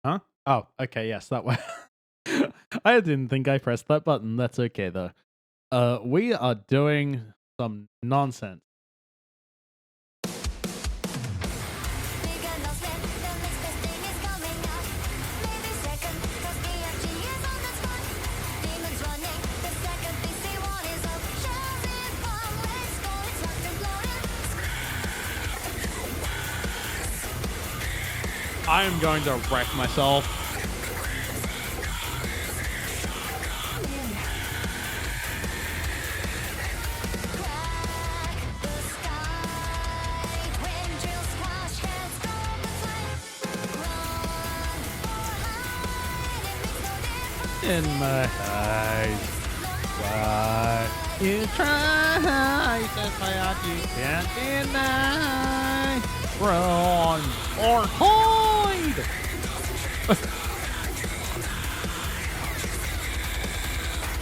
Huh? Oh, okay, yes, that way. I didn't think I pressed that button. That's okay, though. We are doing some nonsense. I am going to wreck myself. In my eyes, what you try to play out, you can't deny. Run or hide.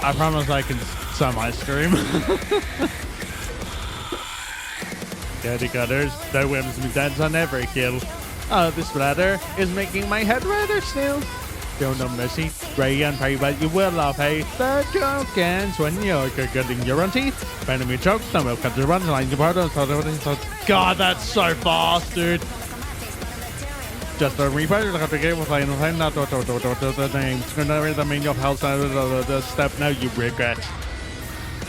I promise I can semi-scream. Candy cutters, no whims me dance on every kill. This splatter is making my head rather still. Show no mercy, pray and pray, but you will not pay. The joke ends when you're getting your own teeth. Enemy chokes, no milk comes to run, line to part. God, that's so fast, dude. Just a replay, look at the game, we're playing the same, not the names. Gonna the mean of health, the step, now you regret.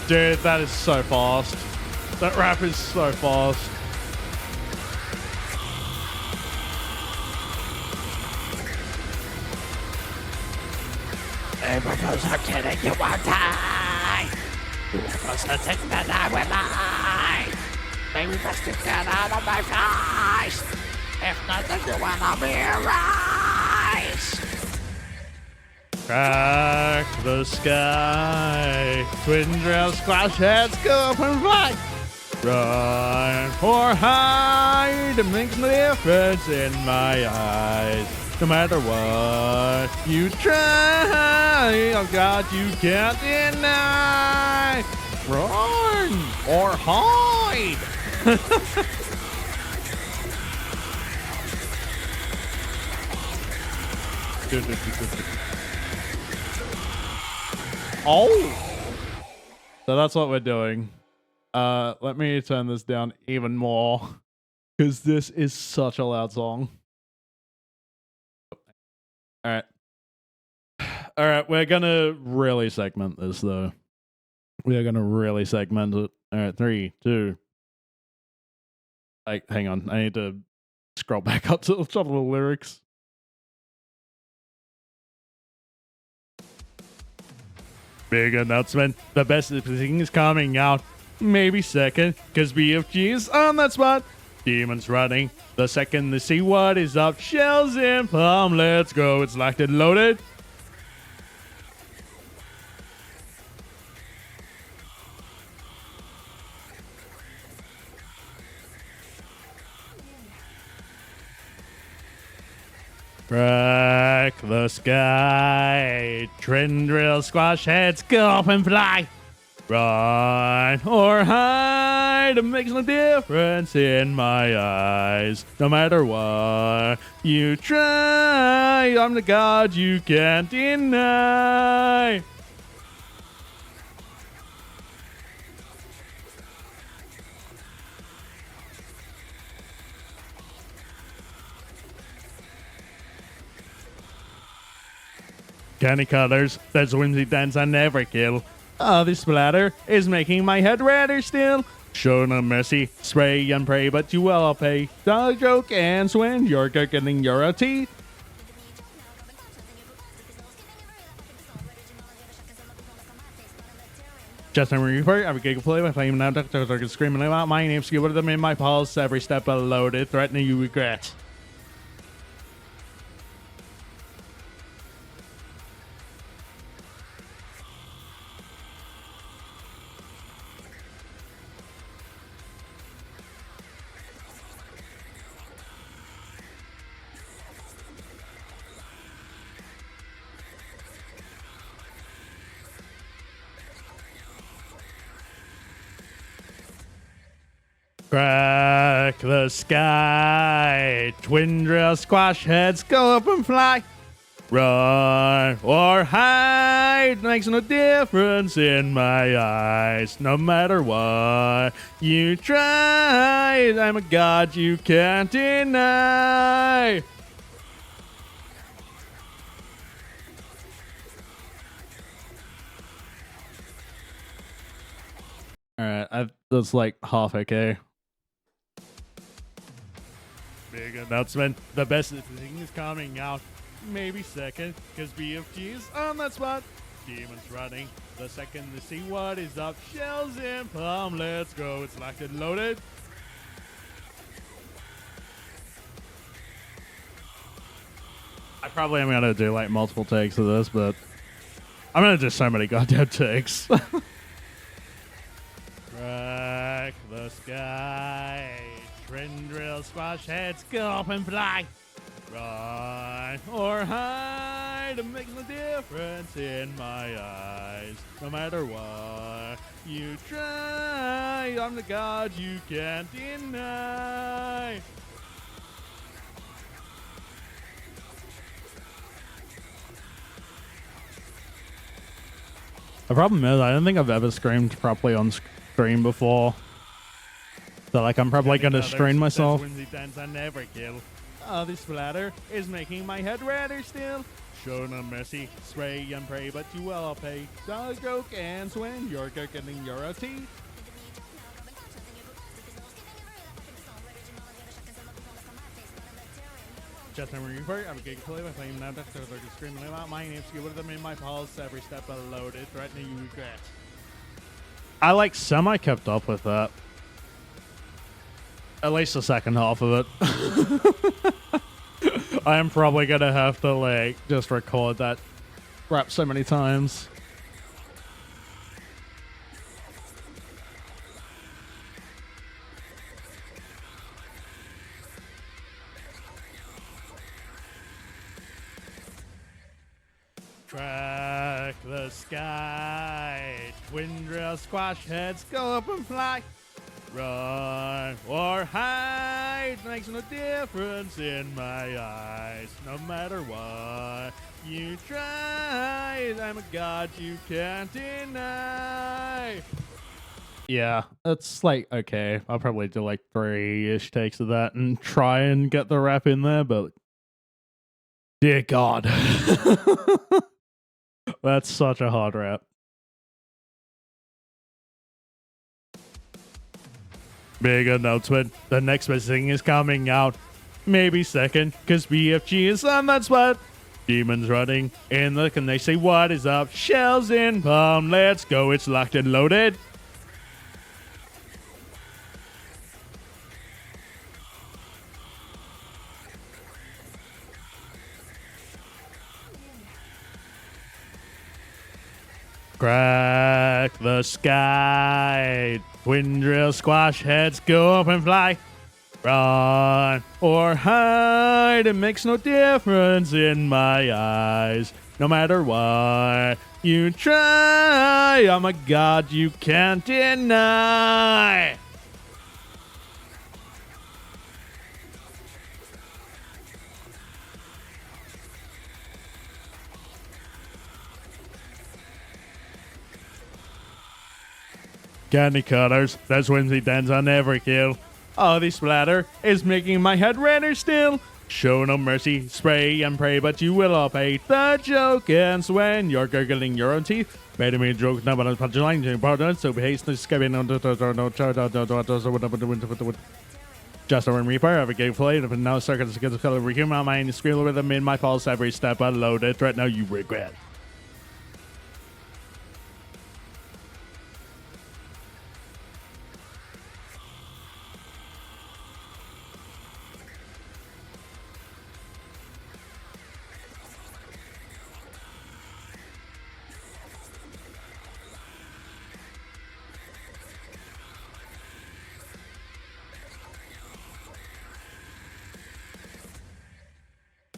Dude, that is so fast. That rap is so fast. Because I'm kidding, you won't die. Because I think that I will lie. Maybe best to get out of my face. If not, then you wanna be rise. Crack the sky. Twin drill squash heads go up and fly. Run or hide. It makes no difference in my eyes. No matter what you try, oh God, you can't deny. Run or hide. Oh, so that's what we're doing. Let me turn this down even more because this is such a loud song. All right, we're gonna really segment this though. We are gonna really segment it. All right, 3, 2. Hang on, I need to scroll back up to the top of the lyrics. Big announcement: the best thing is coming out. Maybe second, cause BFG is on that spot. Demons running. The second they see what is up, shells in palm. Let's go. It's locked and loaded. Crack the sky. Twin drill squash heads go up and fly. Run or hide, it makes no difference in my eyes. No matter what you try, I'm the god you can't deny. Candy colors, there's whimsy dance on every kill. This splatter is making my head redder still. Show no mercy, spray and pray, but you will pay. The joke ends when you're getting your teeth. Just a reaper, every gig play, my flame now, doctor screaming about my name, skewered them in my pulse, every step loaded, threatening you regret. Crack the sky, twin drill squash heads go up and fly. Run or hide makes no difference in my eyes. No matter what you try, I'm a god you can't deny. Alright, that's like half okay. Big announcement. The best thing is coming out. Maybe second, because BFG is on that spot. Demons running. The second to see what is up. Shells in palm. Let's go. It's locked and loaded. I probably am going to do like multiple takes of this, but I'm going to do so many goddamn takes. Crack the sky. Twin drill squash heads. Go up and fly. Run or hide, it makes no difference in my eyes. No matter what you try, I'm the god you can't deny. The problem is, I don't think I've ever screamed properly on stream before. So, like, I'm probably going to strain myself. This splatter is making my head redder still. Show no mercy, spray and pray, but you will pay. Dog joke ends when you're getting your OT. Just a report, I'm getting play with playing now that's they're screaming out my name, ski with them in my pulse, every step loaded, threatening you regret. I like semi kept up with that. At least the second half of it. I am probably gonna have to like just record that rap so many times. Track the sky, twin drill squash heads go up and fly. Run or hide makes no difference in my eyes. No matter what you try, I'm a god you can't deny. Yeah, that's like okay. I'll probably do like 3-ish takes of that and try and get the rap in there, but dear God, that's such a hard rap. Big announcement. The next best thing is coming out. Maybe second, because BFG is on that spot. Demons running in the and they say, what is up? Shells in palm. Let's go. It's locked and loaded. Crack the sky. Twin drill squash heads go up and fly. Run or hide, it makes no difference in my eyes. No matter what you try, I'm a god you can't deny. Candy cutters, that's Whimsy dance on every kill. Oh, this splatter is making my head redder still. Show no mercy, spray and pray, but you will all pay. The joke ends when you're gurgling your own teeth. Made me a joke, now but I'm punching to pardon, so haste no scabbing no just a reaper, every game played, and now circuits against the color of human mind, squeal with them in my pulse every step I loaded. Right now you regret.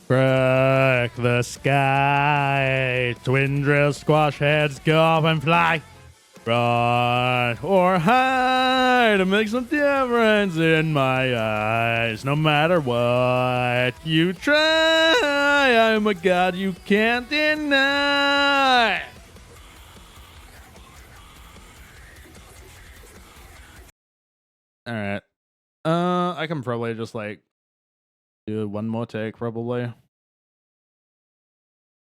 Crack the sky, twin drill squash heads go up and fly. Run or hide, it makes no difference in my eyes. No matter what you try, I'm a god you can't deny. All right. I can probably just like do one more take, probably.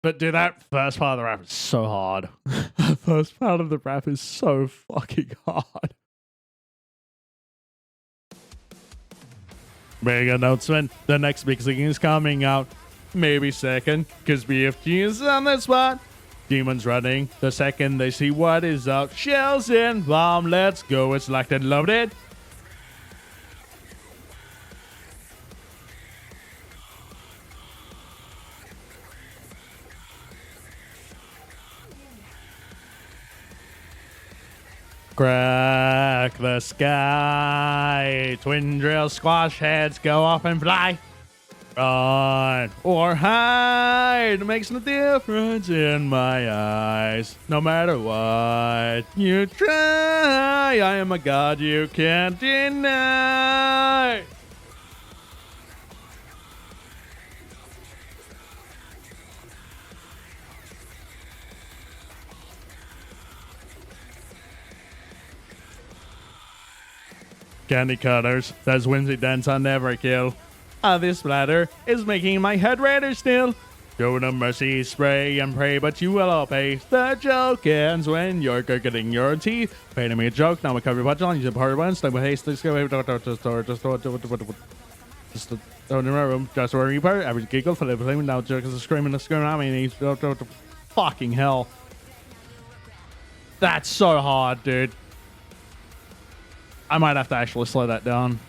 But dude, that first part of the rap is so hard. The first part of the rap is so fucking hard. Big announcement: the next big thing is coming out. Maybe second, cause BFG is on the spot. Demons running the second they see what is up. Shells in, bomb, let's go. It's locked and loaded. Crack the sky. Twin drill squash heads go off and fly. Run or hide, makes no difference in my eyes. No matter what you try, I am a god you can't deny. Candy cutters, that's Whimsy dance I never kill. This splatter is making my head redder still. Show no mercy, spray and pray, but you will all pay. The joke ends when you're getting your teeth. Painting me a joke, now we cover your punchline. Use a hard one, stay with haste, just don't remember, just where you part. Average giggle for the flame, now jerk is screaming. I mean, he's fucking hell. That's so hard, dude. I might have to actually slow that down.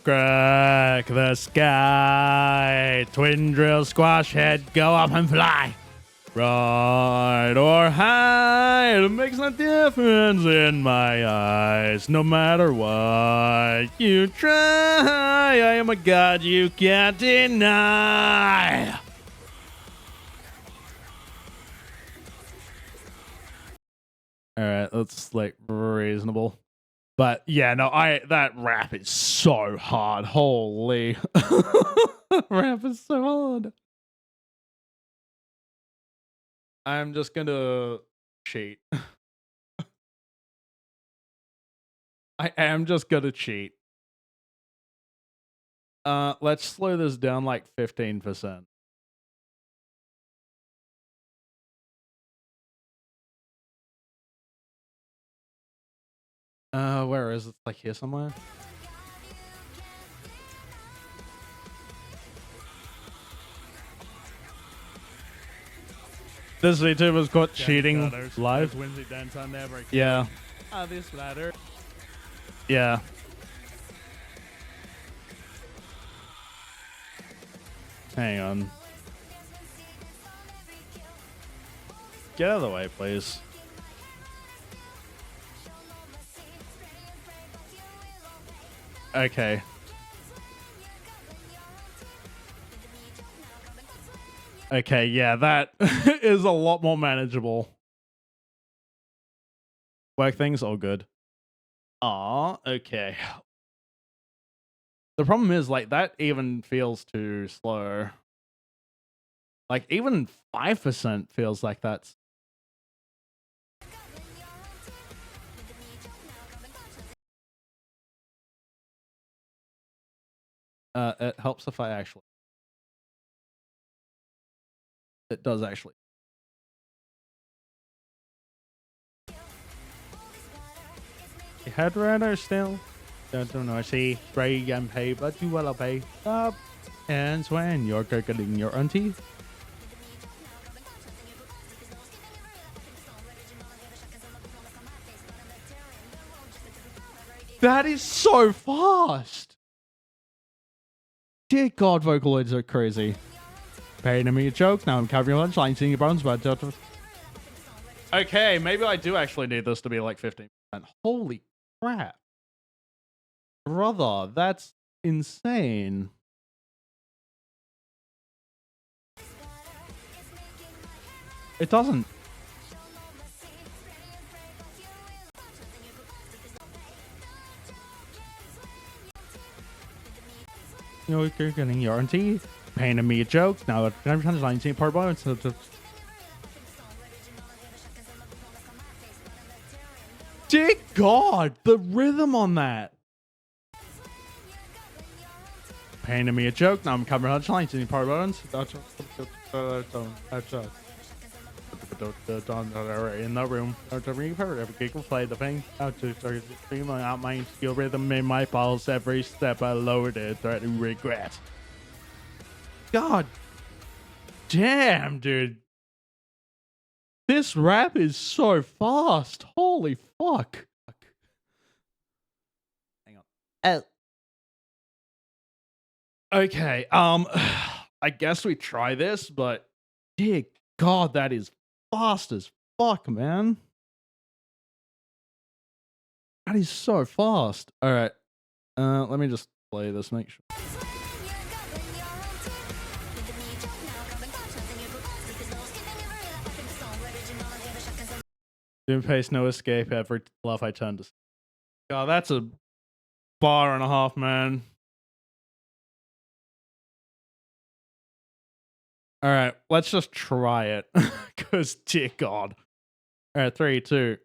Crack the sky. Twin drill squash head, go up and fly. Ride or hide, it makes no difference in my eyes. No matter what you try, I am a god you can't deny. All right, that's like reasonable. But yeah, no, that rap is so hard. Holy. Rap is so hard. I'm just gonna cheat. I am just gonna cheat. Let's slow this down like 15%. Where is it? Like here somewhere? This VTuber's caught cheating live. Yeah. This ladder. Yeah. Hang on. Get out of the way, please. Okay. Okay, yeah, that is a lot more manageable. Work things all good. Ah, okay. The problem is, like, that even feels too slow. Like, even 5% feels like that's... It helps if I actually... It does actually. Head runner still. Don't know. I see spray and pay, but you will pay. Up and when you're getting your auntie. That is so fast. Dear God, Vocaloids are crazy. Paying me a joke. Now I'm covering lunch line, seeing your bones, but okay, maybe I do actually need this to be like 15%. Holy crap. Brother, that's insane. It doesn't. You know, you're getting your auntie painting me a joke. Now I'm trying to line, seeing part one. So dear God, the rhythm on that. Painting me a joke. Now I'm covering lunch line, seeing part one. In the room, every giggle play the thing. Out to start screaming out my skill rhythm in my pulse. Every step I lowered it, threatening regret. God damn, dude. This rap is so fast. Holy fuck. Hang on. Oh. Okay, I guess we try this, but dear God, that is fast as fuck, man. That is so fast. All right. Let me just play this, make sure. Didn't face no escape every love I turned to. God, that's a bar and a half, man. All right, let's just try it. Because, dear God. All right, 3, 2.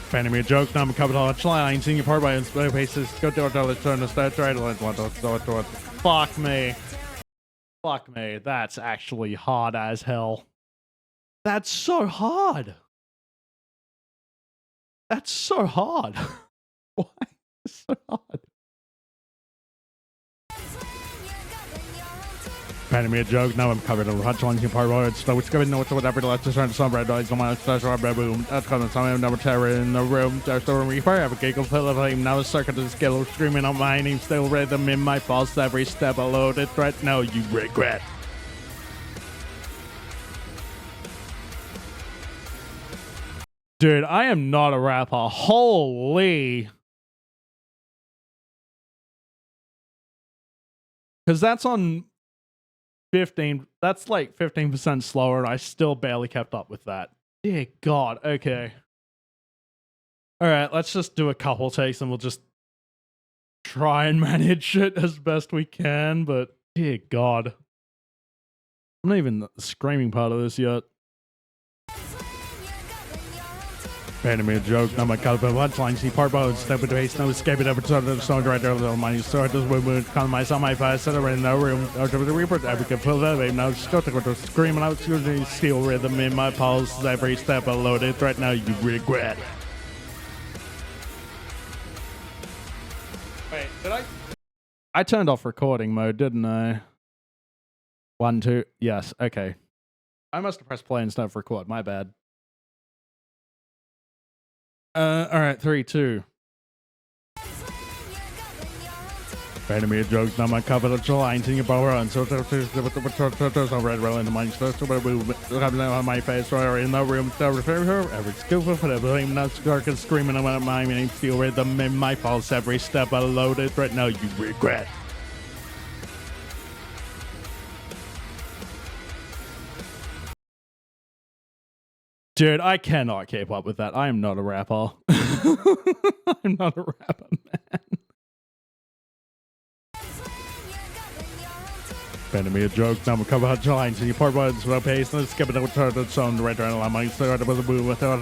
Fanning me a joke, now I'm covered on a line, seeing your part by inspired paces. Go to our turn to start right. Fuck me. Fuck me. That's actually hard as hell. That's so hard. That's so hard. Why? It's so hard. Fanning me a joke, now I'm covered on hot lines in part one. So it's going to know whatever the left is trying to some red eyes on my special red boom. That's coming some number terror in the room. There's the room reaper. I have a giggle fill of him. Now a circuit of skill screaming on my name. Still rhythm in my pulse. Every step a loaded threat. No, you regret. Dude, I am not a rapper. Holy. Because that's on 15. That's like 15% slower, and I still barely kept up with that. Dear God. Okay. All right, let's just do a couple takes, and we'll just try and manage it as best we can. But dear God. I'm not even the screaming part of this yet. Painting me a joke, now my color punchline, see part bones, step into haste, no escape it ever to the song right there, little money, start this movement, come my son, my fire, set around in the room, out of the reaper, every can fill that way, now just go to screaming out, steel rhythm in my pulse, every step a loaded threat, now you regret. Wait, did I turned off recording mode, didn't I? 1, 2, yes, okay. I must have pressed play instead of record, my bad. All right, 3, 2. Painting me a joke, now my cover of line, seeing your power on, so red roll in the mind, so on my face, or in the room, every skill for the blame, not scarking, screaming about my name, feel rhythm in my pulse, every step I loaded, right now you regret. Dude, I cannot keep up with that. I am not a rapper. I'm not a rapper, man. Painting me a joke, now I'm cover hot lines, and you part buttons without pace, and skip it over to the sound, right around the line, started with a move, with the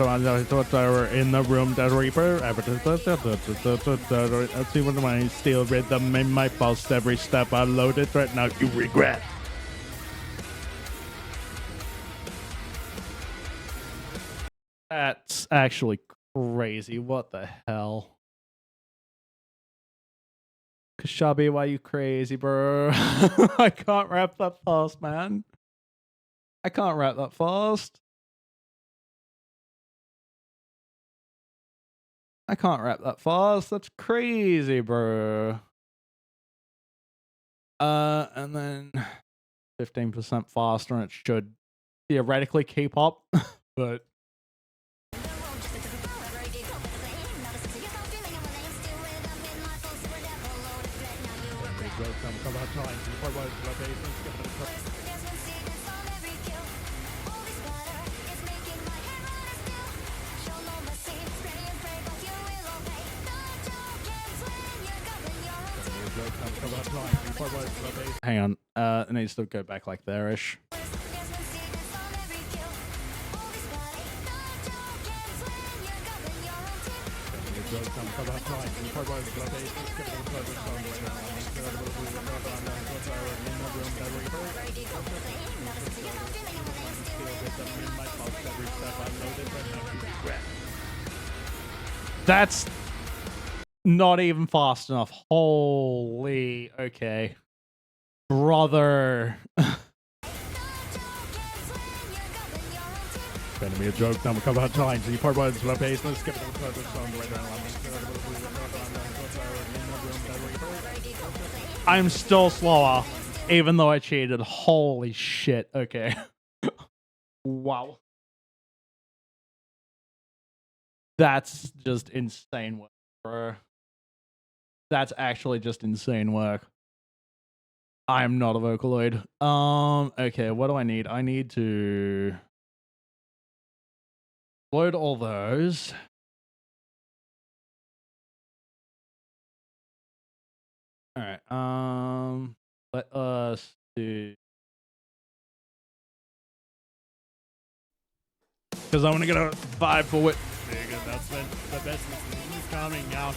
in the room, the reaper, let's see what my steel rhythm in my pulse, every step I loaded, right now you regret. That's actually crazy. What the hell? Kashabi, why you crazy, bro? I can't rap that fast, man. I can't rap that fast. I can't rap that fast. That's crazy, bro. And then 15% faster, and it should theoretically keep up, but hang on, it needs to go back like there-ish. That's not even fast enough. Holy, okay. Brother. Gonna be a joke down a couple of times. You part buttons, left base, let's skip it. I'm still slower, even though I cheated. Holy shit. Okay. Wow. That's just insane work, bro. That's actually just insane work. I am not a Vocaloid. Okay, what do I need? I need to load all those. All right. Let us do, because I want to get a 5 for it. Big announcement. The best is coming out.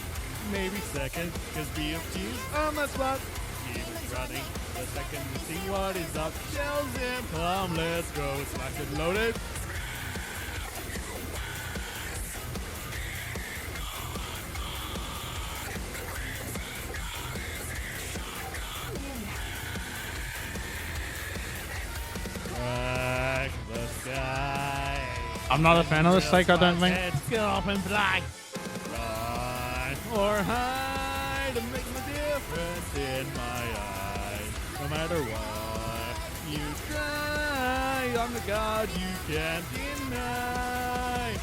Maybe second, because BFT's on the spot. Keep running. The second to see what is up. Shells in. Come, let's go. It's locked and loaded. The sky. I'm not a fan of this take, I don't think. Let's go up and fly. Run or hide to make the difference in my eyes. No matter what you try, I'm the God you can't deny.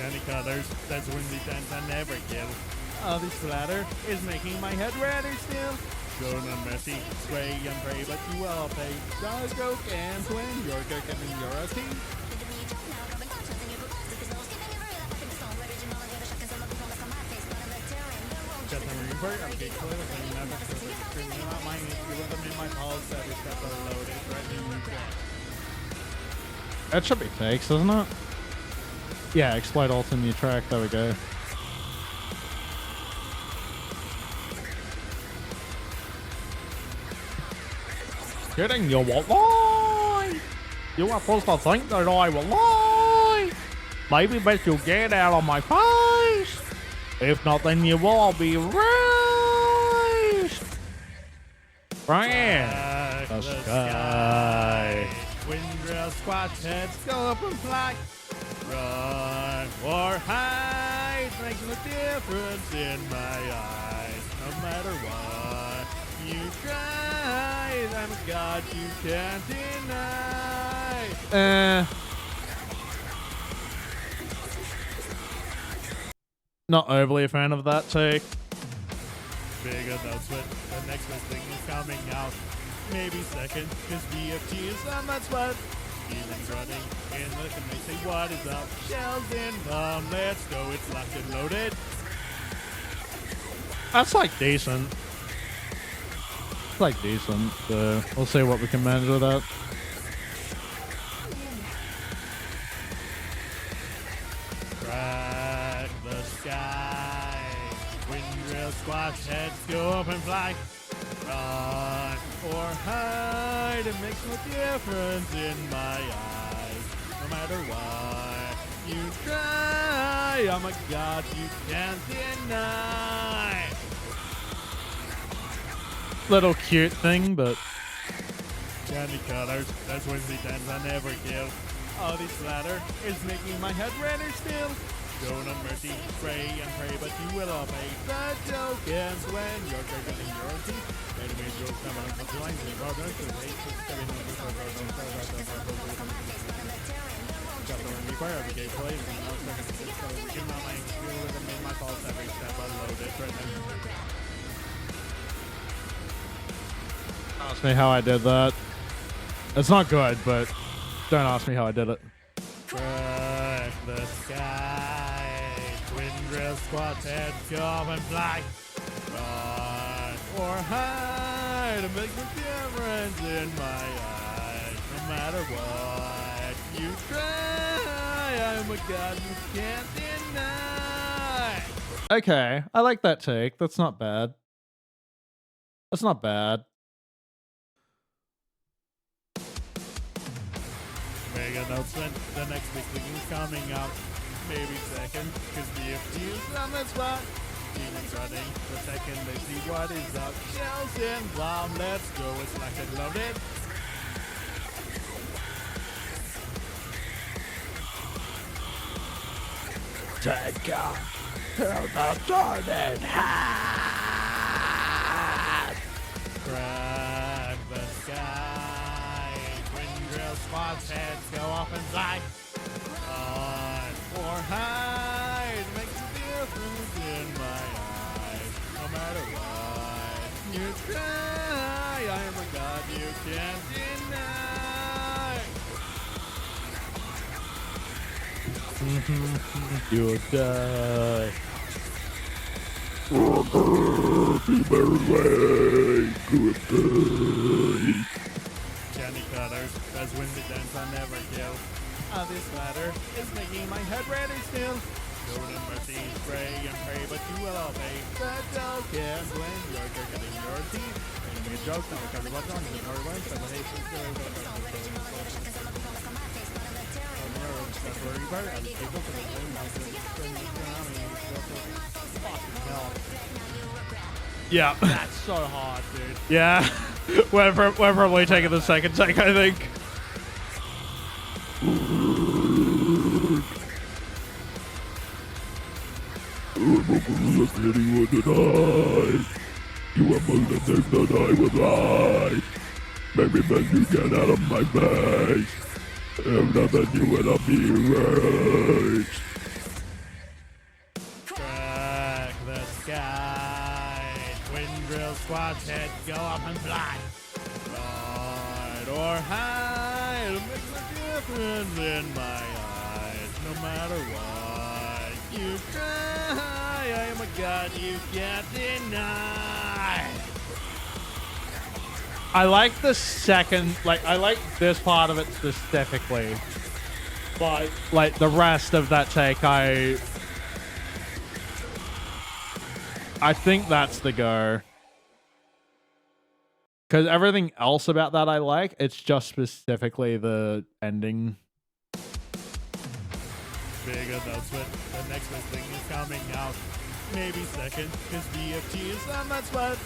Many colors, that's when the dance I never kill. Oh, this splatter is making my head redder still. Shown and messy, spray and pray, but you will pay. Dog go can swing, you're cooking in your tea. Got some report, I'm getting clear, but I'm never screaming out my name. You them in my pulse, every step of the load is threatening you death. That should be fakes, isn't it? Yeah, explode alt in your track. There we go. Kidding, you won't lie. You are supposed to think that I will lie. Maybe best you get out of my face. If not, then you will be raised. Right. The sky. Windrill squats heads go up and fly. Run or hide makes no difference in my eyes. No matter what you try, I'm a God you can't deny. Not overly a fan of that take. Big announcement. The next best thing is coming out. Maybe second, because BFT is on that spot. He's running in the and they say what is up? Shells in, let's go, it's locked and loaded. That's like decent. It's like decent, so we'll see what we can manage with that. Crack the sky. Windrill squash heads go up and fly. Run or hide, it makes no difference in my eyes. No matter what you try, I'm a God you can't deny. Little cute thing, but Candy colors, that's Wednesday times I never kill. Oh, this ladder is making my head redder still. Show no mercy, pray and pray, but you will obey. The joke ends when you're gurgling your teeth. Enemy jokes come on the lines and problems to hate. Require every gameplay and no second so we do not mind feel with them in my faults every step unloaded right now. Ask me how I did that. It's not good, but don't ask me how I did it. Crack the sky, twin drill squats, heads go up and fly. Run or hide, it makes a difference in my eyes. No matter what you try, I'm a god you can't deny. Okay, I like that take. That's not bad. That's not bad. Big announcement, the next big thing is coming up. Maybe second, cause BFG is on the spot. Demons running, the second they see what is up. Shells in bomb, let's go, it's like and loaded. Teto, till the turning head. Crack the sky, twin drill squads, heads go up and fly. Run or hide, makes a difference in my eyes. No matter what you try, I am a god you can't deny. You'll die. Candy colors, that's when the dance I never kill. This ladder is making my head redder still. Show no mercy, pray and pray, but you will obey. The joke ends when you're gurgling your teeth. Enemy jokes, now cover what's on you. Or worse, but the hate is still that's where you burn. And people can be yeah. That's so hard, dude. Yeah. We're probably taking the second take, I think. Look anyone tonight. You are among the things that I would like. Maybe then you get out of my face. If not, then you will not be erased. Crack the sky. Twin drill squads, heads go up and fly. Ride or hide, it makes a difference in my eyes. No matter what you try, I am a god you can't deny. I like the second, I like this part of it specifically. But, the rest of that take, I think that's the go. Because everything else about that I like, it's just specifically the ending. Big announcement, the next best thing is coming out. Maybe second, because BFG is on that spot.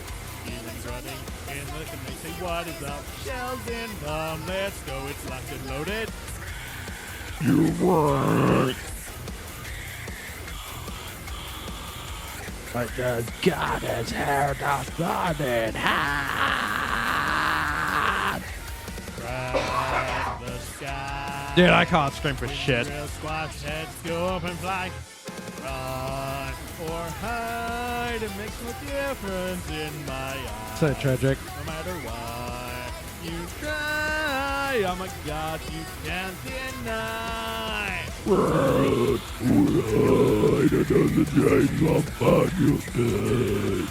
Demons running in the and they say what is up? Shells in bomb, let's go, it's locked and loaded. You won. But the god has heard the thunder hand. Crack the sky. Dude, I can't scream for shit. Real squash heads go up and fly. Run or hide, it makes no difference in my eyes. So tragic. No matter what you try, I'm a god you can't deny. Right, it doesn't change how bad you did.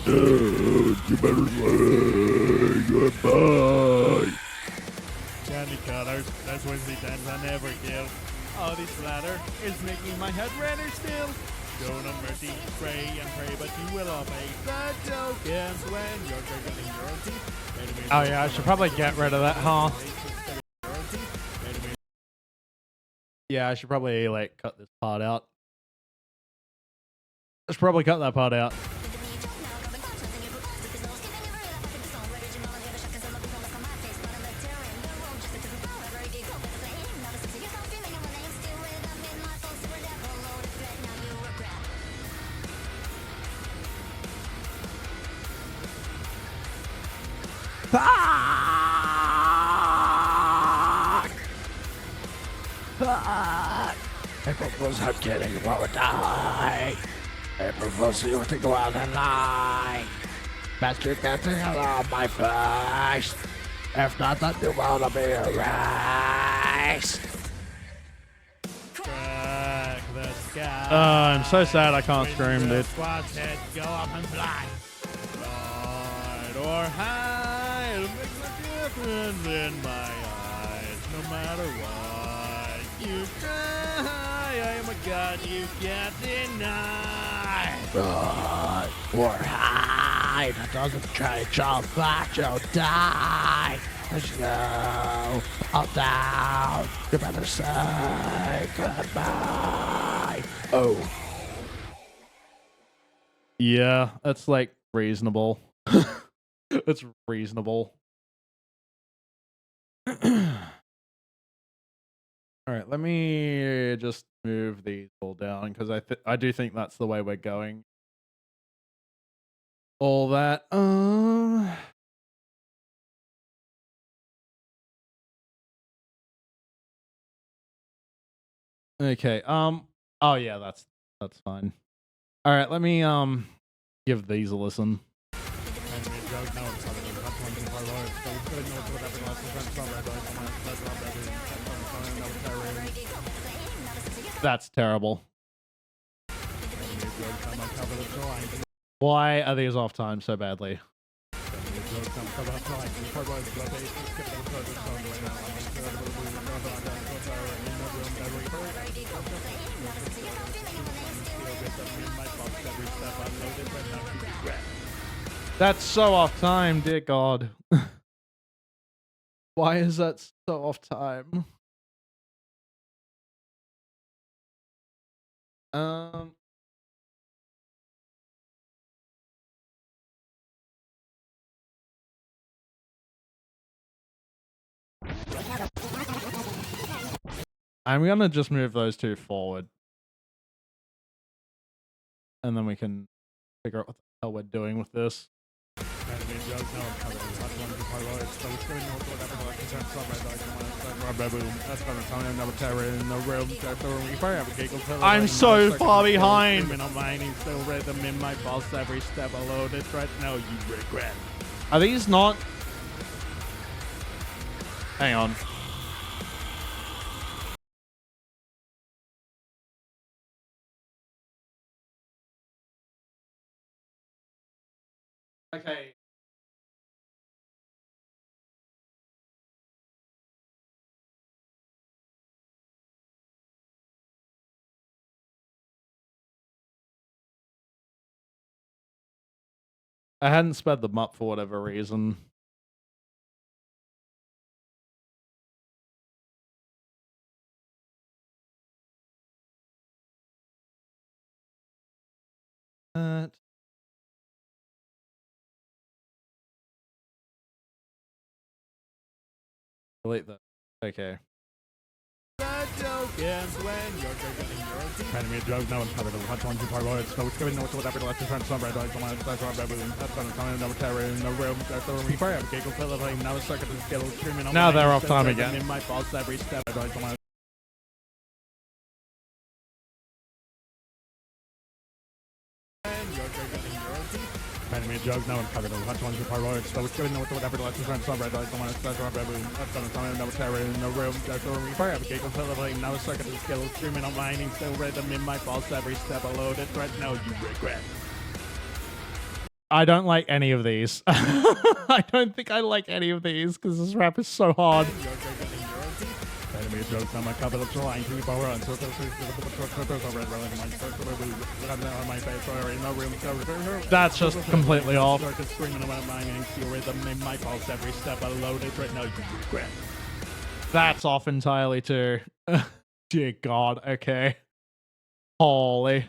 Dude, you better say goodbye. Candy colors, that's Wednesday times I never kill. Oh, this ladder is making my head redder still. Show no mercy, pray and pray, but you will obey. The joke ends when you're gurgling your teeth. Oh yeah, I should probably get rid of that, huh? Yeah, I should probably cut this part out. I should probably cut that part out. Fuck! Fuck! April Fools, I'm kidding, you won't die. April Fools, you think go out and lie. Bastard getting on my face. If not, then you wanna be erased. Crack the sky. I'm so sad I can't scream, dude. Squad's head go up and fly. Ride or hide, it makes a difference in my eyes. No matter what you try, I am a god you can't deny. Run or hide. It doesn't change how fast you'll die. As you go all down, you better say goodbye. Oh. Yeah, that's like reasonable. It's reasonable. All right, let me just move these all down because I do think that's the way we're going. All that. Okay. Oh yeah, that's fine. All right, let me give these a listen. That's terrible. Why are these off time so badly? That's so off time, dear God. Why is that so off time? I'm gonna just move those two forward. And then we can figure out what the hell we're doing with this. I'm so far behind. Are these not? Hang on. Okay. I hadn't sped them up for whatever reason. Delete that. Okay. Enemy drugs now uncovered. The hot ones in parboiled. No scribbling, no whatever. Let's just run some red lights. That's our baboon. That's going to come no terror in the room. That's the room. We fire. Giggle, fill the flame. Now the circuit is skill. Screaming on Now they're off time again. In my faults every step. Enemy drugs now uncovered. The hot ones in parboiled. No scribbling, no whatever. Let's just run some red lights. That's our baboon. That's going to come no terror in the room. That's the room. We fire. Giggle, fill the flame. Now the circuit is skill. Screaming on mining. Still rhythm in my faults every step. A loaded threat. No, you regret. I don't like any of these. I don't think I like any of these because this rap is so hard. Enemy drugs on my cover of line. Two power on so That's just completely off. Screaming about mining. Still rhythm in my pulse every step. A loaded threat. No, you regret. That's off entirely too. Dear God. Okay. Holy.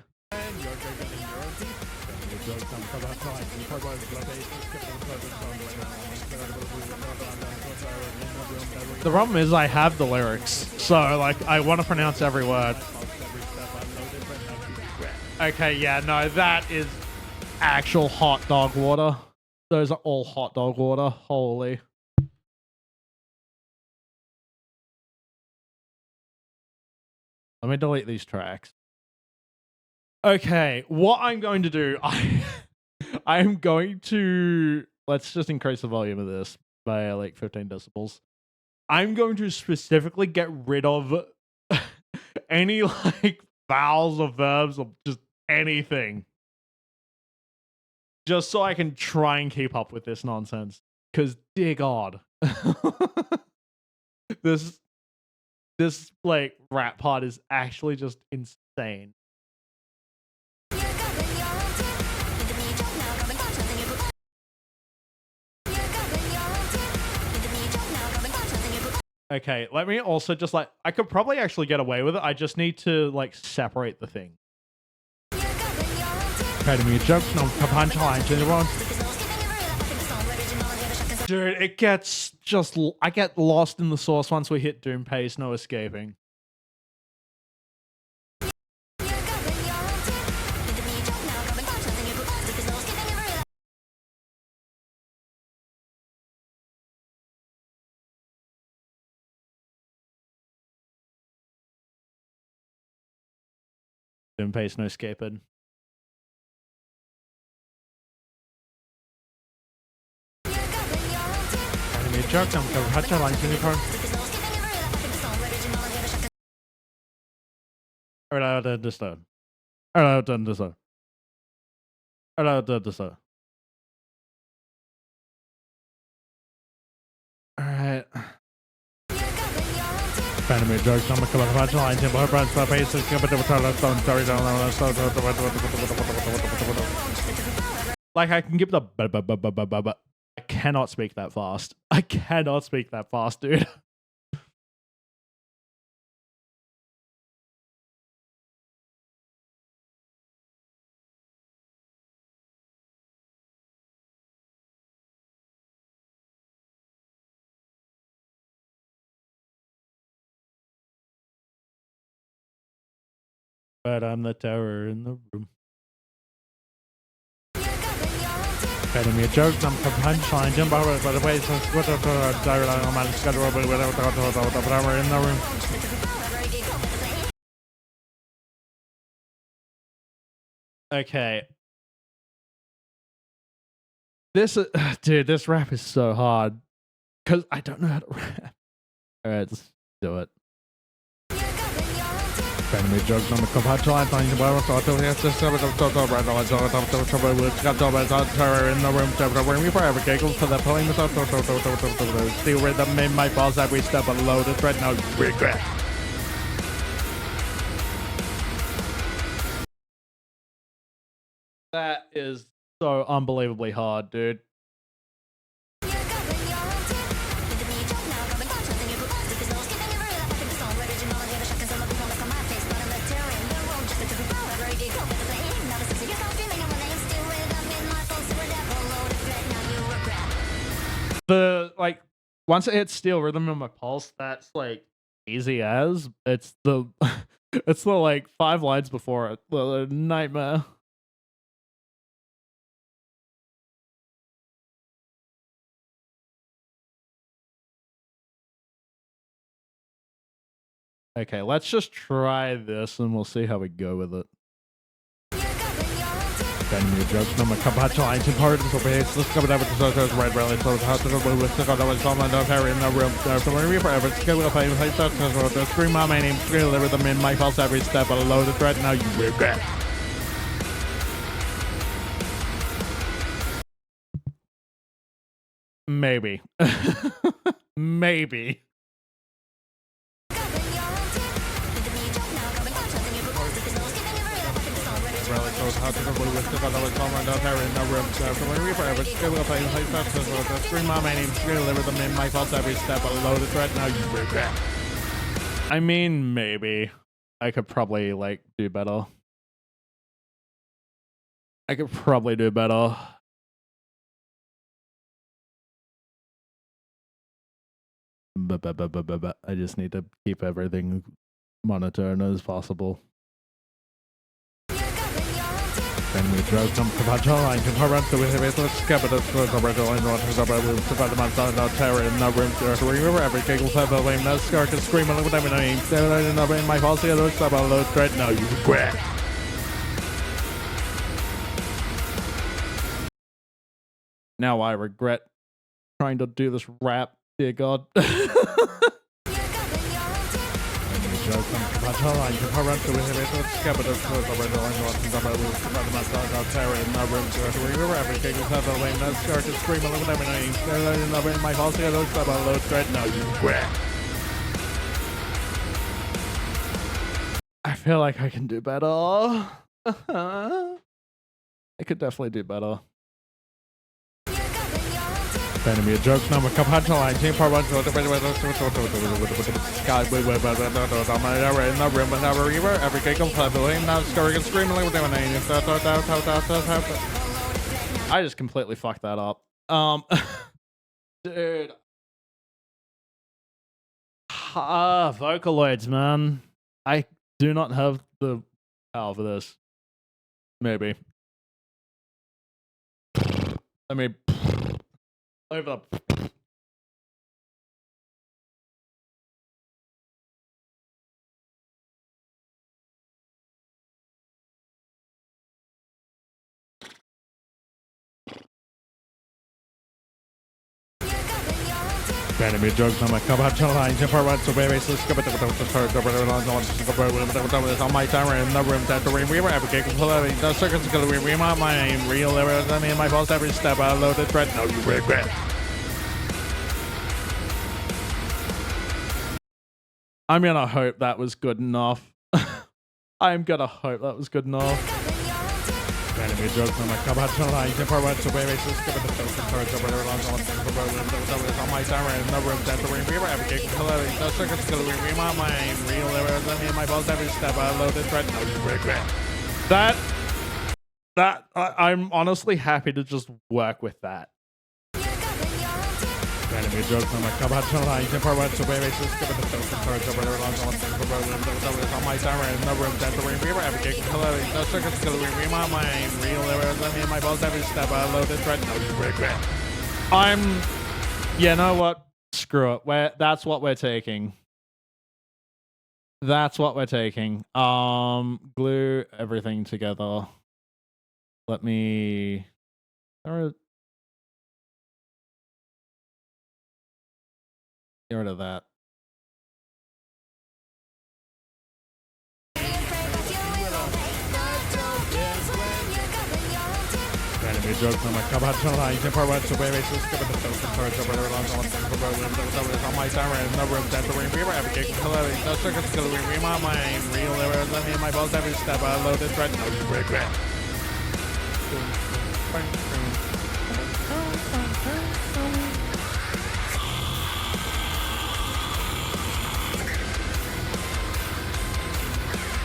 The problem is I have the lyrics, so like I want to pronounce every word. Okay, yeah, no, that is actual hot dog water. Those are all hot dog water. Holy. Let me delete these tracks. Okay, what I'm going to do, I'm going to, let's just increase the volume of this by like 15 decibels. I'm going to specifically get rid of any like vowels or verbs or just anything. Just so I can try and keep up with this nonsense. Because, dear God. this like rap part is actually just insane. Okay, let me also just like, I could probably actually get away with it. I just need to like separate the thing. Dude, it gets just, I get lost in the sauce once we hit Doom Pace, no escaping. Doom Pace, no escaping. Joke, I'm going to line Alright, Alright. Anime jokes, I'm gonna come up line temple, her branch, my face, it's gonna be sorry, like I can give the I cannot speak that fast. I cannot speak that fast, dude. But I'm the terror in the room. Better me a joke, I'm a punchline, jump over, by the way, so what the I'm on the schedule, but in the room. Okay. This, dude, this rap is so hard. Because I don't know how to rap. Alright, let's do it. Enemy jokes on the punchline, finding the well, so I don't have to serve it up to the red lights on the top of the trouble with got double terror in the room, wearing me forever giggles for the pulling the steel rhythm in my balls every step of loaded threat, no regret. That is so unbelievably hard, dude. The like once it hits steel rhythm in my pulse, that's like easy as it's the it's the like 5 lines before it, the nightmare. Okay, let's just try this and we'll see how we go with it. Enemy jokes, no my punchline to part of this let's cover that with the red rally so the hospital with the other one's on the Harry in the room so we're forever it's good play with the scream my name deliver them in my pulse every step of a loaded threat now you regret. Maybe. Maybe. Relic goes hot to the blue with the other one's on the Harry in the room so we're forever it's good play with the scream my name deliver them in my pulse every step of a loaded threat now you regret. I mean, maybe. I could probably, like, do better. I could probably do better. But I just need to keep everything monotone as possible. Enemy drove some Capacho line to Parent with a let's capital for the red line on the room to find the monster no terror in the room to remember every giggle flap of lame no scar can scream with them in my false the other stop on load threat now you regret. Now I regret trying to do this rap, dear God. Joke from Capacho line to Parent with a capital for the red line on the room to find the monster no terror in the room to remember every giggle flap of lame no scar can scream with them in my false the other stop on load threat now you regret. I feel like I can do better. I could definitely do better. Enemy a joke number Capacho line team part one God in the room with our river every giggle flap of lame now scar can scream with them I just completely fucked that up. Dude. Vocaloids, man. I do not have the power for this. Maybe. Let me over the enemy jokes on my Capacho line to Parent so baby so skip it on my timer in the room that the reamer every giggle flap the circus is gonna remember my name real I mean my boss every step I loaded threat no you regret. I'm gonna hope that was good enough. I'm gonna hope that was good enough. Enemy jokes on my Capacho line to Parent so baby so skip it on my timer in the room that the reamer every giggle flap the circus is gonna remember my name real I mean my boss every step I loaded threat no you regret. I'm honestly happy to just work with that. Enemy jokes on my Capacho line to Parent so baby so skip it on my timer in the room that the reamer every giggle flap the circus is gonna remember my name real I mean my boss every step I loaded threat no you regret. You know what? Screw it. That's what we're taking. That's what we're taking. Glue everything together. Let me. Get rid of that. Enemy jokes on my Capacho line to Parent so baby so skip it on my timer in the room that the reamer every giggle flap the circus is gonna remember my name real I mean my boss every step I loaded threat no you regret.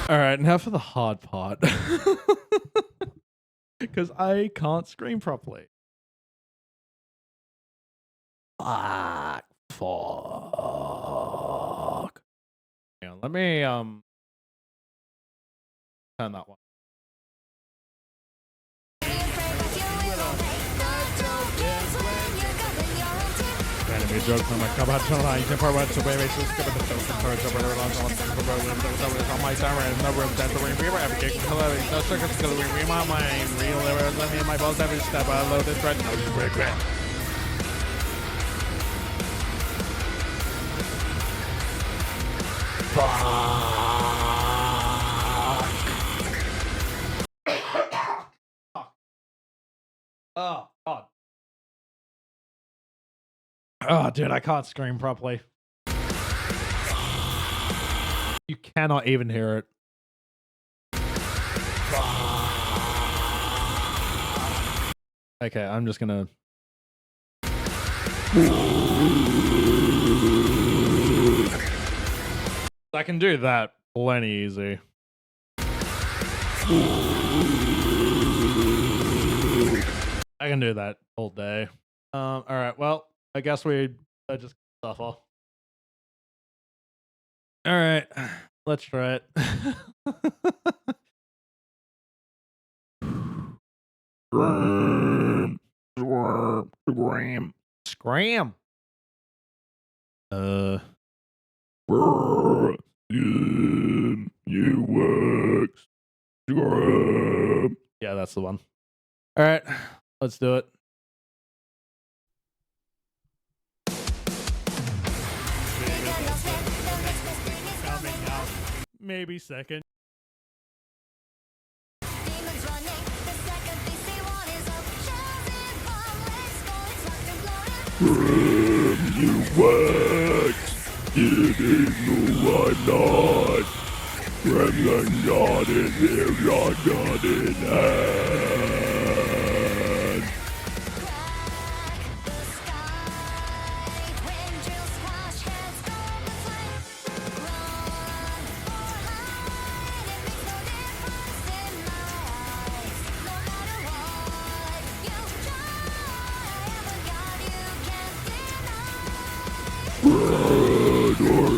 All right, now for the hard part. Because I can't scream properly. Fuck. Yeah, let me turn that one. Enemy jokes on my Capacho line to Parent so baby so skip it on my timer in the room that the reamer every giggle flap the circus is gonna remember my name real I mean my boss every step I loaded threat no you regret. Fuck. Oh God. Oh, dude, I can't scream properly. You cannot even hear it. Okay, I'm just gonna. I can do that plenty easy. I can do that all day. All right. Well, I guess we just suffer. All right. Let's try it. Scram. Scram. Scram. Scram. Brr. You works. Scram. Yeah, that's the one. All right, let's do it. Coming out. Maybe second. Scram. You works. It is no I'm not. Gremlin God is here, not God in hand.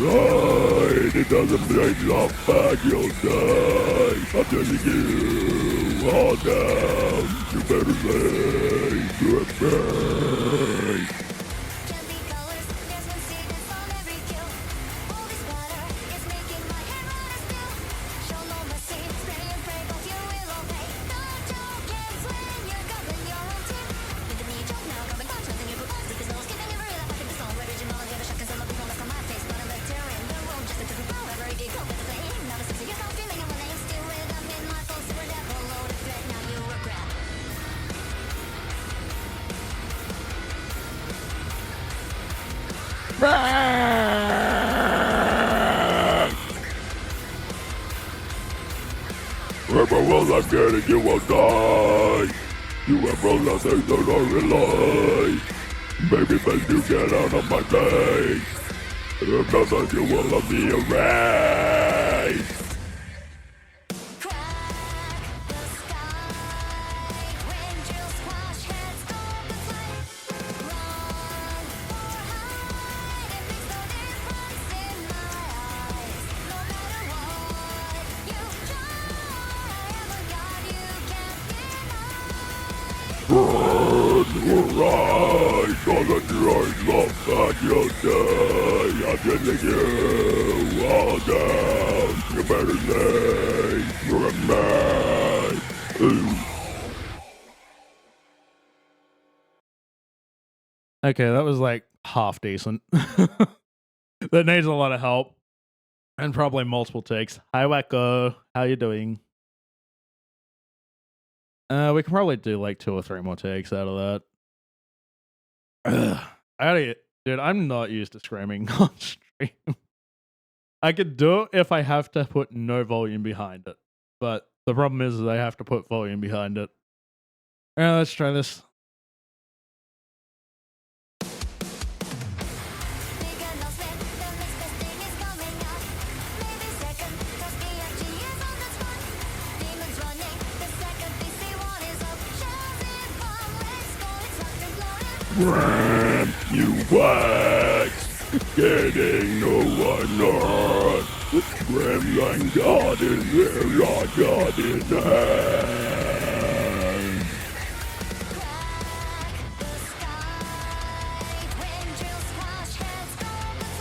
Alright, it doesn't make how bad you'll die. I'm telling you, all down. You better lay goodbye. Remember what I'm getting, you will die. You have rolled out things that are in life. Maybe best you get out of my face. If not, then you will be erased. Right, all the droids love that you'll die. I'm getting you all down. You better say you're a man. Okay, that was like half decent. That needs a lot of help and probably multiple takes. Hi, Wacko. How you doing? We can probably do like 2 or 3 more takes out of that. Dude, I'm not used to screaming on stream. I could do it if I have to put no volume behind it. But the problem is I have to put volume behind it. Alright, let's try this. Ram, you wax. Getting no one not. Gremlin God is there, not God in hand.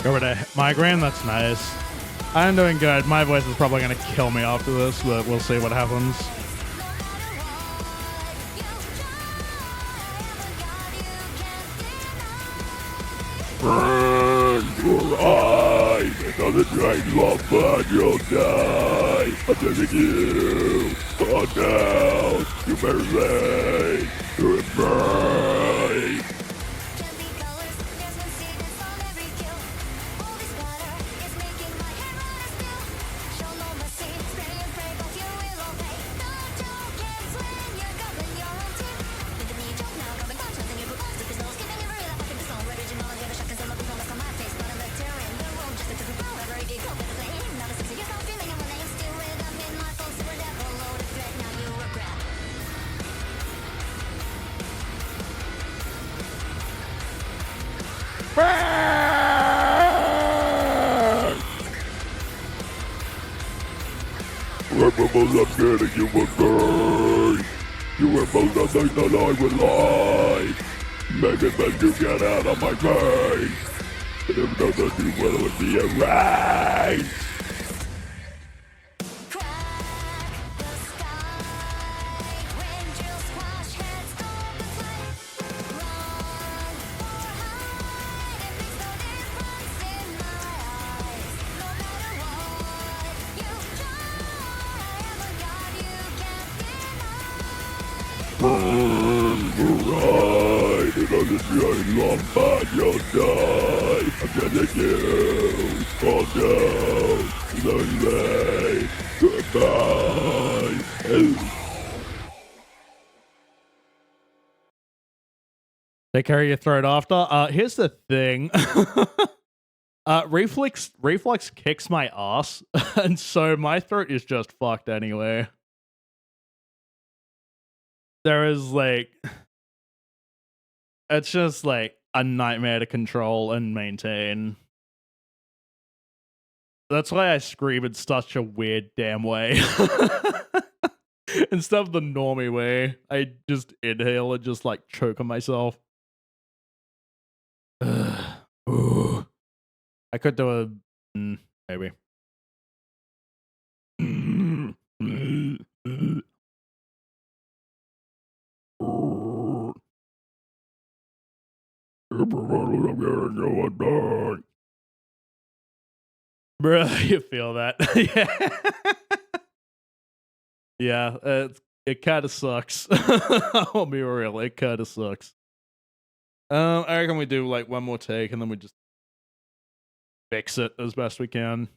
Over to migraine, that's nice. I'm doing good. My voice is probably going to kill me after this, but we'll see what happens. Burn your eyes. It doesn't drain love, but you'll die. I'm telling you. Calm down. You better lay. You're right. Remember I'm getting you will burn. You have supposed to think that I would lie. Maybe then you get out of my face. If not, then you will be erased. Right, and on the train long back you'll die. I'm gonna do all down, lonely, goodbye. Take care of your throat after. Here's the thing. Reflex kicks my ass, and so my throat is just fucked anyway. There is like, it's just like a nightmare to control and maintain. That's why I scream in such a weird damn way. Instead of the normie way, I just inhale and just like choke on myself. Ooh. I could do a maybe. Bruh, you feel that? Yeah. Yeah, it kind of sucks. I'll be real, it kind of sucks. I reckon we do like one more take and then we just fix it as best we can.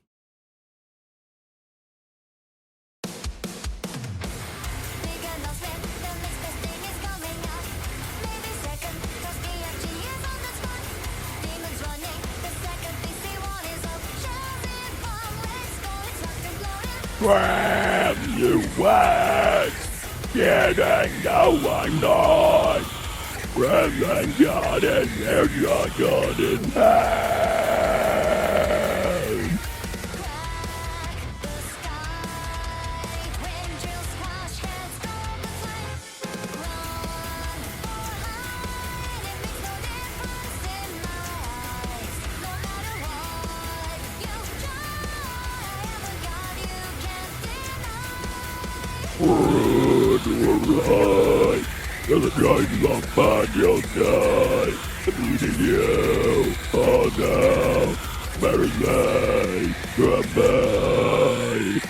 Grab you wax, getting going on. Grab and got it, there's your gun in hand. Alright, there's a giant long bad you'll die. I'm eating you. Oh no. Mary May. Goodbye.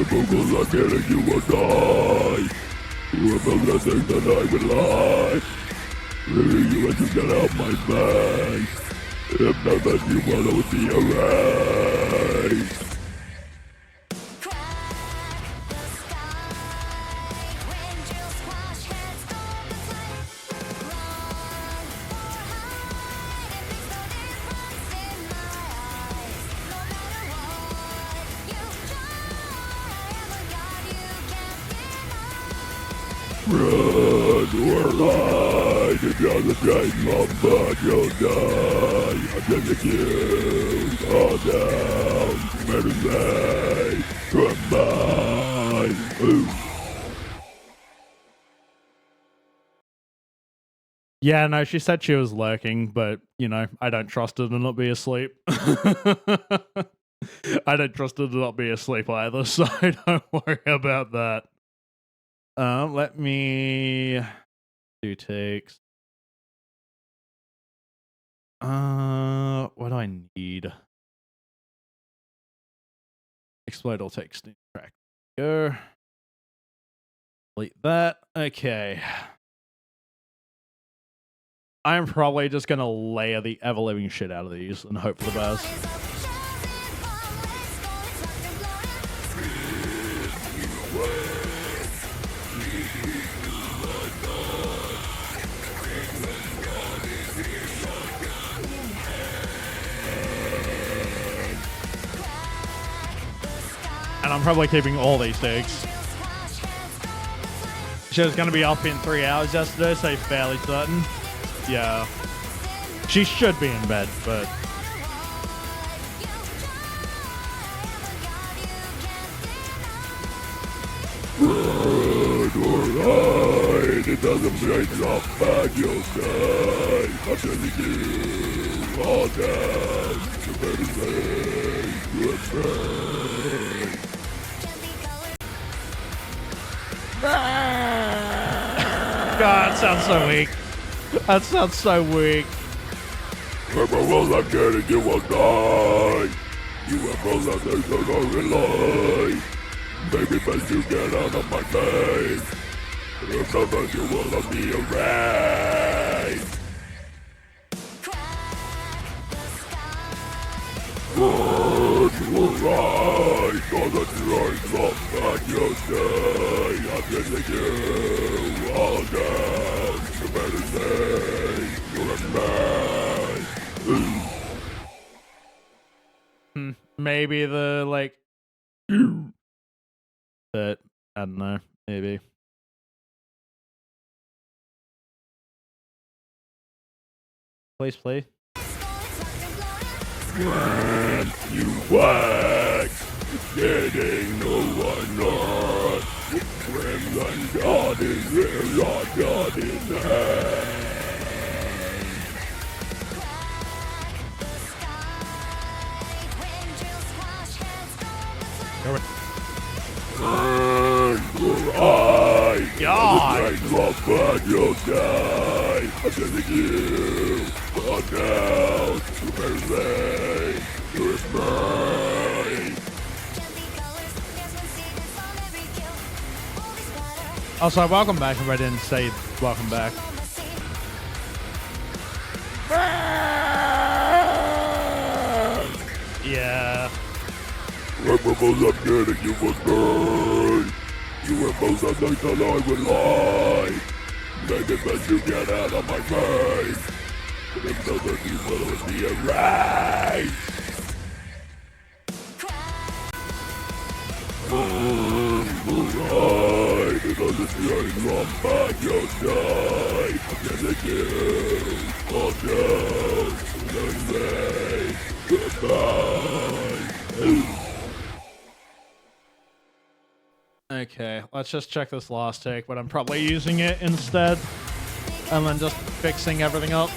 Because I'm getting you will die. Remember the thing that I will lie. Really, you want to get out my face. If not, then you will be erased. Run or hide, if you're the same number, you'll die. I'm gonna kill all down, Mary May, goodbye. Ooh. Yeah, no, she said she was lurking, but, you know, I don't trust her to not be asleep. I don't trust her to not be asleep either, so don't worry about that. Let me do takes. What do I need? Explode all takes. Track. Go. Delete that. Okay. I'm probably just gonna layer the ever living shit out of these and hope for the best. And I'm probably keeping all these sticks. She was going to be up in 3 hours yesterday, so fairly certain. Yeah. She should be in bed, but... Alright, it doesn't break up bad, you'll die. I'm telling you, all down, you better say goodbye. God, that sounds so weak. That sounds so weak. Remember what I'm getting, you will die. You have rolled out there, so don't rely. Baby, best you get out of my face. If not, you will be alright. Alright, all the droids off at your day. I'm getting you all down. You better say you're mine. Maybe the, like... But, I don't know. Maybe. Please play. When you wax, getting no one not. When the God is there, your God is there. Burn your eyes. God. The train will burn your die. I'm telling you, fall down. You better say, you're mine. Also, welcome back if I didn't say welcome back. Yeah. Remember both I'm getting you will burn. You were both a night that I will lie. Make it best you get out of my face. If not, then you will be erased. Alright, it doesn't change from back your die. I'm getting you all down. Then say goodbye. Okay, let's just check this last take, but I'm probably using it instead. And then just fixing everything up.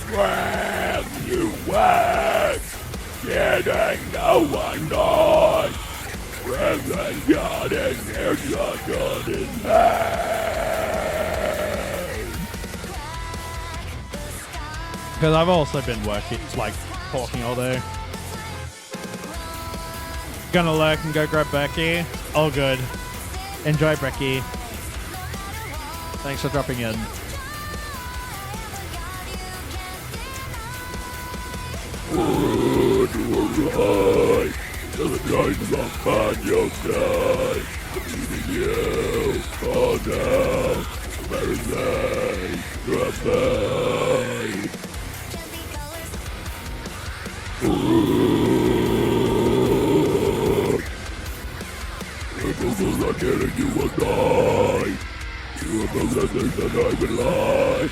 When you wax, getting no one dies. When the God is there, your God is mine. Because I've also been working, like, talking all day. Gonna lurk and go grab Becky. All good. Enjoy, Becky. Thanks for dropping in. Good, alright. The guys on bad, you'll die. Leaving you all down. Better say goodbye. If I'm getting you will die. You are the legend that I will lie.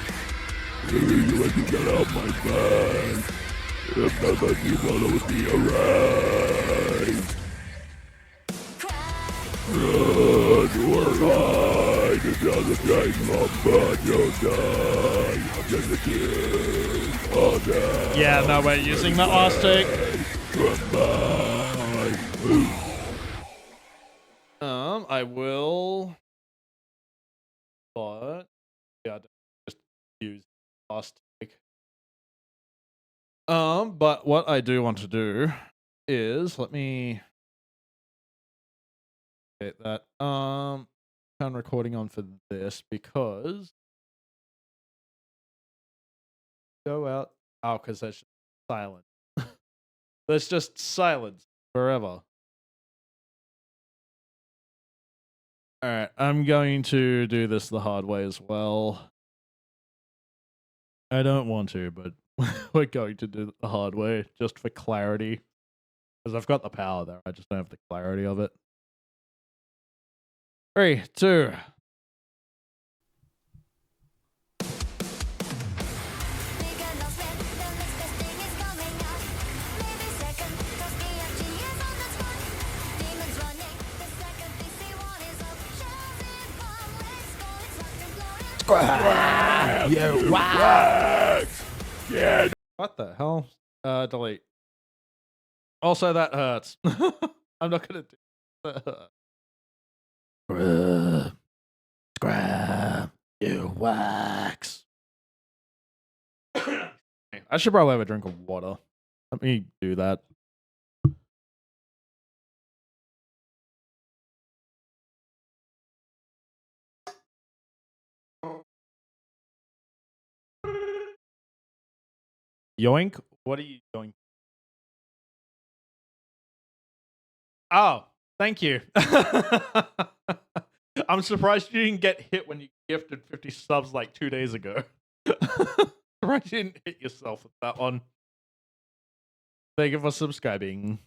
Maybe you let you get out my face. If not, then you will be alright. Run, you are right. It doesn't take long, but you'll die. I'm getting you all down. Yeah, no, we're using that last take. Goodbye. I will... But... Yeah, just use last take. But what I do want to do is... Let me... Get that. Turn recording on for this because go out. Oh, because that's silent. There's just silence forever. Alright, I'm going to do this the hard way as well. I don't want to, but we're going to do it the hard way just for clarity. Because I've got the power there, I just don't have the clarity of it. 3, 2. You wax! Yeah. What the hell? Delete. Also, that hurts. I'm not gonna do that. Scrap, you wax. I should probably have a drink of water. Let me do that. Yoink? What are you doing? Oh, thank you. I'm surprised you didn't get hit when you gifted 50 subs like 2 days ago. Surprised you didn't hit yourself with that one. Thank you for subscribing.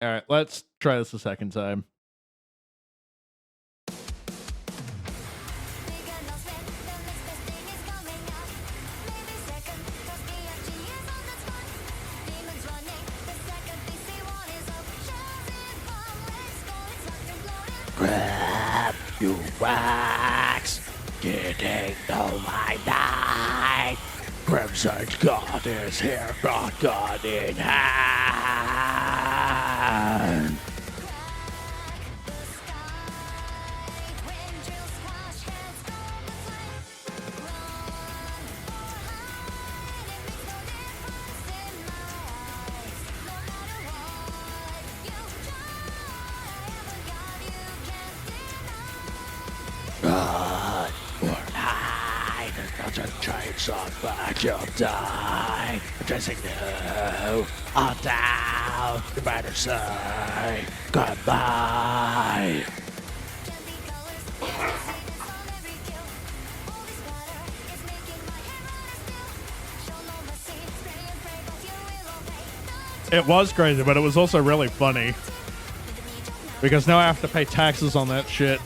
Alright, let's try this a second time. Scrap, you wax. Getting no my night. Crimson God is here, not God in hand. Run or hide, doesn't change on but you'll die. Addressing you on down, you better say goodbye. It was crazy, but it was also really funny. Because now I have to pay taxes on that shit.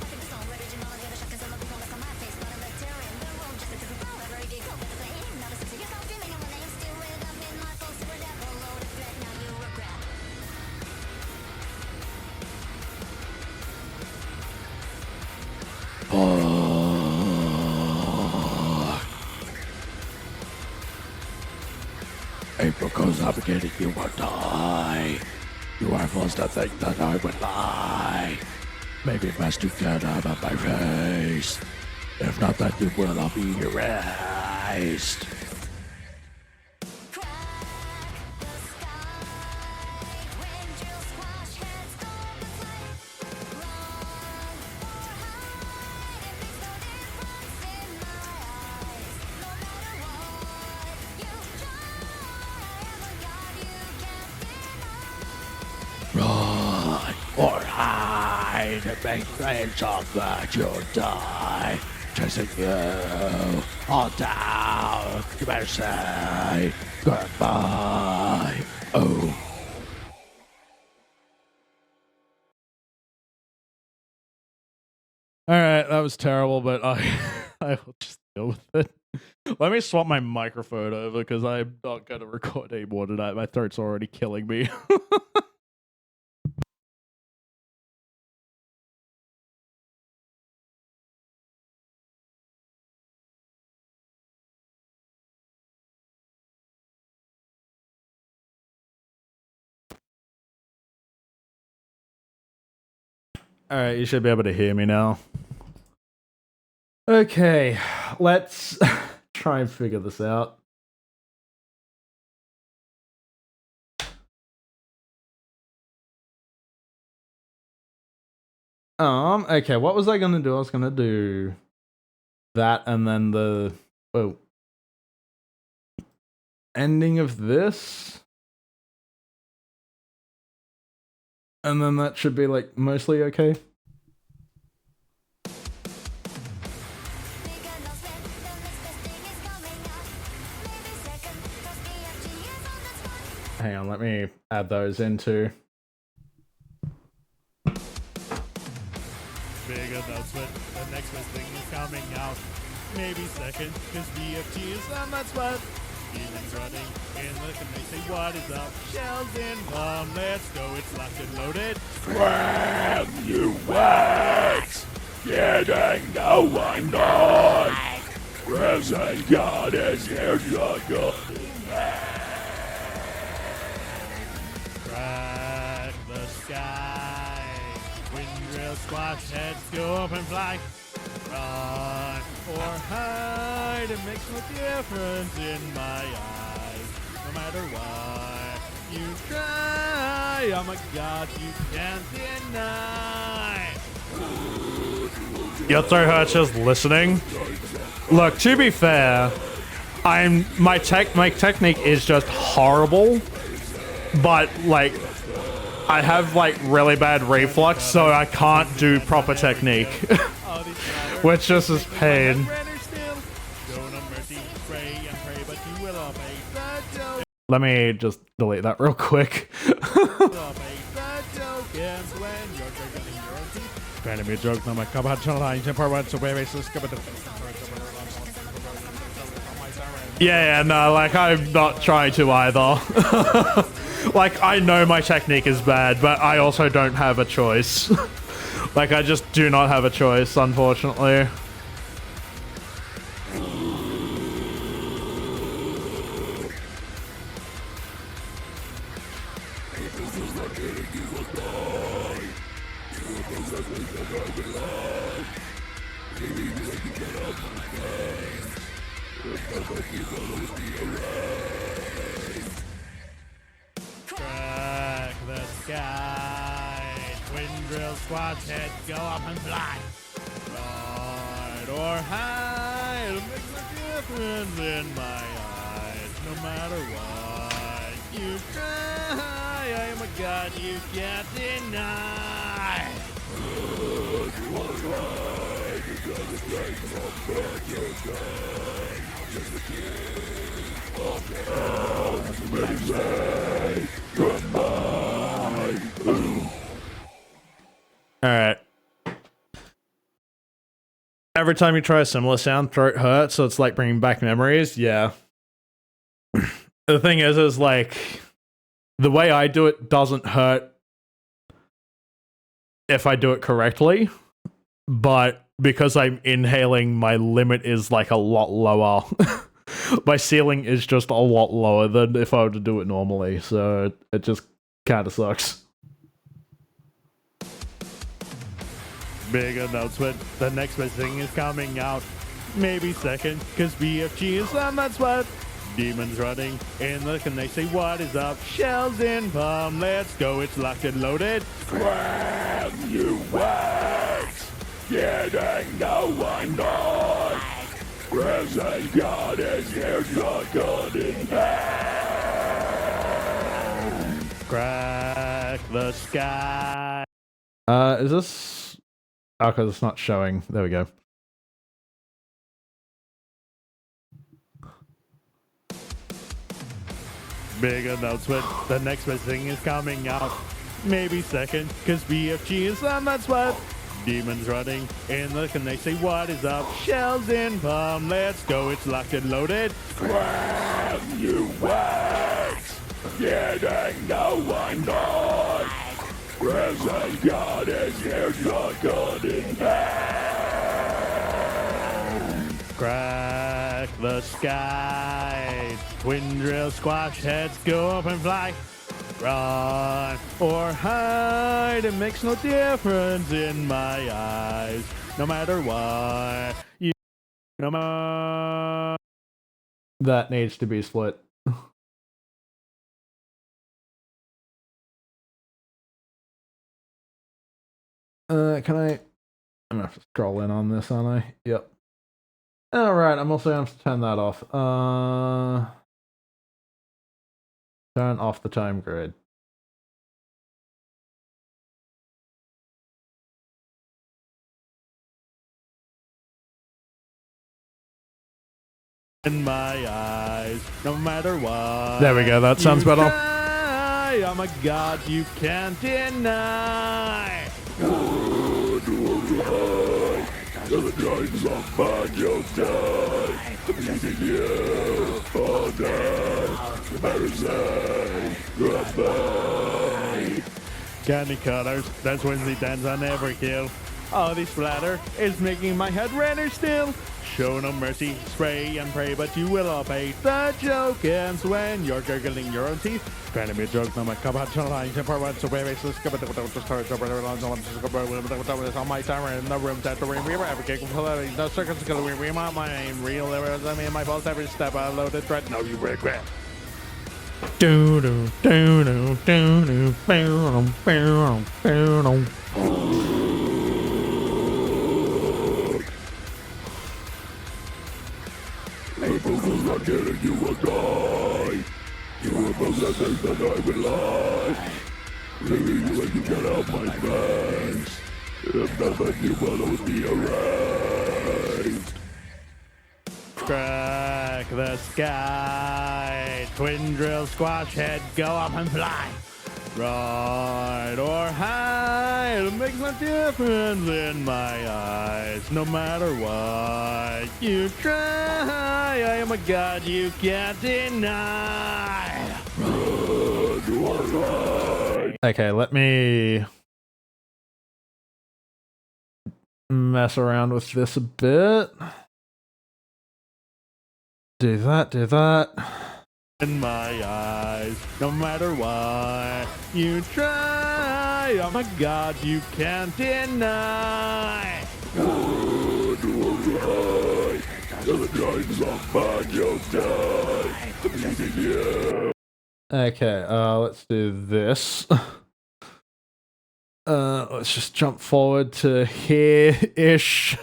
April goes up again, you will die. You are forced to think that I would lie. Maybe best to get out of my face. If not, that you will all be erased. Run or hide and make friends of that you'll die. Chasing you all down. You better say goodbye. Oh. Alright, that was terrible, but I will just deal with it. Let me swap my microphone over because I'm not going to record anymore tonight. My throat's already killing me. Alright, you should be able to hear me now. Okay, let's try and figure this out. Okay, what was I gonna do? I was gonna do that and then the... Oh. ending of this. And then that should be like mostly okay. Hang on, let me add those into. Big announcement. The next best thing is coming out. Maybe second, because BFG is on that spot. Demons running in the and they say, what is up? Shells in bomb, let's go, it's locked and loaded. Grab you wax! Getting no one gone! Present God is here, shotgun. Crack the sky. Wind drill squash heads go up and fly. Run or hide, it makes no difference in my eyes. No matter what you try, oh my god, you can't deny. Yo, throw her just listening. Look, to be fair, my technique is just horrible, but like I have like really bad reflux, so I can't do proper technique, which just is pain. Let me just delete that real quick. Granted me a joke, not my cup hot channel line, temper one, so baby, so skip it. Yeah, no, like I'm not trying to either. Like I know my technique is bad, but I also don't have a choice. Like I just do not have a choice, unfortunately. Crack the sky. Twin drill squads heads go up and fly. Ride or hide, it makes a difference in my eyes. No matter what you try, oh my god, you can't deny. Alright. Every time you try a similar sound, throat hurts, so it's like bringing back memories. Yeah. The thing is like, the way I do it doesn't hurt if I do it correctly, but because I'm inhaling, my limit is like a lot lower. My ceiling is just a lot lower than if I were to do it normally, so it just kind of sucks. Big announcement, the next best thing is coming out. Maybe second, cause BFG is on that spot. Demons running in the and they say, what is up? Shells in bomb, let's go, it's locked and loaded. Grab you wax! Getting no one gone! Present God is here, shotgun in hand! Crack the sky. Is this... Oh, because it's not showing. There we go. Big announcement, the next best thing is coming out. Maybe second, cause BFG is on that spot. Demons running in the and they say, what is up? Shells in bomb, let's go, it's locked and loaded. Grab you wax! Getting no one gone! Present God is here, shotgun in hand! Crack the sky. Twin drill squash heads go up and fly. Run or hide, it makes no difference in my eyes. No matter what you, no matter. That needs to be split. Can I... I'm gonna have to scroll in on this, aren't I? Yep. Alright, I'm also gonna have to turn that off. Turn off the time grid. In my eyes, no matter what. There we go, that sounds better. Try, oh my god, you can't deny. The times of man you'll die. Meeting you all day. Embarrassing. Goodbye. Candy colors, that's when they dance on every kill. Oh, this splatter is making my head redder still. Show no mercy, spray and pray, but you will all pay. The joke ends when you're gurgling your own teeth. Granted me a joke, no my cup hot line, temper one, so baby, so skip it, just start over there, on my timer in the room, that the ring, we were ever getting the circus skill, we want my aim, real, I mean, my pulse every step, I loaded threat, no, you regret. Do do do do do do. People will not get it, you will die. You will possess that I will lie. Leaving you when you get out my face. If not, then you will be erased. Crack the sky, twin drill squash head, go up and fly. Right or hide, it makes no difference in my eyes. No matter what you try, I am a god you can't deny. Okay, let me mess around with this a bit. Do that, do that. In my eyes, no matter what you try, oh my god, you can't deny. Good or right, the times of man you'll die. Meeting you. Okay, let's do this. Let's just jump forward to here-ish.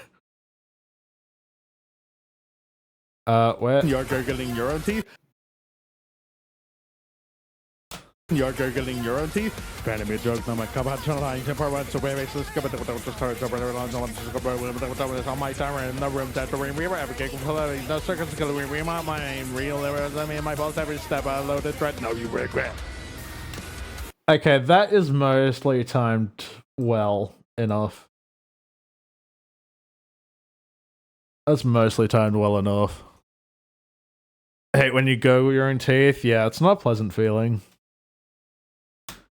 Where? You're gurgling your own teeth. You're gurgling your own teeth. Granted me a joke, no my cup hot line, temper one, so baby, so skip it, just start over there, on my timer in the room, that the ring, we were ever getting the circus skill, we want my aim, real, I mean, my pulse every step, I loaded threat, no, you regret. Okay, that is mostly timed well enough. That's mostly timed well enough. Hey, when you go with your own teeth, yeah, it's not a pleasant feeling.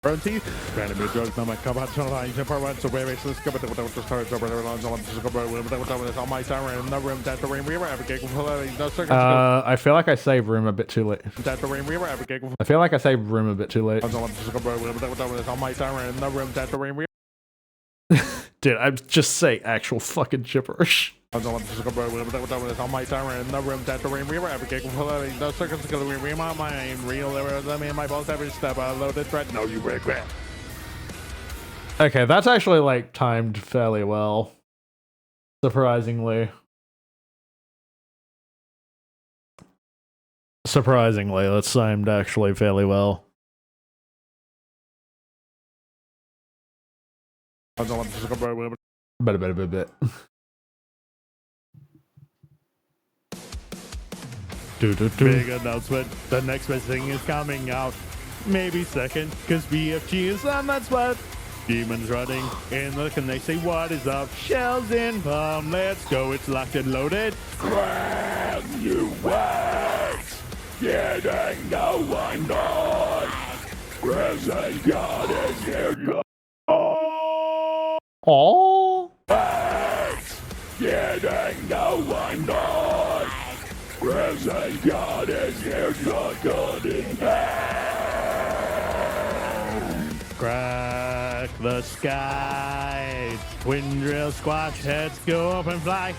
Your own teeth. Granted me a joke, no my cup hot line, temper one, so baby, so skip it, just start over there, on my timer in the room, that the ring, we were ever getting the circus. I feel like I saved room a bit too late. That the ring, we were ever getting. I feel like I saved room a bit too late. On my timer in the room, that the ring, we. Dude, I'm just saying actual fucking gibberish. On my timer in the room, that the ring, we were ever getting the circus skill, we want my aim, real, I mean, my pulse every step, I loaded threat, no, you regret. Okay, that's actually like timed fairly well. Surprisingly. Surprisingly, that's timed actually fairly well. Bit. Big announcement, the next best thing is coming out. Maybe second, cause BFG is on that spot. Demons running in the and they say what is up? Shells in palm, let's go, it's locked and loaded. Grab you wax. Getting no one knows. Present God is here. Oh, Wax. Getting no one knows. Present God is here. God in hand. Crack the sky, twin drill squash heads go up and fly.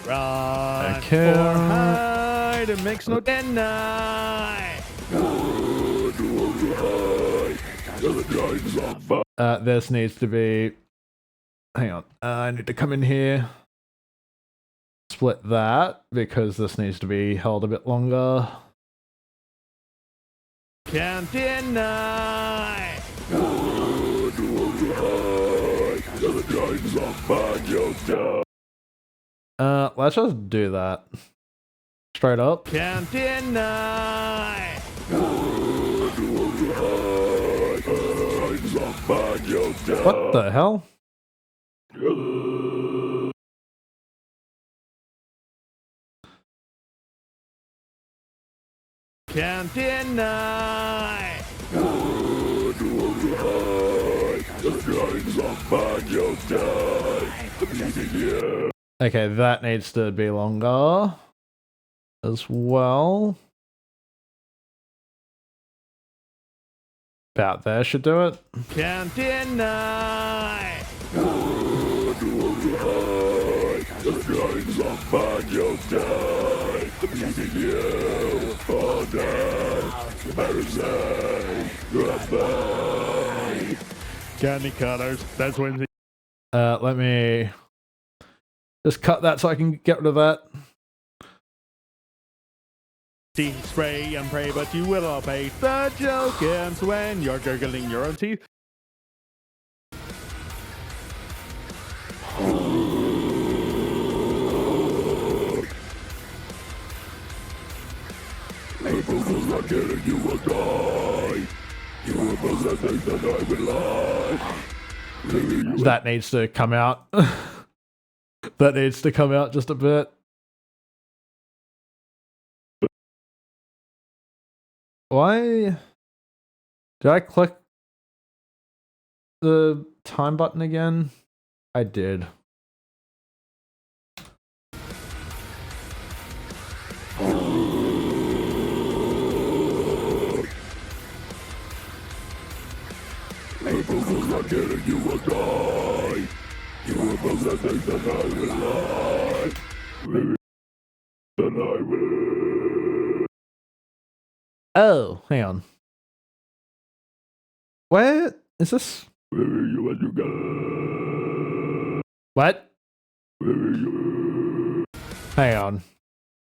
Run Okay. or hide, it makes no deny. Good or right. The times of man. this needs to be. Hang on. I need to come in here. Split that because this needs to be held a bit longer. Can't deny. Let's just do that. Straight up. Can't deny. What the hell? Can't deny. Okay, that needs to be longer as well. About there should do it. Can't deny. Candy cutters. That's when. Let me just cut that so I can get rid of that. Teeth spray and pray, but you will obey. The joke ends when you're gurgling your own teeth. You will die. You will possess that I will lie. That needs to come out. That needs to come out just a bit. Why did I click the time button again? I did. You will die. You will possess that I will lie. Then I will. Oh, hang on. What is this? What? Hang on.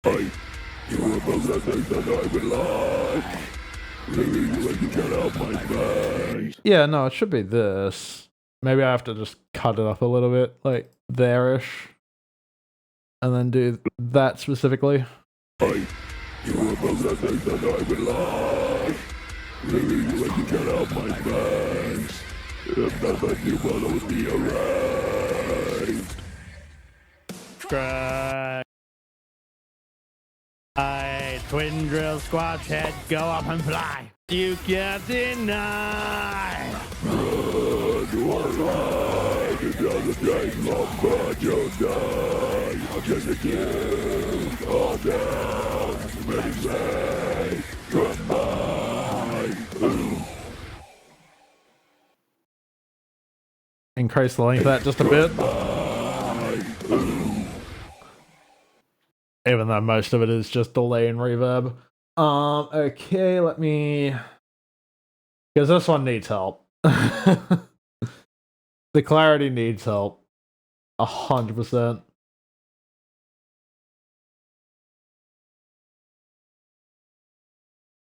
You will possess that I will lie. You get out my face. Yeah, no, it should be this. Maybe I have to just cut it up a little bit, like there-ish. And then do that specifically. You will possess that I will lie. You get out my face. If not, then you will always be erased. Cry. Twin drill squatch head, go up and fly. You can't deny. You are right. It doesn't take long, but you'll die. I'll just again, all down. Many say, goodbye. Increase the length of that just a bit. Even though most of it is just delay and reverb. Okay, let me... Because this one needs help. The clarity needs help. 100%.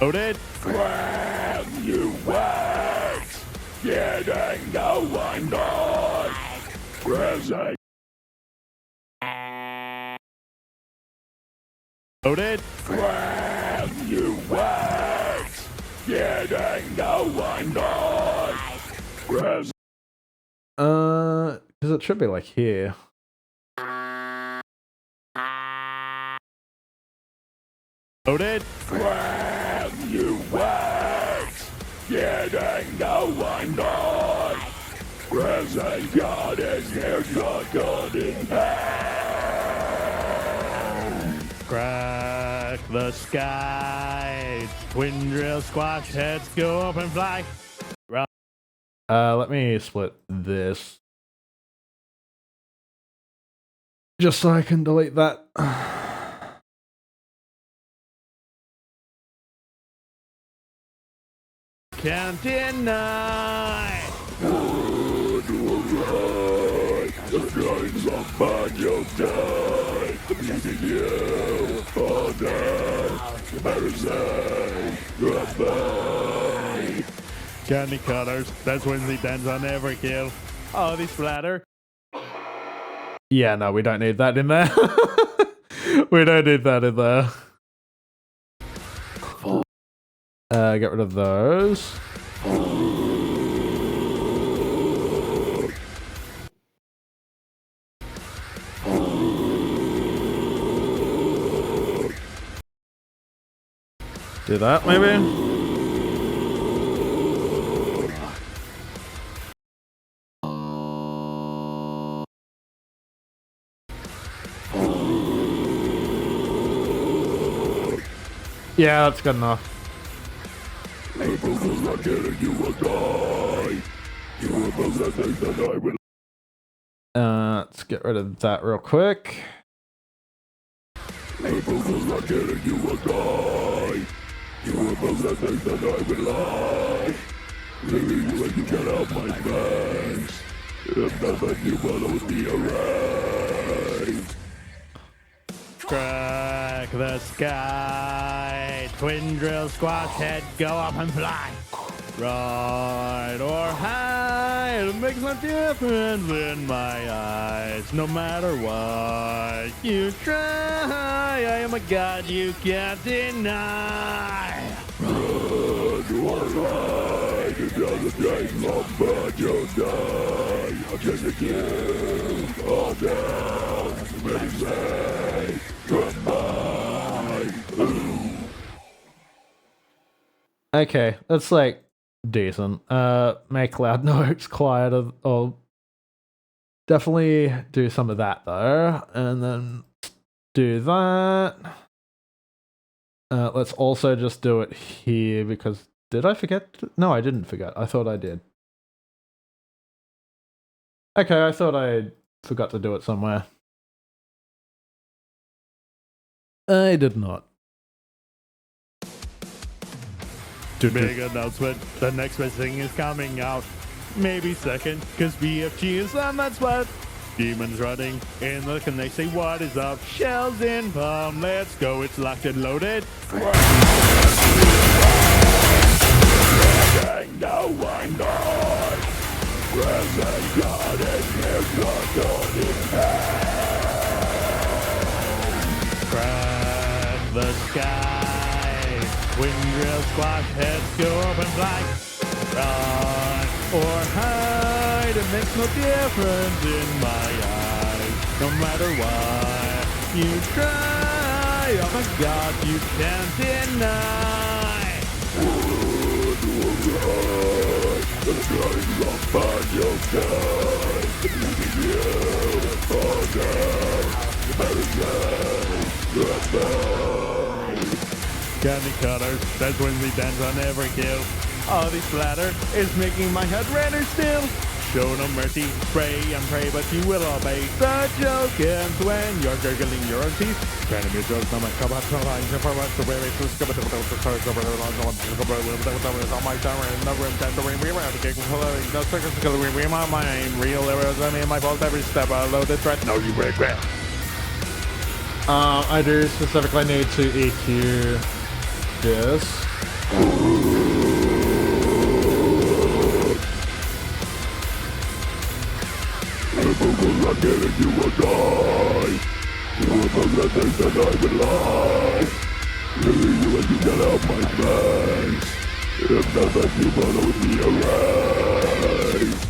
Loaded. When you wait, getting no one died. Present. Loaded. When you wait, getting no one died. Present. Because it should be like here. Loaded. When you wait, getting no one died. Present God is here, God in hand. Crack the sky. Twin drill squash heads, go up and fly. Let me split this. Just so I can delete that. Can't deny. The giants of bad you'll die. Leaving you for dead. Mercy. Goodbye. Candy cutters. That's when they dance on every kill. Oh, they splatter. Yeah, no, we don't need that in there. We don't need that in there. Get rid of those. Do that, maybe? Yeah, that's good enough. People will not get it, you will die. You will possess that I will. Let's get rid of that real quick. People will not get it, you will die. You will possess that I will lie. Leaving you when you get out my face. If not, then you will be erased. Crack the sky. Twin drill squat's head, go up and fly. Right or hide, it makes no difference in my eyes. No matter what you try, I am a god you can't deny. Run or hide, it doesn't take long, but you'll die. I'll chase you all down. Many say goodbye. Okay, that's like decent. Make loud notes quieter. Or definitely do some of that though, and then do that. Let's also just do it here because did I forget? No, I didn't forget. I thought I did. Okay, I thought I forgot to do it somewhere. I did not. Big announcement. The next best thing is coming out. Maybe second, cause BFG is on that spot. Demons running in the and they say what is up? Shells in palm, let's go, it's locked and loaded. No one knows. Present God and his God in Crack the sky. Wind drill squash heads go up and fly. Run or hide, it makes no difference in my eyes. No matter what you try, oh my god, you can't deny. the flames of your sky. Leaving you for dead. Candy cutters, that's when we dance on every kill. All this splatter is making my head redder still. Show no mercy, pray and pray, but you will obey. The joke ends when you're gurgling your own teeth. Trying to be a joke, no matter how much the way it's on my summer and no room time to remember. I'm taking no circus to remember my mind. Real errors, I mean, my fault every step. I loaded threat, no you regret. I do specifically need to EQ this. If I will not get it, you will die. You will forget things that I will lie. Leaving you when you get out my face. If not, then you will be erased.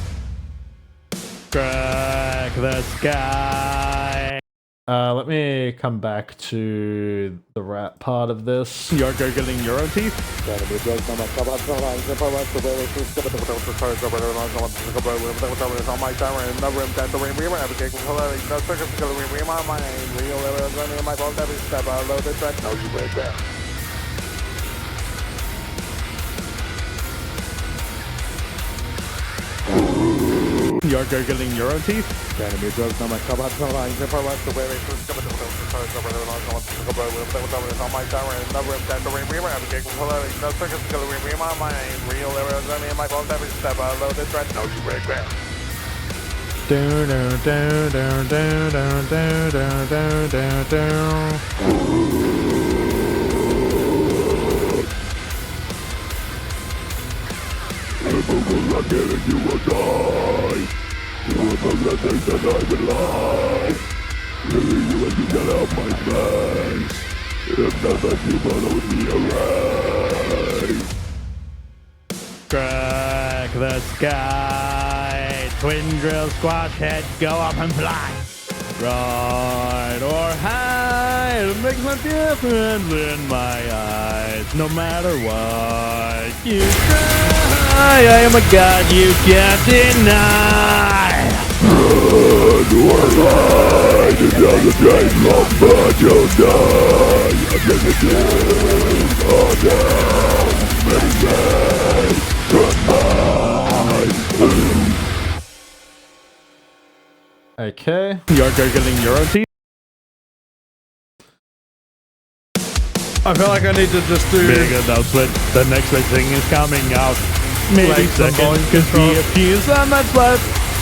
Crack the sky. Let me come back to the rap part of this. You're gurgling your own teeth. You're gurgling your own teeth. Trying to be a joke, no matter how much the way it's on my summer and no room time to remember. I'm taking no circus to remember my mind. Real errors, I mean, my fault every step. I loaded threat, no you regret. I'm getting you will die. You will forget things that I've been lying. Really, you and you get out my face. If not that you follow me away. Crack the sky. Twin drill squash head, go up and fly. Ride or hide, it makes no difference in my eyes. No matter what you try, I am a god you can't deny. You are right, it doesn't take long, but you'll die. I'm gonna kill all down, many days, goodbye. Okay. You're gurgling your own teeth. I feel like I need to just do... Big announcement, the next big thing is coming out. Maybe Like some second, volume cause control. be a few summits left.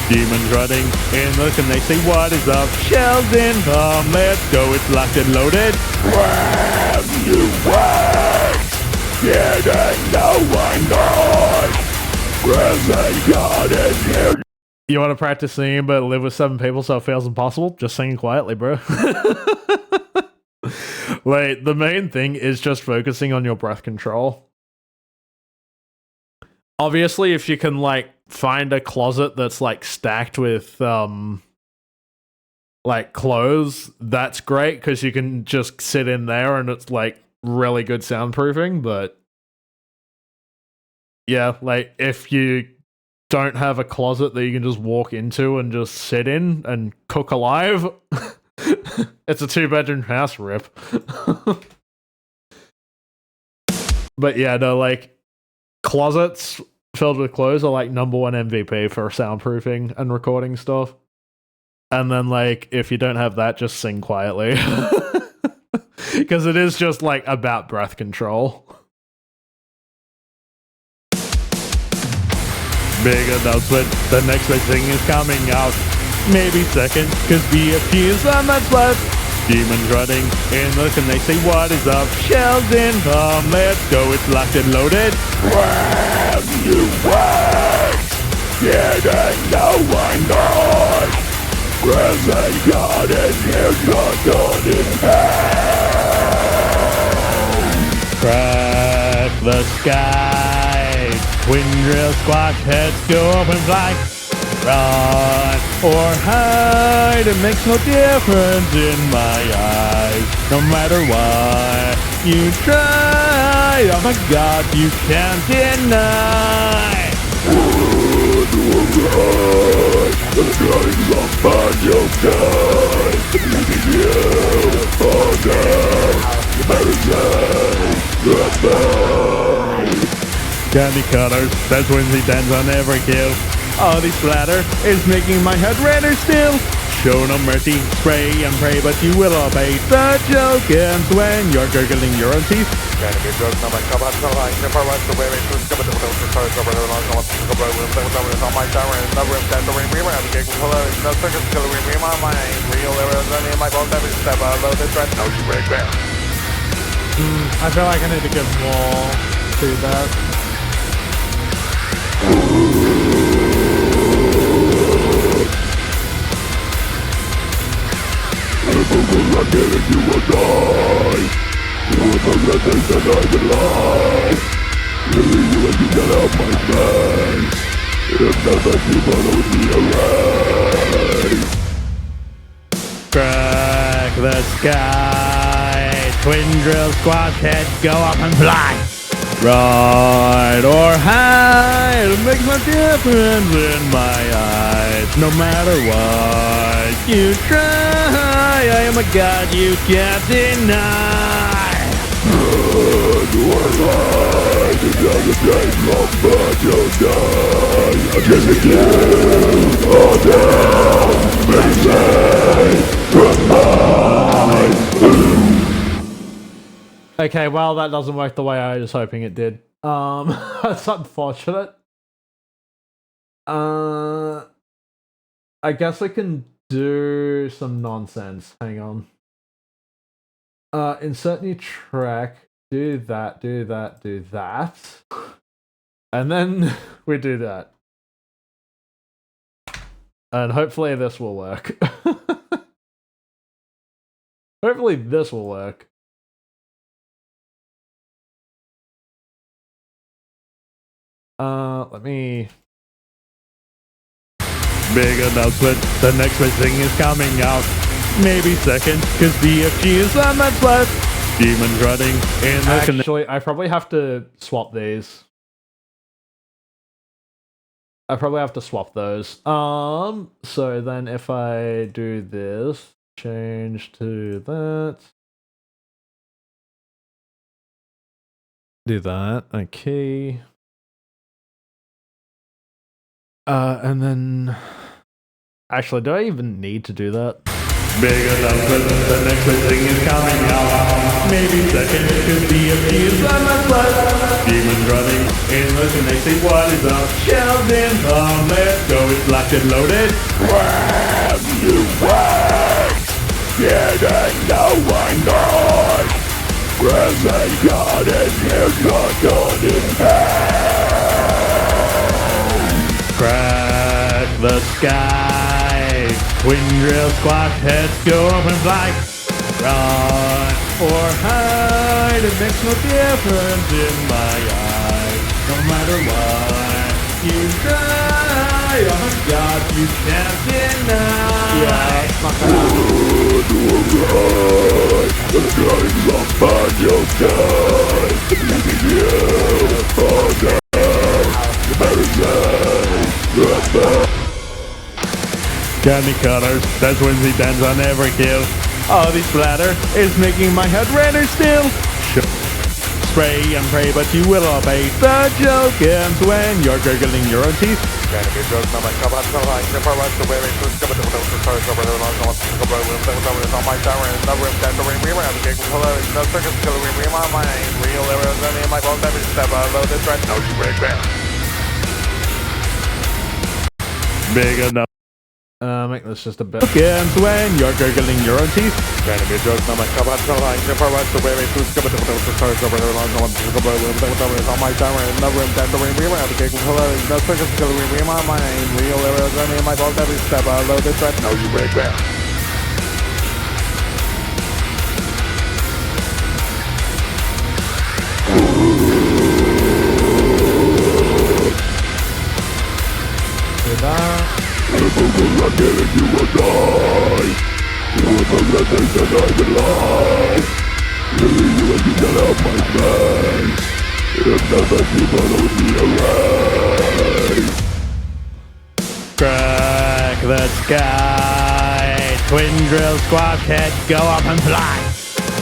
Demons running in, look and they say what is up. Shells income, let's go, it's locked and loaded. When you wait, getting no one knows. Present God is here. You want to practice singing but live with 7 people so it feels impossible? Just sing quietly, bro. Like, the main thing is just focusing on your breath control. Obviously, if you can, like, find a closet that's, like, stacked with, like, clothes, that's great, because you can just sit in there and it's, like, really good soundproofing, but... yeah, like, if you don't have a closet that you can just walk into and just sit in and cook alive, it's a 2-bedroom house, rip. But yeah, no, like, closets filled with clothes are like #1 MVP for soundproofing and recording stuff. And then, like, if you don't have that, just sing quietly. Because it is just, like, about breath control. Big announcement, the next big thing is coming out. Maybe second, cause be a few summits left. Demons running in, look and they say what is up. Shells income, let's go, it's locked and loaded. When you wait, getting no one knows. Present God is here, not done in hell. Crack the sky. Twin drill squash heads, go up and fly. Run or hide, it makes no difference in my eyes. No matter what you try, oh my god, you can't deny. The strings of banjo die. Leaving you for dead. You better say goodbye. Candy cutters, that's when he dance on every kill. All this splatter is making my head redder still. Show no mercy, spray and pray, but you will obey. The joke ends when you're gurgling your own teeth. I feel like I need to get more feedback. If I will not get it, you will die. You will forget things that I've been lying. Really, you and you get out my face. If not that you follow me away. Crack the sky. Twin drill squash head, go up and fly. Ride or hide, it makes no difference in my eyes. No matter what you try, I am a god you can't deny. You are right, it doesn't take long, but you'll die. I'm gonna kill all down, many say goodbye. Okay, well, that doesn't work the way I was hoping it did. That's unfortunate. I guess I can do some nonsense. Hang on. Insert new track. Do that, do that, do that. And then we do that. And hopefully this will work. Hopefully this will work. Let me... Big announcement, the next big thing is coming out. Maybe second, cause BFG is on that spot. Demons running in the Actually, I probably have to swap these. I probably have to swap those. So then if I do this, change to that. Do that, okay. And then... Actually, do I even need to do that? Big announcement, the next big thing is coming out. Maybe second, cause BFG is on that spot. Demons running in the connecting, what is up? Shells in, let's go, it's locked and loaded. Brand new words, getting no one good. Present God and here's not God in hell. Crack the sky, twin drill squad heads go up and fly. Run or hide, it makes no difference in my eyes. No matter what you try, oh God, you can't deny. Yeah, fuck Good or right, the time's up and you'll die. Leaving you for dead. You better say goodbye. Candy colors, that's when he dance on every kill. All this splatter is making my head redder still. Spray and pray, but you will obey. The joke ends when you're gurgling your own teeth. Big enough. Make this just a bit. Ends when you're gurgling your own teeth. Do that. I'm getting you will die. You will the legend that I rely. Killing you and you get out my face. If never you follow me away. Crack the sky, twin drill squad head go up and fly.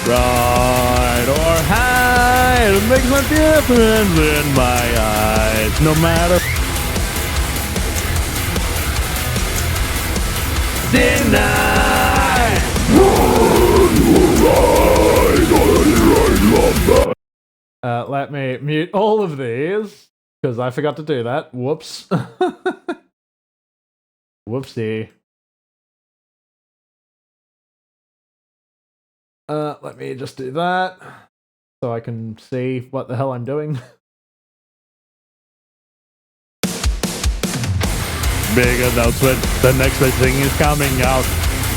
Ride or hide, it makes no difference in my eyes. No matter. Deny. Let me mute all of these, because I forgot to do that. Whoops. Whoopsie. Let me just do that, so I can see what the hell I'm doing. Big announcement, the next big thing is coming out.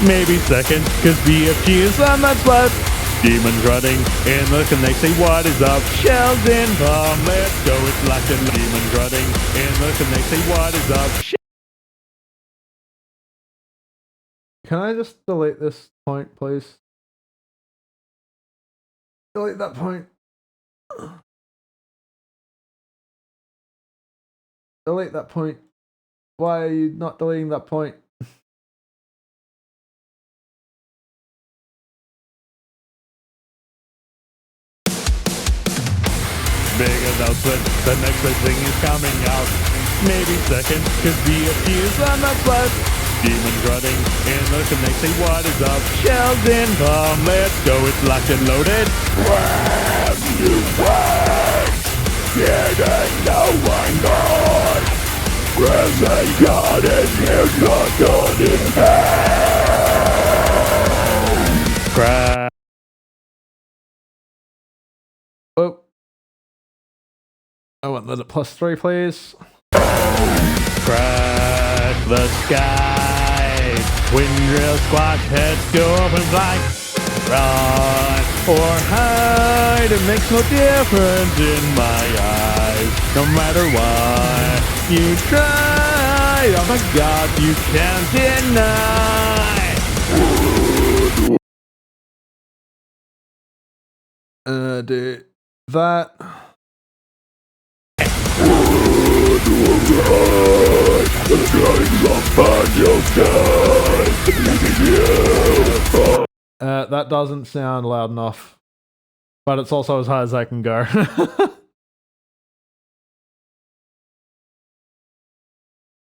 Maybe second, cause BFG is on that spot. Demons running in the connect, say what is up? Shells in, let's go, it's locked and demons running in the connect, say what is up? Can I just delete this point, please? Delete that point. Delete that point. Why are you not deleting that point? Big announcement, the next big thing is coming out. Maybe second, cause BFG is on that spot. Demons running in the connect, say what is up? Shells in, let's go, it's locked and loaded. Brand new words, getting no one good. Where's they got it? Here's not done in hell. Crack. Oh. I want that at +3, please. Crack the sky. Wind drill squash heads go up and fly. Run or hide, it makes no difference in my eyes. No matter what you try, oh my god, you can't deny. Do that. That doesn't sound loud enough, but it's also as high as I can go.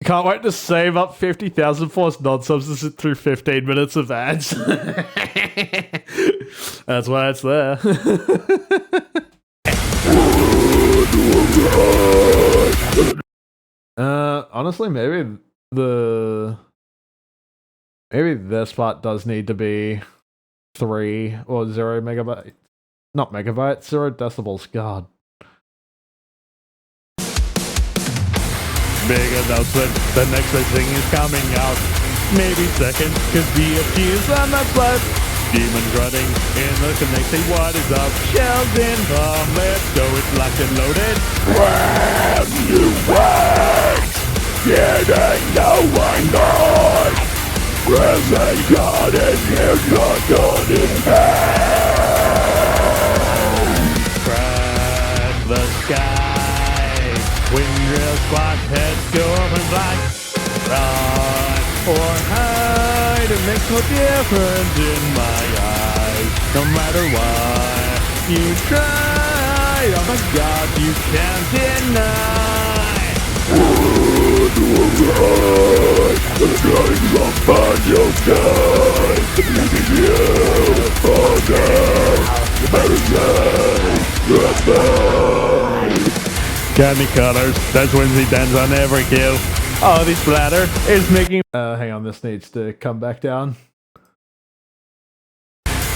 Can't wait to save up 50,000 force non-subs to sit through 15 minutes of ads. That's why it's there. Honestly, maybe this part does need to be 3 or 0 megabytes. Not megabytes, 0 decibels. God. Big announcement, the next big thing is coming out. Maybe second, cause DFG is on that sled. Demon grunting in the connect, say what is up? Shells in bomb, let's go, it's locked and loaded. Brand new wax, getting no one gone. Where's they got it? Here's not done in hell. Crack the sky. Wind drill squad heads go up and fly. Run or hide, it makes no difference in my eyes. No matter what you try, oh my god, you can't deny. Candy colors, that's when he dance on every kill. Oh, this splatter is making. Hang on, this needs to come back down.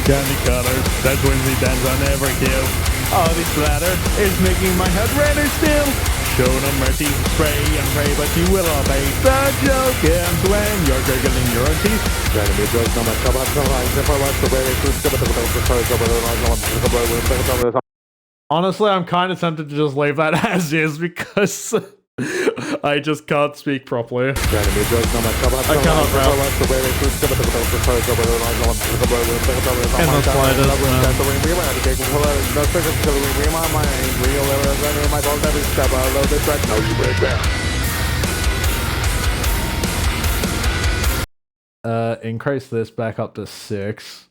Candy colors, that's when he dance on every kill. Oh, this splatter is making my head redder still. Show no mercy, spray and pray, but you will obey. The joke ends when you're gurgling your own teeth. Honestly, I'm kind of tempted to just leave that as is because I just can't speak properly. I cannot rap. In the slightest. Increase this back up to 6.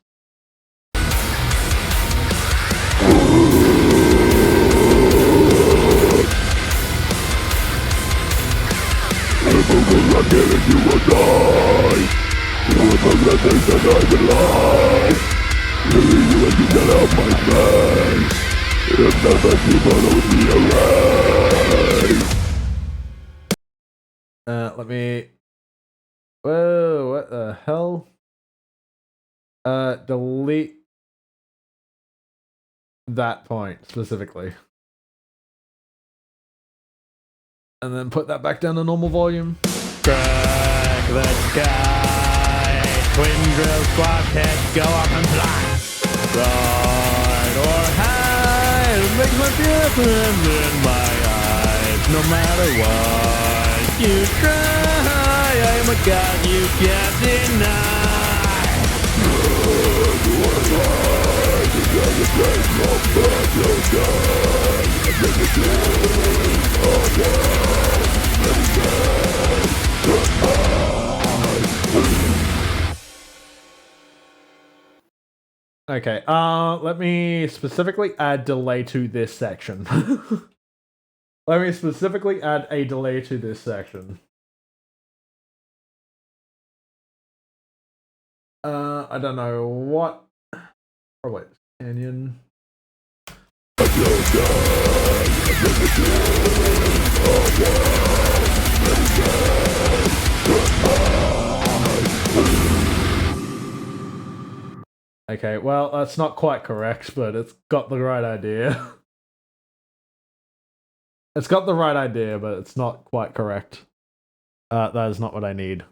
If I will not get it, you will die. If I let this, then I will lie. Really, you let me get out my face. If not, then you follow me away. Let me... Whoa, what the hell? Delete that point, specifically. And then put that back down to normal volume. Crack the sky. Twin drill squad heads go up and fly. Run or hide, it makes no difference in my eyes. No matter what you try, I'm a god you can't deny. Okay, let me specifically add delay to this section. Let me specifically add a delay to this section. I don't know what... Oh wait, Canyon... Okay, well, that's not quite correct, but it's got the right idea. It's got the right idea, but it's not quite correct. That is not what I need.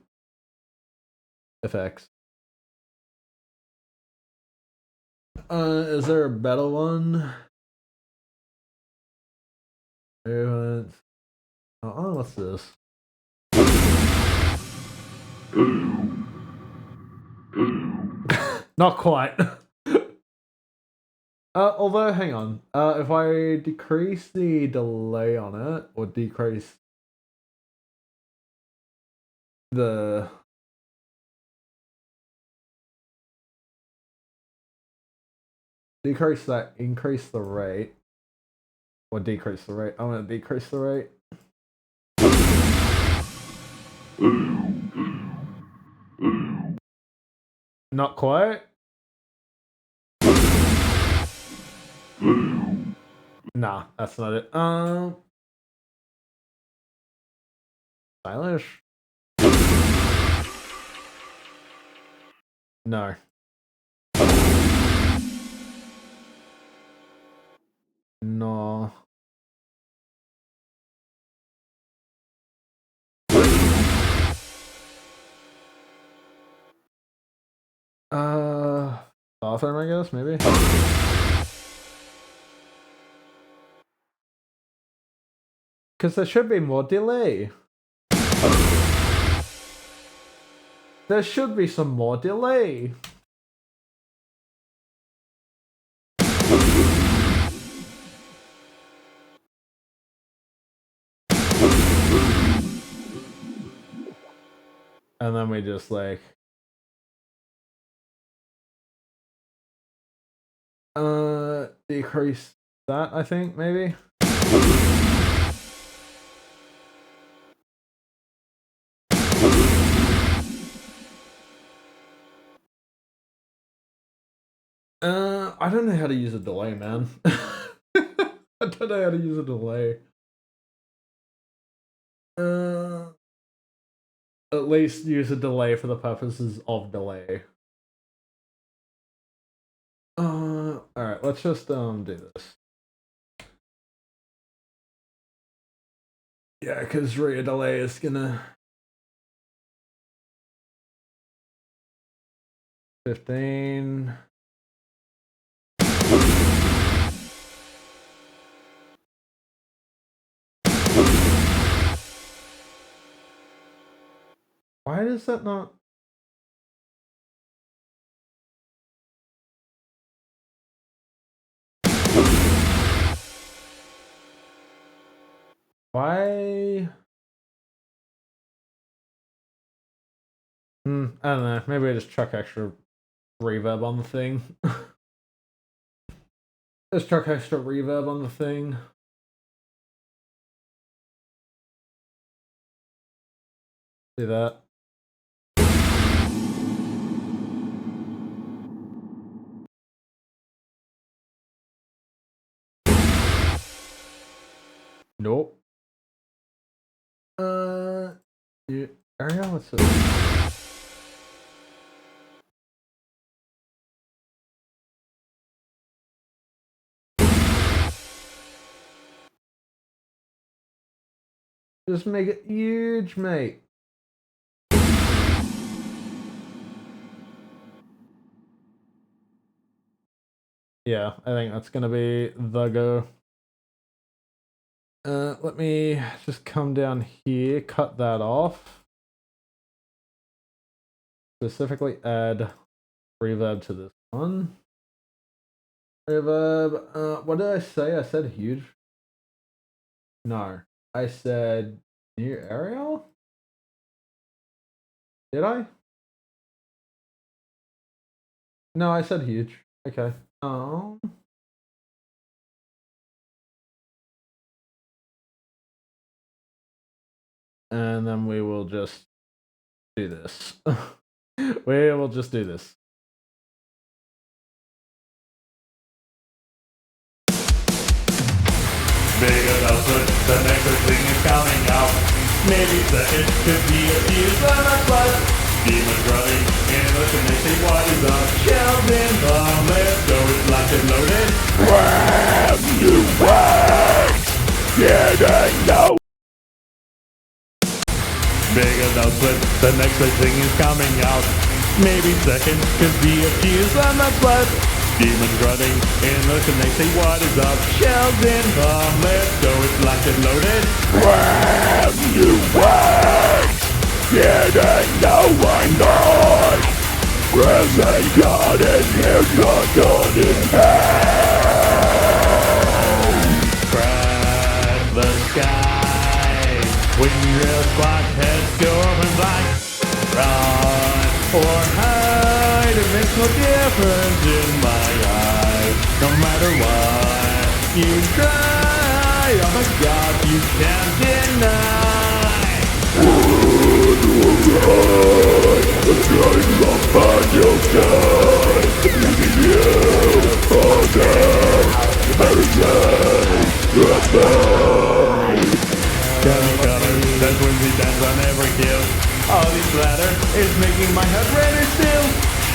Effects. Is there a better one? Oh, what's this? Not quite. Although, hang on. If I decrease the delay on it, or decrease the... Decrease that, increase the rate. Or decrease the rate. I'm going to decrease the rate. Not quite. Nah, that's not it. Stylish? No. No. Bathroom, I guess, maybe? Because there should be more delay. There should be some more delay. And then we just like... decrease that, I think, maybe? I don't know how to use a delay, man. I don't know how to use a delay. At least use a delay for the purposes of delay. Alright, let's just do this. Yeah, because rate of delay is gonna 15. Why does that not? Why? I don't know. Maybe I just chuck extra reverb on the thing. Just chuck extra reverb on the thing. See that? Nope. Yeah, Ariel, what's this? Just make it huge, mate. Yeah, I think that's gonna be the go. Let me just come down here, cut that off. Specifically add reverb to this one. Reverb, what did I say? I said huge. No, I said new Arial? Did I? No, I said huge. Okay. And then we will just do this. We will just do this. Big announcement, the next thing is coming out. maybe second, could be a few summer plus. Demons running, and listen, they say what is up. Shells in the let's go, it's locked and loaded. Brand new wax! Getting no! Big announcement, the next big thing is coming out. Maybe second, could be a few summer plus. Demons running, and listen, they say what is up. Shells in the let's go, it's locked and loaded. Brand new wax! Getting no one night! Present God and here's not done in hell! Crack the sky. When real squad heads go up and fly. Run or hide, it makes no difference in my eyes. No matter what you try, oh my God, you can't deny. The strings of your side, leaving you all dead. Better say goodbye. Candy colors, that's when we dance on every kill. All this ladder is making my head redder still.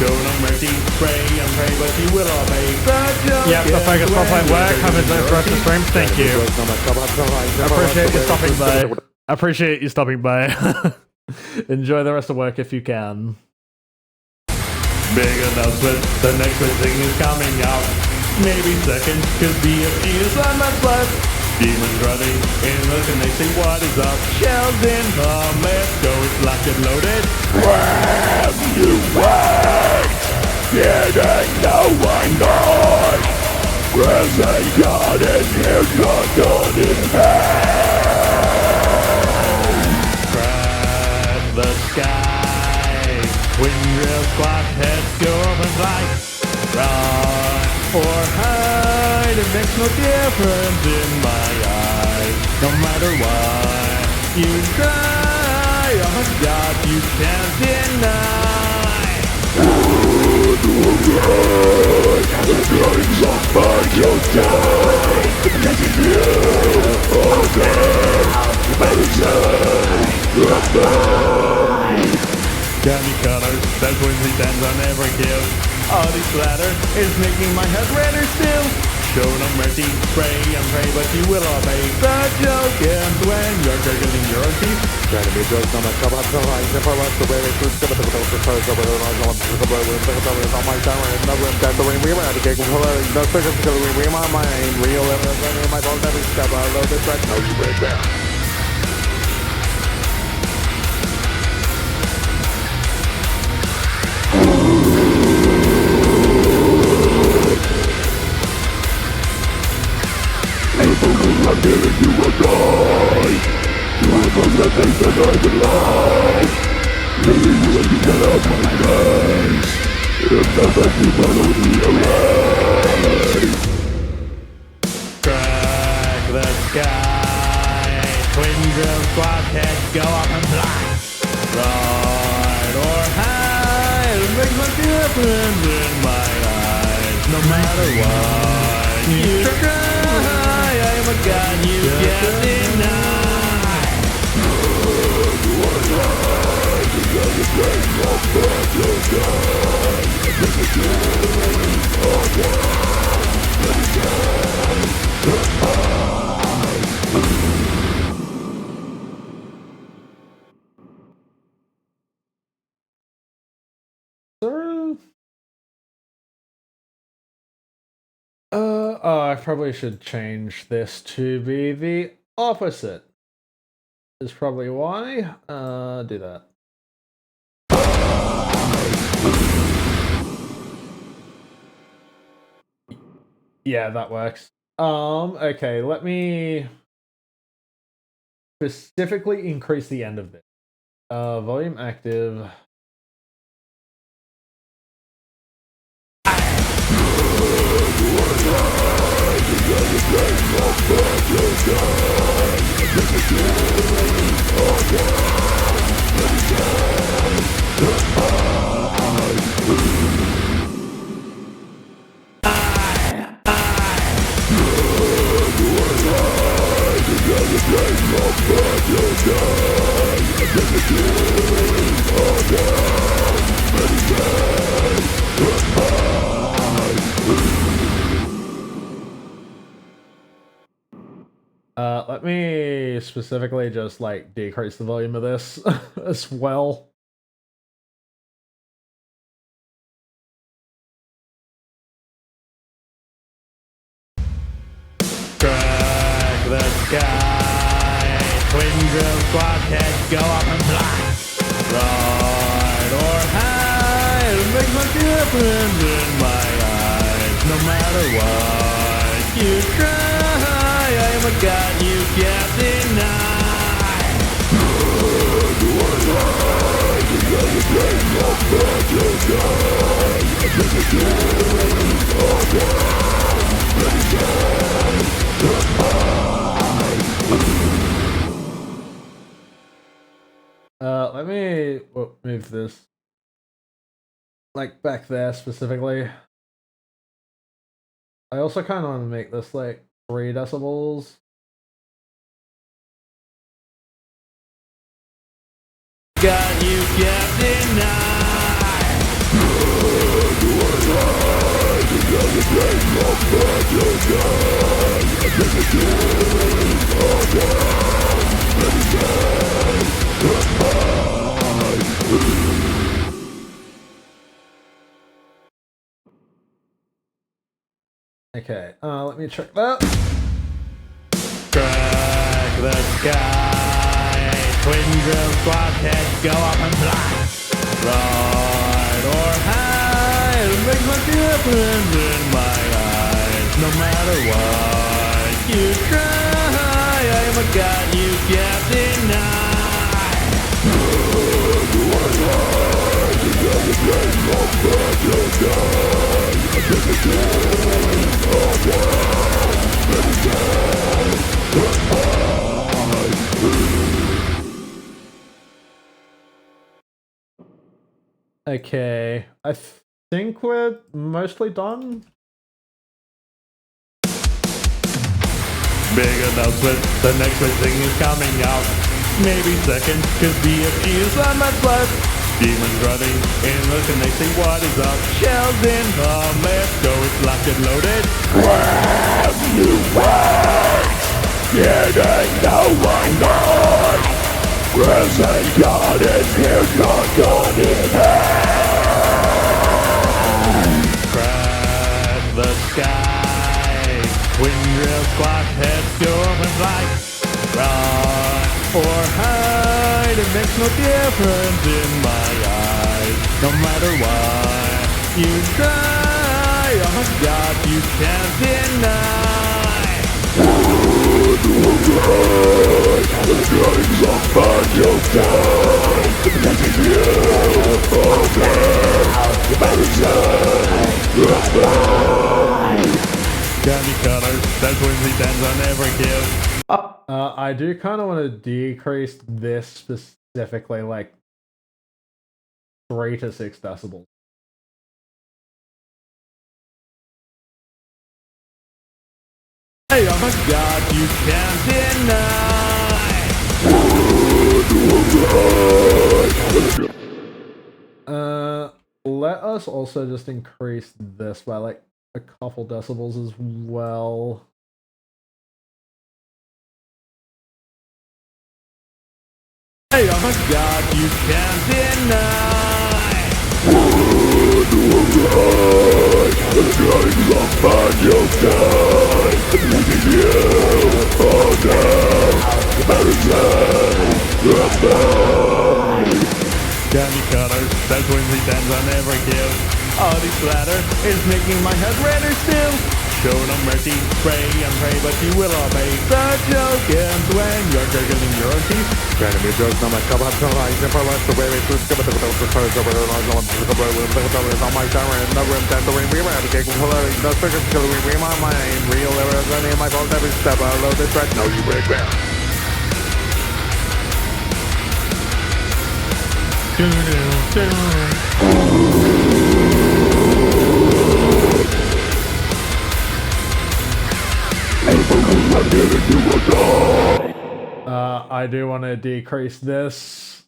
Show no mercy, pray and pray, but you will obey the joke. Yep, the focus spotlight work. Have a throughout the stream. Thank you. I appreciate you stopping by. Enjoy the rest of work if you can. Big announcement, the next big thing is coming out. Maybe second, could be a few summer plus. Demons running, and listen, they say what is up. Shells in the let's go, it's locked and loaded. Brand new wax! Getting no one night! Present God and here's not done in hell! Crack the sky. When real squad heads go up and fly. Run or hide, it makes no difference in my eyes. No matter what you try, oh my God, you can't deny. The strings of your side, leaving you all dead. Better say goodbye. Candy colors, that's when we dance on every kill. All this ladder is making my head redder still. Show no mercy, pray and pray, but you will obey the joke. And when you're gurgling your own teeth, Trying to be drugs on my cup, I'm so high, never left the way they could skip it, the cars over the lines, on the room, on my tower, and the room, that the ring, we were at the cake, no special, we my mind, real, and my phone, every step, I love this track, no, you break down. I'm giving you a die. You are the things that I would like. Maybe you let me get out my face. If that's like you follow me away. crack the sky. Twin drill squad heads go up and fly. Ride or hide, it makes no difference in my eyes. No matter what you try. I am a god you can't deny. I probably should change this to be the opposite. Is probably why. Do that. Yeah, that works. Okay, let me specifically increase the end of this. Volume active. Together, Let me specifically just like decrease the volume of this as well. Crack the sky. Twin drill squad heads go up and fly. Ride or hide. It makes no difference in my eyes. No matter what you try, I am a god you can't deny. Let me move this like back there specifically. I also kind of want to make this like 3 decibels. God you can't deny. Okay, let me check that. Crack the sky. Twin drill squad heads go up and fly. Ride or hide. It makes no difference in my eyes. No matter what you try, I am a god you can't deny. Okay, I think we're mostly done. Big announcement, the next big thing is coming out. Maybe second, cause DFG is on my blood. Demons running in, looking, they say what is up. Shells in, let's go, it's locked and loaded. Brand new words, getting no one knows. Present God is here, not God in hand. Crash the sky, wind drill squad heads go up and fly. Run or hide, it makes no difference in my eyes. No matter what you try, oh God, you can't deny. The strings of battle time. Protecting you, oh God. You better Candy cutters, that's when he stands on every kill. I do kind of want to decrease this specifically, like 3 to 6 decibels. Hey, oh my God, you can't deny. Let us also just increase this by like a couple decibels as well. Hey, oh my God, you can't deny. The strings of battle time. Protecting you, oh God. You better Candy cutters, that's when he stands on every kill. All this splatter is making my head redder still. Show no mercy, pray and pray, but you will obey. The joke ends when you're gurgling your own teeth. Trying to be jokes, no my cup, I'm so high, never left the way, it's skip it, the curse over the lines, on my camera, in the room, that's the way we ran, kicking hilarious, no figures, killing me, my mind, real errors, running in my fault every step, I load this track, no you break ground. I do want to decrease this.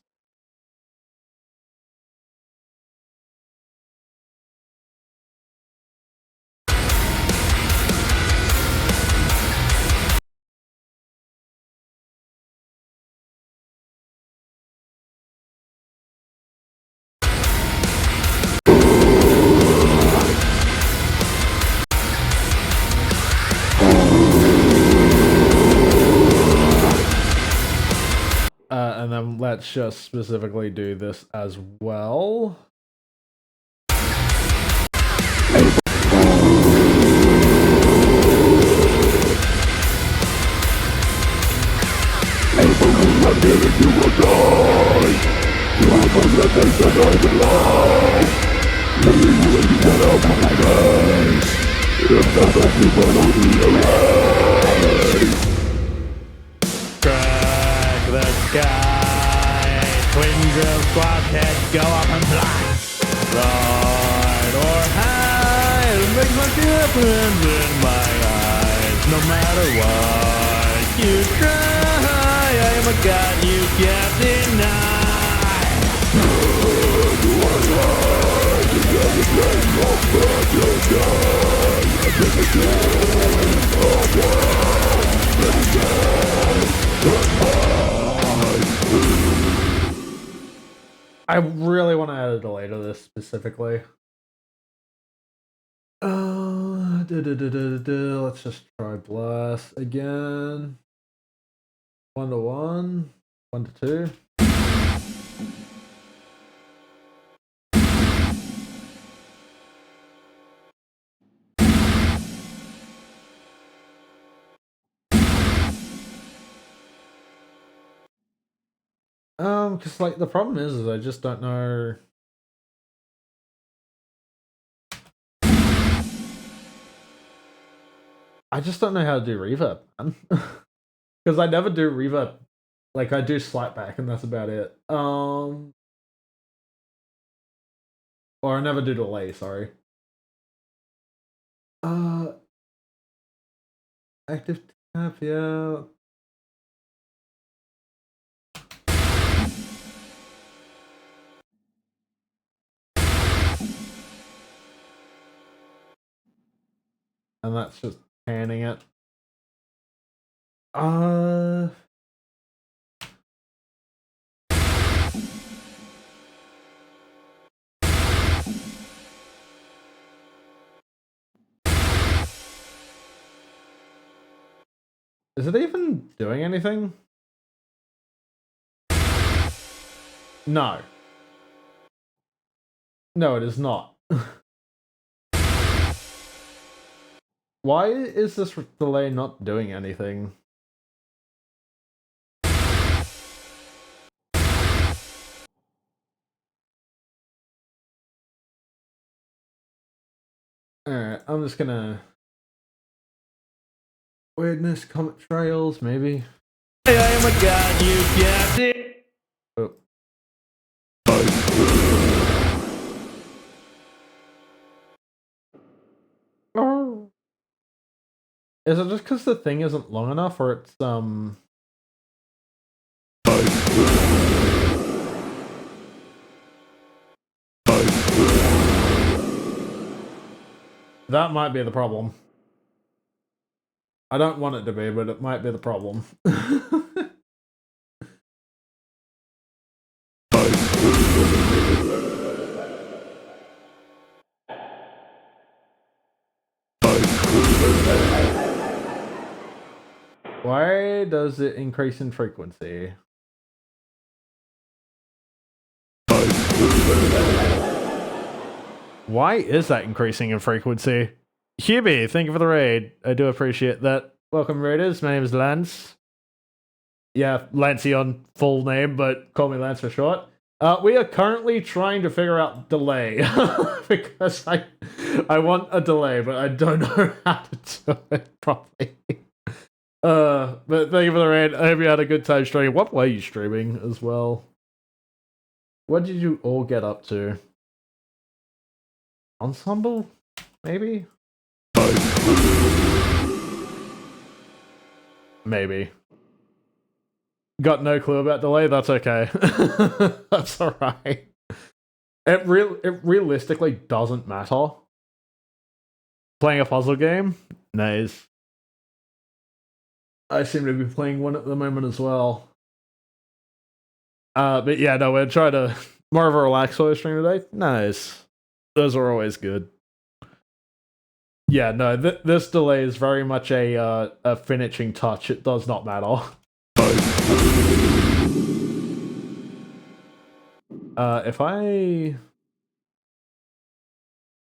let's just specifically do this as well. Crack the sky. Twin drill squad head go up and fly. Right or high, it makes my difference in my eyes. No matter what you try, I am a god you can't deny. I really want to add a delay to this specifically. Let's just try blast again. 1 to 1, 1 to 2. Because like the problem is I just don't know. I just don't know how to do reverb, man. Because I never do reverb. Like I do slapback and that's about it. Or I never do delay, sorry. Active tap, yeah. And that's just panning it. Is it even doing anything? No. No, it is not. Why is this delay not doing anything? Alright, I'm just gonna... Weirdness, comet trails, maybe? I am a god you can't deny. Oh. Is it just because the thing isn't long enough, or it's that might be the problem. I don't want it to be, but it might be the problem. Why does it increase in frequency? Why is that increasing in frequency? Hubie, thank you for the raid. I do appreciate that. Welcome, raiders. My name is Lance. Yeah, Lanceon, full name, but call me Lance for short. We are currently trying to figure out delay because I want a delay, but I don't know how to do it properly. But thank you for the raid. I hope you had a good time streaming. What were you streaming as well? What did you all get up to? Ensemble? Maybe? Maybe. Got no clue about delay? That's okay. That's alright. It realistically doesn't matter. Playing a puzzle game? Nice. I seem to be playing one at the moment as well. But yeah, no, we're trying to more of a relaxed sort of stream today. Nice. Those are always good. Yeah, no, this delay is very much a finishing touch. It does not matter. If I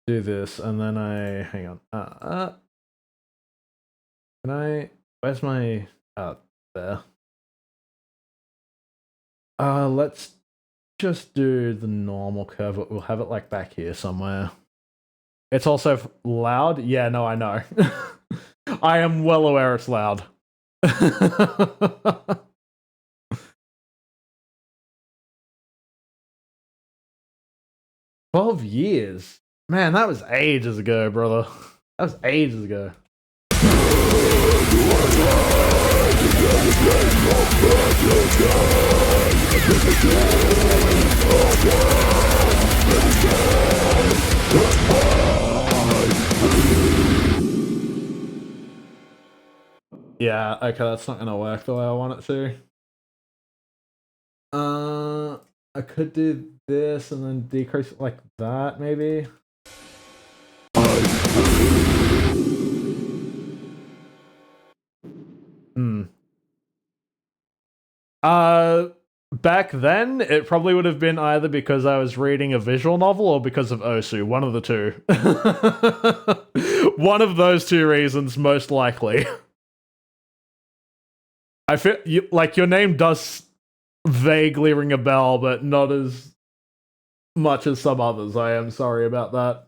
do this and then I hang on. Can I? Where's my? There. Let's just do the normal curve, but we'll have it like back here somewhere. It's also loud. Yeah, no, I know. I am well aware it's loud. 12 years? Man, that was ages ago, brother. That was ages ago. Yeah, okay, that's not gonna work the way I want it to. I could do this and then decrease it like that, maybe. Back then, it probably would have been either because I was reading a visual novel or because of Osu. One of the two. One of those two reasons, most likely. I feel like your name does vaguely ring a bell, but not as much as some others. I am sorry about that.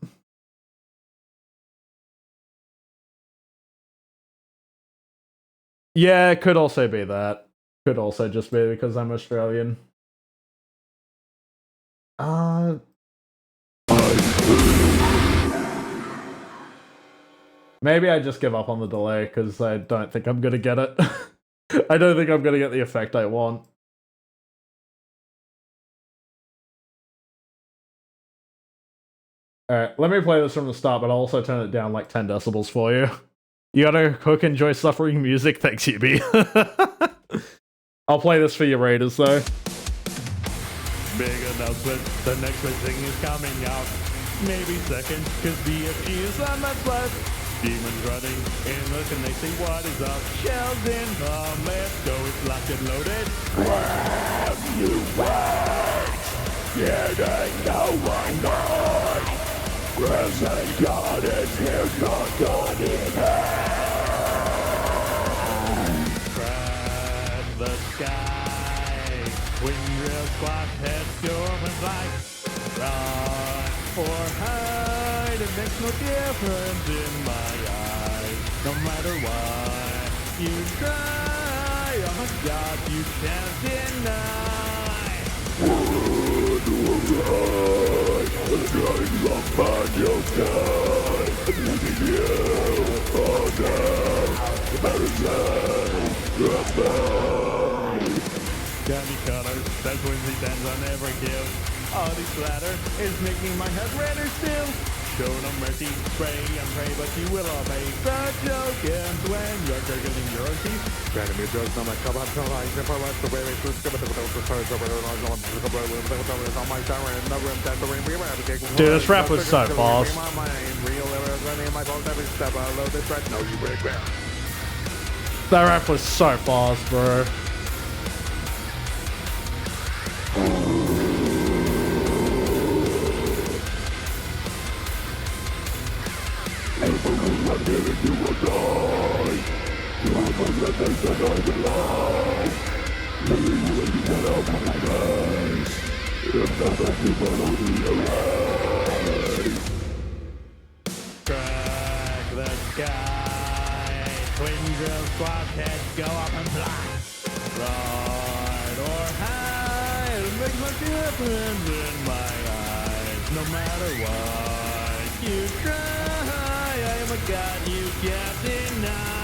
Yeah, it could also be that. Could also just be because I'm Australian. Maybe I just give up on the delay because I don't think I'm gonna get it. I don't think I'm gonna get the effect I want. Alright, let me play this from the start, but I'll also turn it down like 10 decibels for you. You gotta cook, enjoy suffering music. Thanks, Yubi. I'll play this for your raiders, though. Big announcement, the next big thing is coming out. Maybe second, cause BFG is on my blood. Demons running and looking, they say what is up. Shells in, let's go, it's locked and loaded. Grab you wax, getting no one knows. Present God is here, God in hand. Crash the sky, wind drill squad heads go up and fly. Run or hide, it makes no difference in my eyes. No matter what you try, oh my God, you can't deny. Wood will ride, the drains of Banjo sky. Leaving you on down, the medicine, goodbye. Candy cutters, that's when he stands on every kill. All this splatter is making my head redder still. Show no mercy, pray and pray, but you will obey. The joke ends when you're gurgling your own teeth. Granted me drugs, I'm like, come on, I can put the way to skip it, the Dude, this rap was so fast. That rap was so fast, bro. You will die. You will forget they said I would lie. Maybe you will get out of my face. If nothing you will realize. Crack the sky. Twin drill squad heads go up and fly. Ride or hide, it makes no difference in my eyes. No matter what you try, I am a god you can't deny.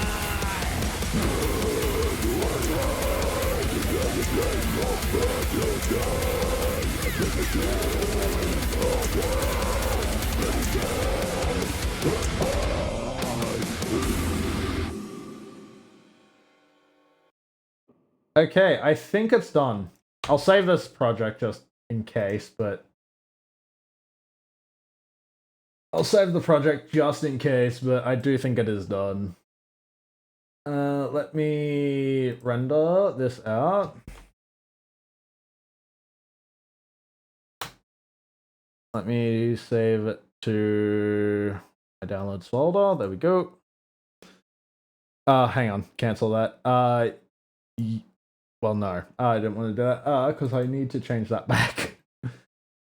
Okay, I think it's done. I'll save this project just in case, but... I'll save the project just in case, but I do think it is done. Let me render this out. Let me save it to my downloads folder. There we go. Hang on, cancel that. Well, no, I didn't want to do that. Because I need to change that back.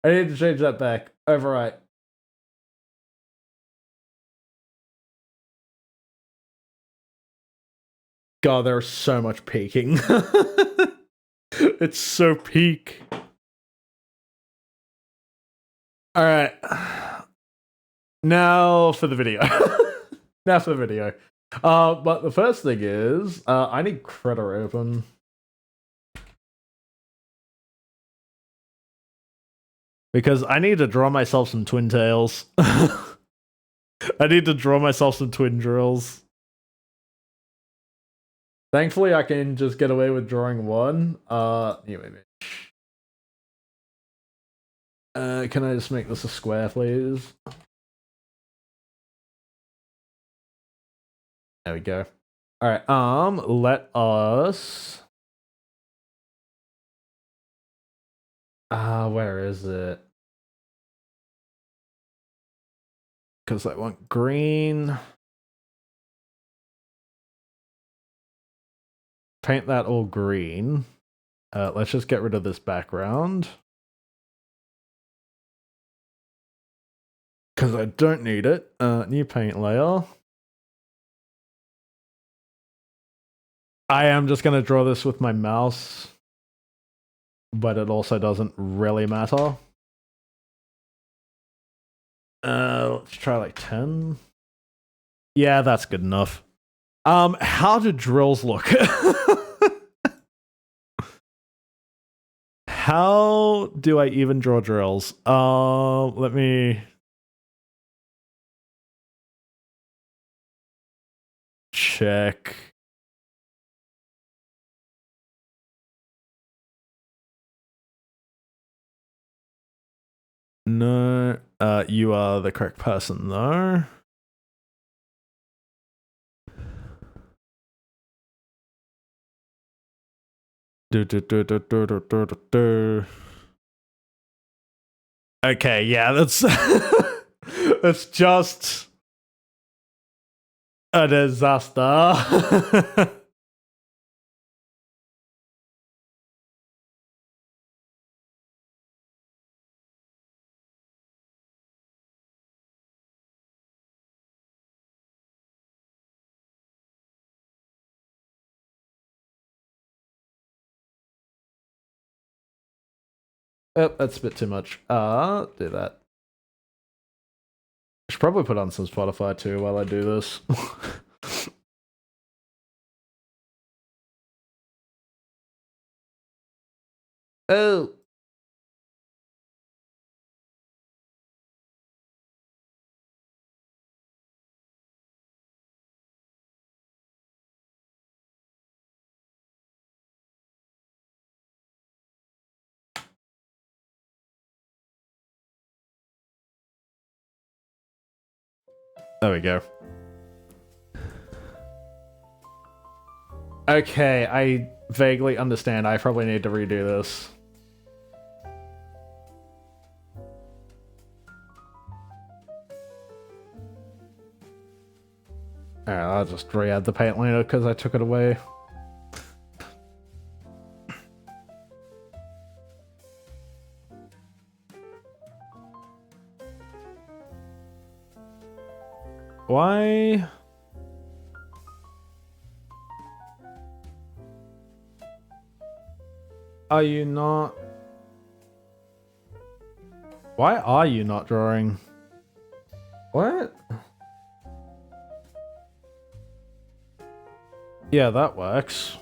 I need to change that back. Overwrite. God, there's so much peaking. It's so peak. All right. Now for the video. Now for the video. But the first thing is, I need Critter open. Because I need to draw myself some twin tails. I need to draw myself some twin drills. Thankfully, I can just get away with drawing one. New image. Can I just make this a square, please? There we go. All right. Let us. Where is it? Because I want green. Paint that all green. Let's just get rid of this background. Because I don't need it. New paint layer. I am just going to draw this with my mouse. But it also doesn't really matter. Let's try like 10. Yeah, that's good enough. How do drills look? How do I even draw drills? Let me check. No, you are the correct person though. Okay, yeah, that's that's just a disaster. Oh, that's a bit too much. Do that. I should probably put on some Spotify too while I do this. Oh. There we go. Okay, I vaguely understand. I probably need to redo this. Alright, I'll just re-add the paint later because I took it away. Why? Are you not? Why are you not drawing? What? Yeah, that works.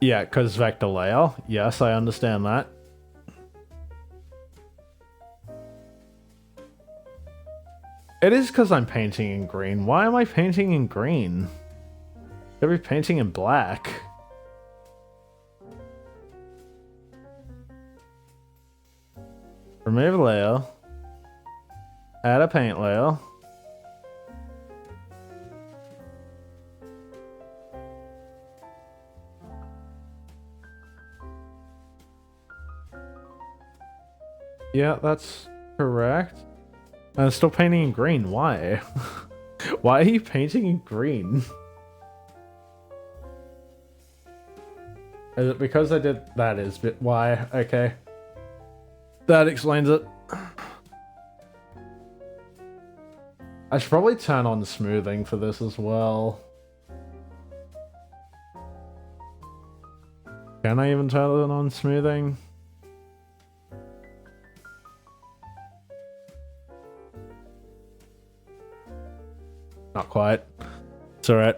Yeah, because vector layer. Yes, I understand that. It is because I'm painting in green. Why am I painting in green? Should be painting in black. Remove layer. Add a paint layer. Yeah, that's correct. And I'm still painting in green. Why? Why are you painting in green? Is it because I did... That is why. Okay. That explains it. I should probably turn on smoothing for this as well. Can I even turn it on smoothing? Not quite. It's alright.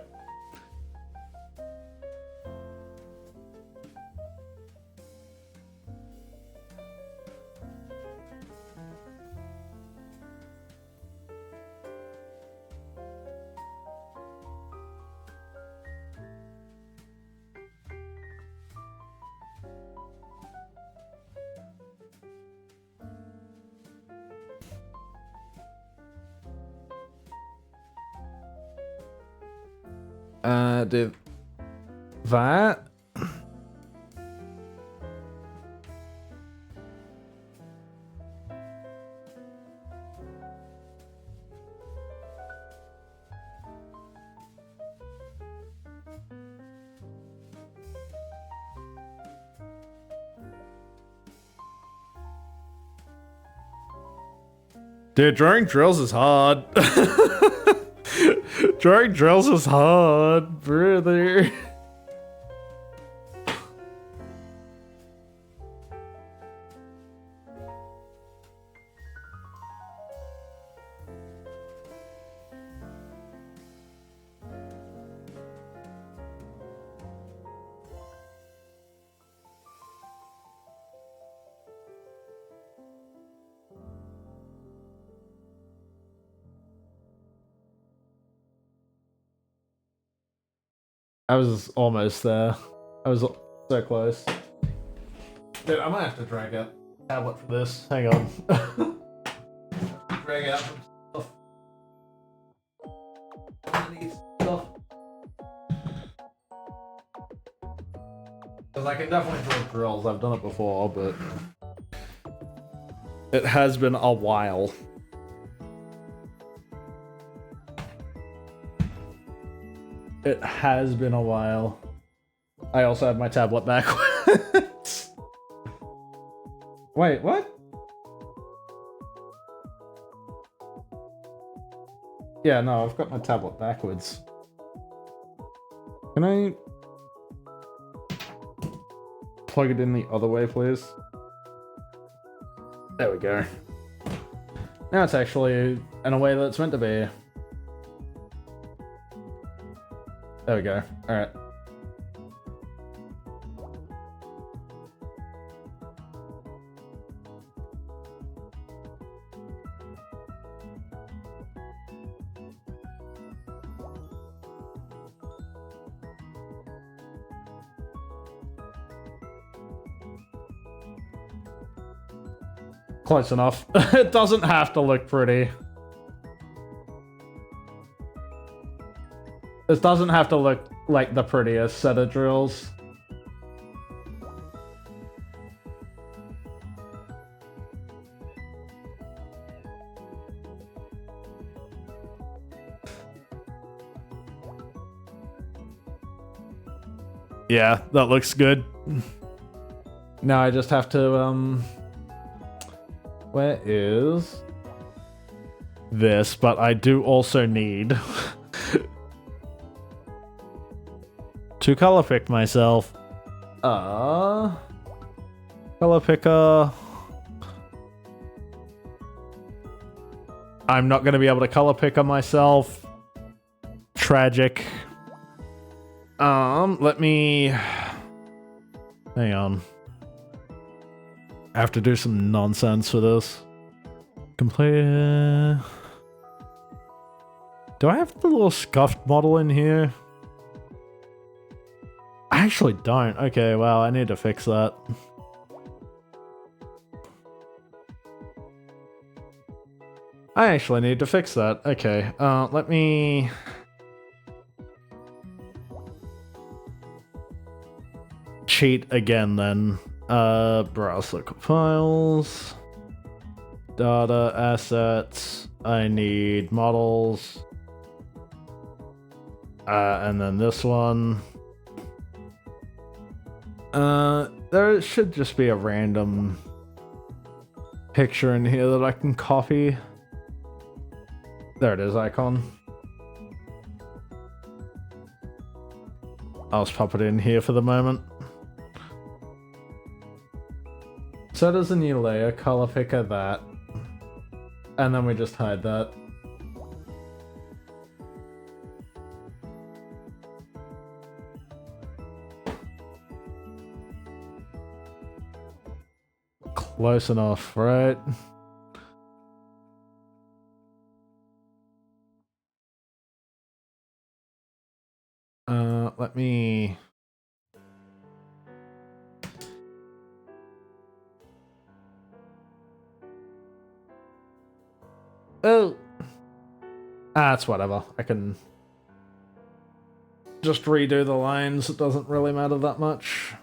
Did that? Dude, drawing drills is hard. Drawing drills is hard, brother. I was almost there. I was so close. Dude, I might have to drag out a tablet for this. Hang on. Drag out some stuff. I need stuff. Because I can definitely draw drills. I've done it before, but it has been a while. It has been a while. I also have my tablet backwards. Wait, what? Yeah, no, I've got my tablet backwards. Can I plug it in the other way, please? There we go. Now it's actually in a way that it's meant to be. There we go. Alright. Close enough. It doesn't have to look pretty. This doesn't have to look like the prettiest set of drills. Yeah, that looks good. Now I just have to, where is this? But I do also need to color pick myself. Color picker. I'm not going to be able to color picker myself. Tragic. Let me... Hang on. I have to do some nonsense for this. Complete... Do I have the little scuffed model in here? I actually don't. Okay, well, I need to fix that. I actually need to fix that. Okay, let me... cheat again then. Browse local files. data, assets. I need models. And then this one. There should just be a random picture in here that I can copy. There it is, icon. I'll just pop it in here for the moment. So does a new layer, color picker that. And then we just hide that. Close enough, right? Let me... Oh! It's whatever. I can just redo the lines. It doesn't really matter that much.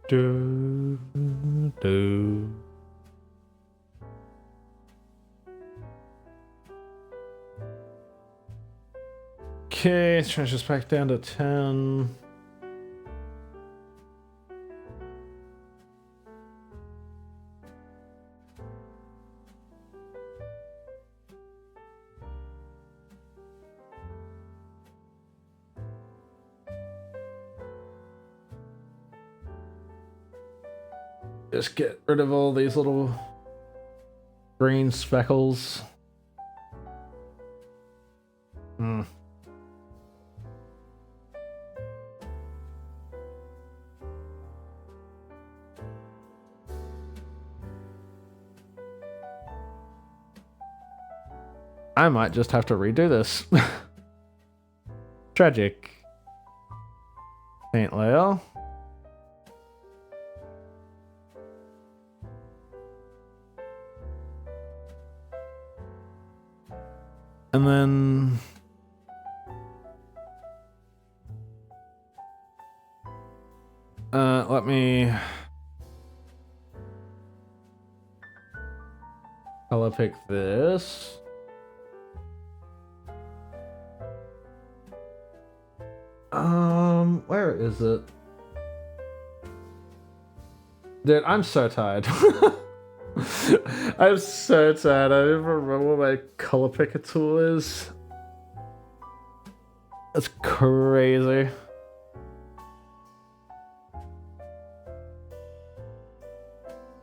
Do. Okay, change this back down to 10. Just get rid of all these little green speckles. I might just have to redo this. Tragic. Paint layer. And then... let me... color pick this. Where is it? Dude, I'm so tired. I'm so tired. I don't even remember what my color picker tool is. That's crazy.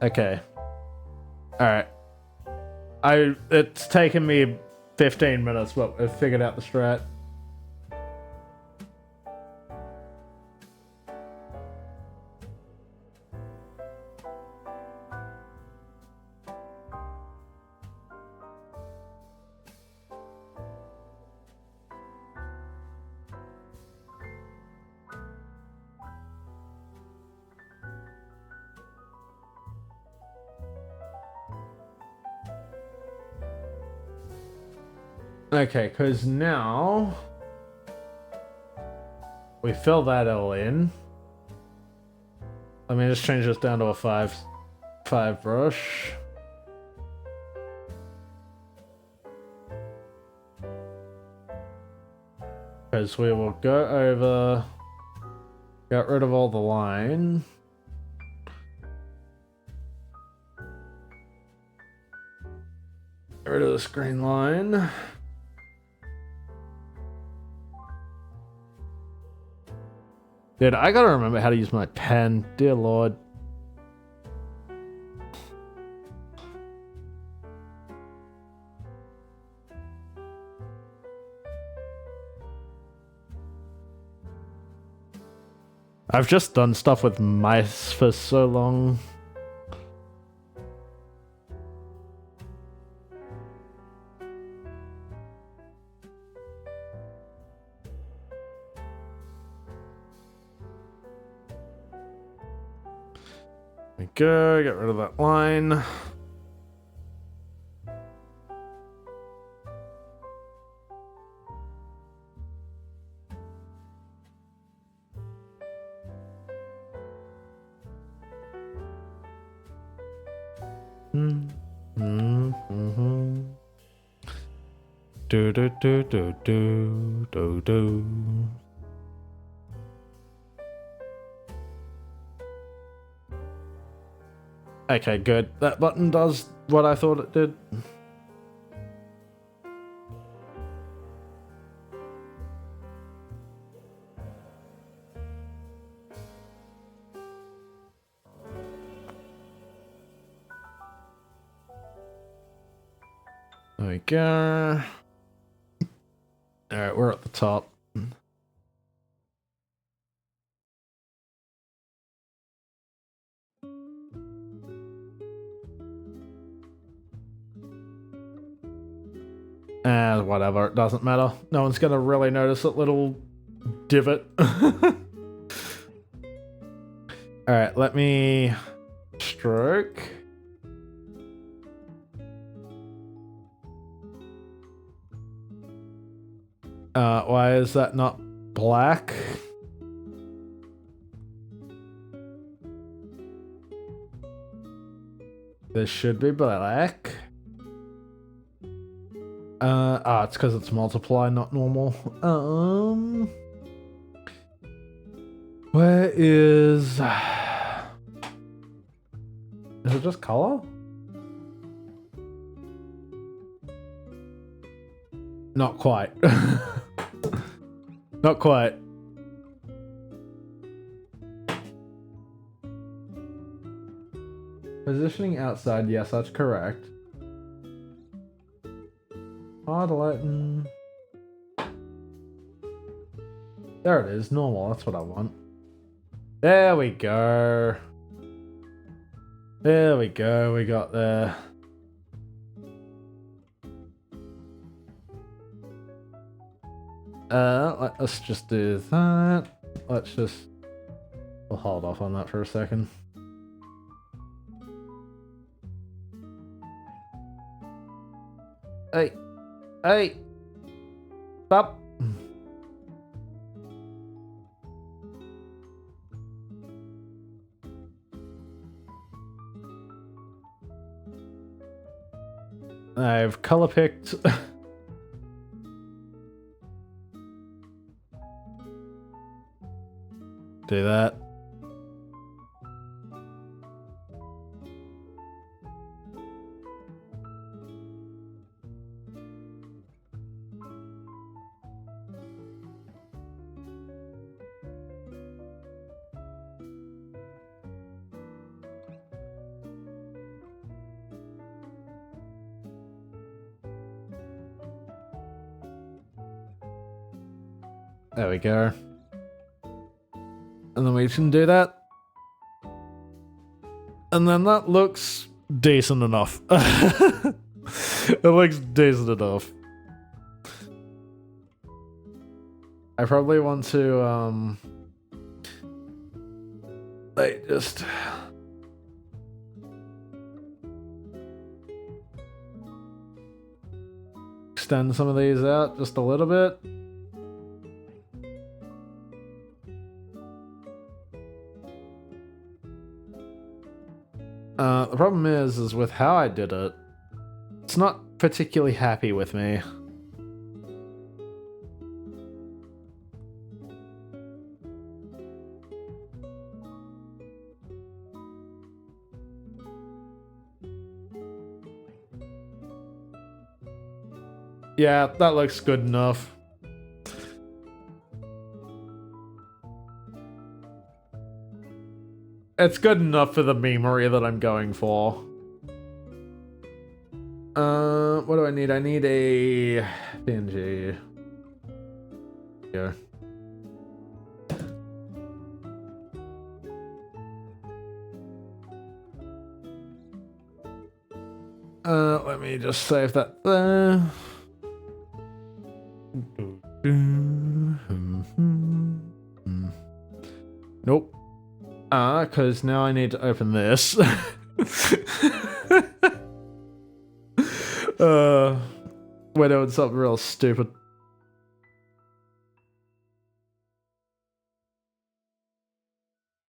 Okay. Alright. It's taken me 15 minutes, but I've figured out the strat. Okay, because now we fill that all in. Let me just change this down to a 5 brush. Because we will go over, get rid of all the line. Get rid of this green line. Dude, I gotta remember how to use my pen. Dear Lord. I've just done stuff with mice for so long. There we go, get rid of that line. Do do do do do do do. Okay, good. That button does what I thought it did. There we go. Alright, we're at the top. Whatever, it doesn't matter. No one's gonna really notice that little divot. Alright, let me stroke. Why is that not black? This should be black. It's because it's multiply, not normal. Where is... Is it just color? Not quite. Not quite. Positioning outside, yes, that's correct. Highlighting. There it is, normal, that's what I want. There we go. There we go, we got there. Let's just do that. Let's just... We'll hold off on that for a second. Hey! Hey! Stop! I've color picked. Do that. There we go. And then we can do that. And then that looks decent enough. It looks decent enough. I probably want to, like, just... extend some of these out just a little bit. The problem is with how I did it, it's not particularly happy with me. Yeah, that looks good enough. It's good enough for the memory that I'm going for. What do I need? I need a PNG. Here. Let me just save that there. Nope. Because now I need to open this. We're doing something real stupid.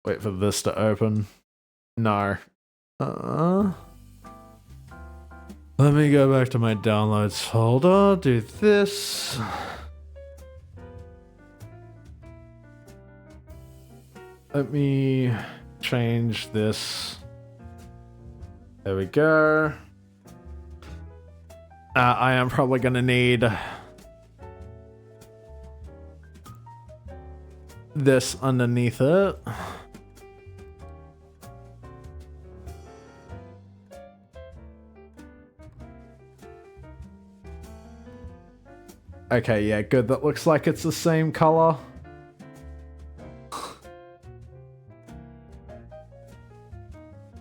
Wait for this to open. No. Let me go back to my downloads folder, do this. Let me change this. There we go. I am probably going to need this underneath it. Okay, yeah, good. That looks like it's the same color.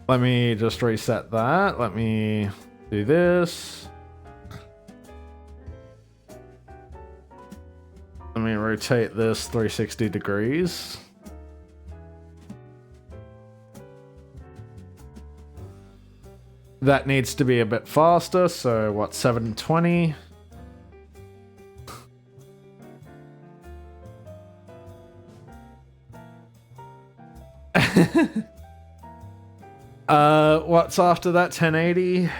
Let me just reset that. Let me do this. Let me rotate this 360 degrees. That needs to be a bit faster, so what, 720? What's after that? 1080?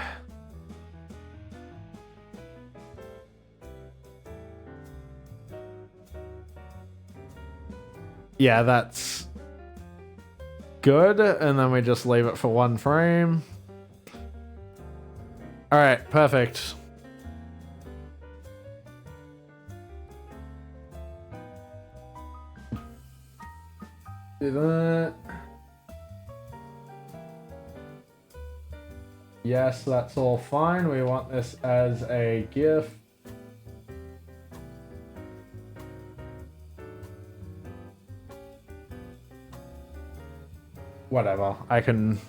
Yeah, that's good. And then we just leave it for 1 frame. All right, perfect. Do that. Yes, that's all fine. We want this as a GIF. Whatever, I can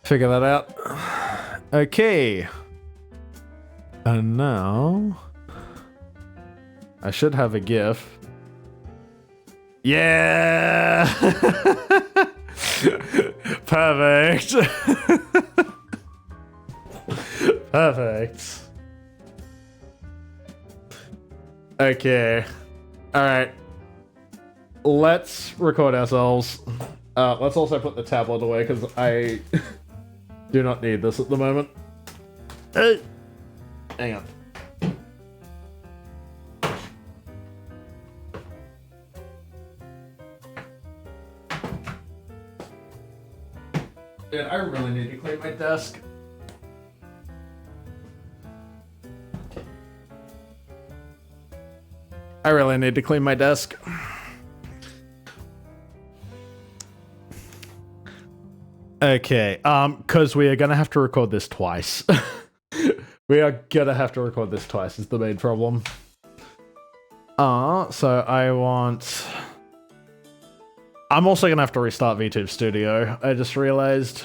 figure that out. Okay. And now I should have a GIF. Yeah! Perfect. Perfect. Okay. Alright. Let's record ourselves. Let's also put the tablet away because I do not need this at the moment. Hang on. Dude, I really need to clean my desk. I really need to clean my desk. Okay, because we are gonna have to record this twice. We are gonna have to record this twice is the main problem. So I'm also gonna have to restart VTube Studio, I just realized.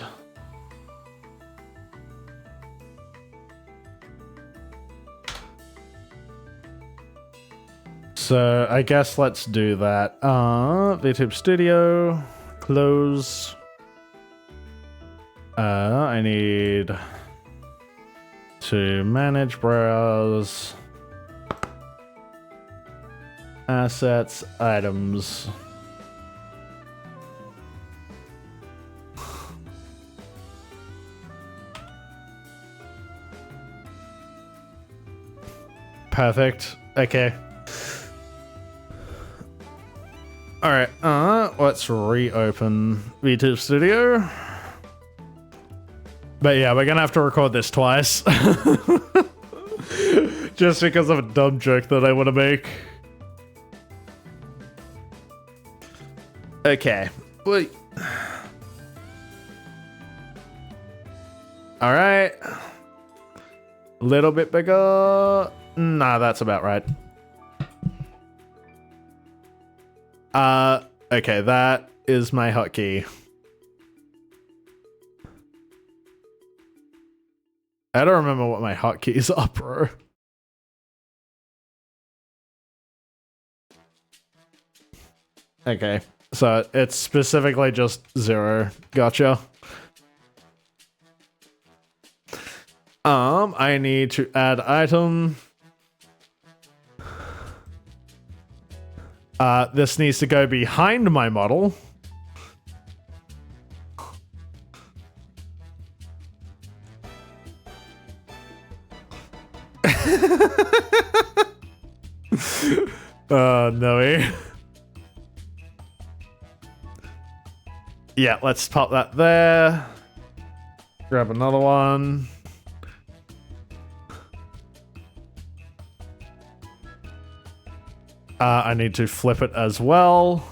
So I guess let's do that. VTube Studio, close. I need to manage, browse, assets, items. Perfect. Okay. Alright, let's reopen VTube Studio. But yeah, we're gonna have to record this twice. Just because of a dumb joke that I want to make. Okay. Wait. Alright. A little bit bigger. Nah, that's about right. Okay, that is my hotkey. I don't remember what my hotkeys are, bro. Okay, so it's specifically just 0. Gotcha. I need to add item. This needs to go behind my model. No. Yeah, let's pop that there. Grab another one. I need to flip it as well.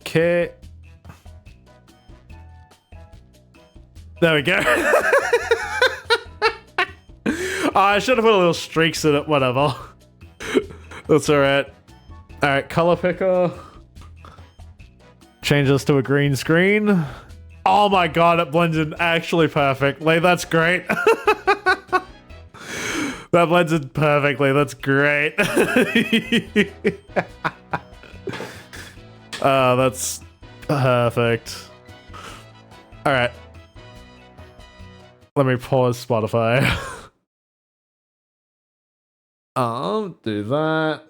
Okay. There we go. I should have put a little streaks in it, whatever. That's alright. Alright, color picker. Change this to a green screen. Oh my god, it blends in actually perfectly. That's great. That blends in perfectly. That's great. That's perfect. Alright. Let me pause Spotify. Do that.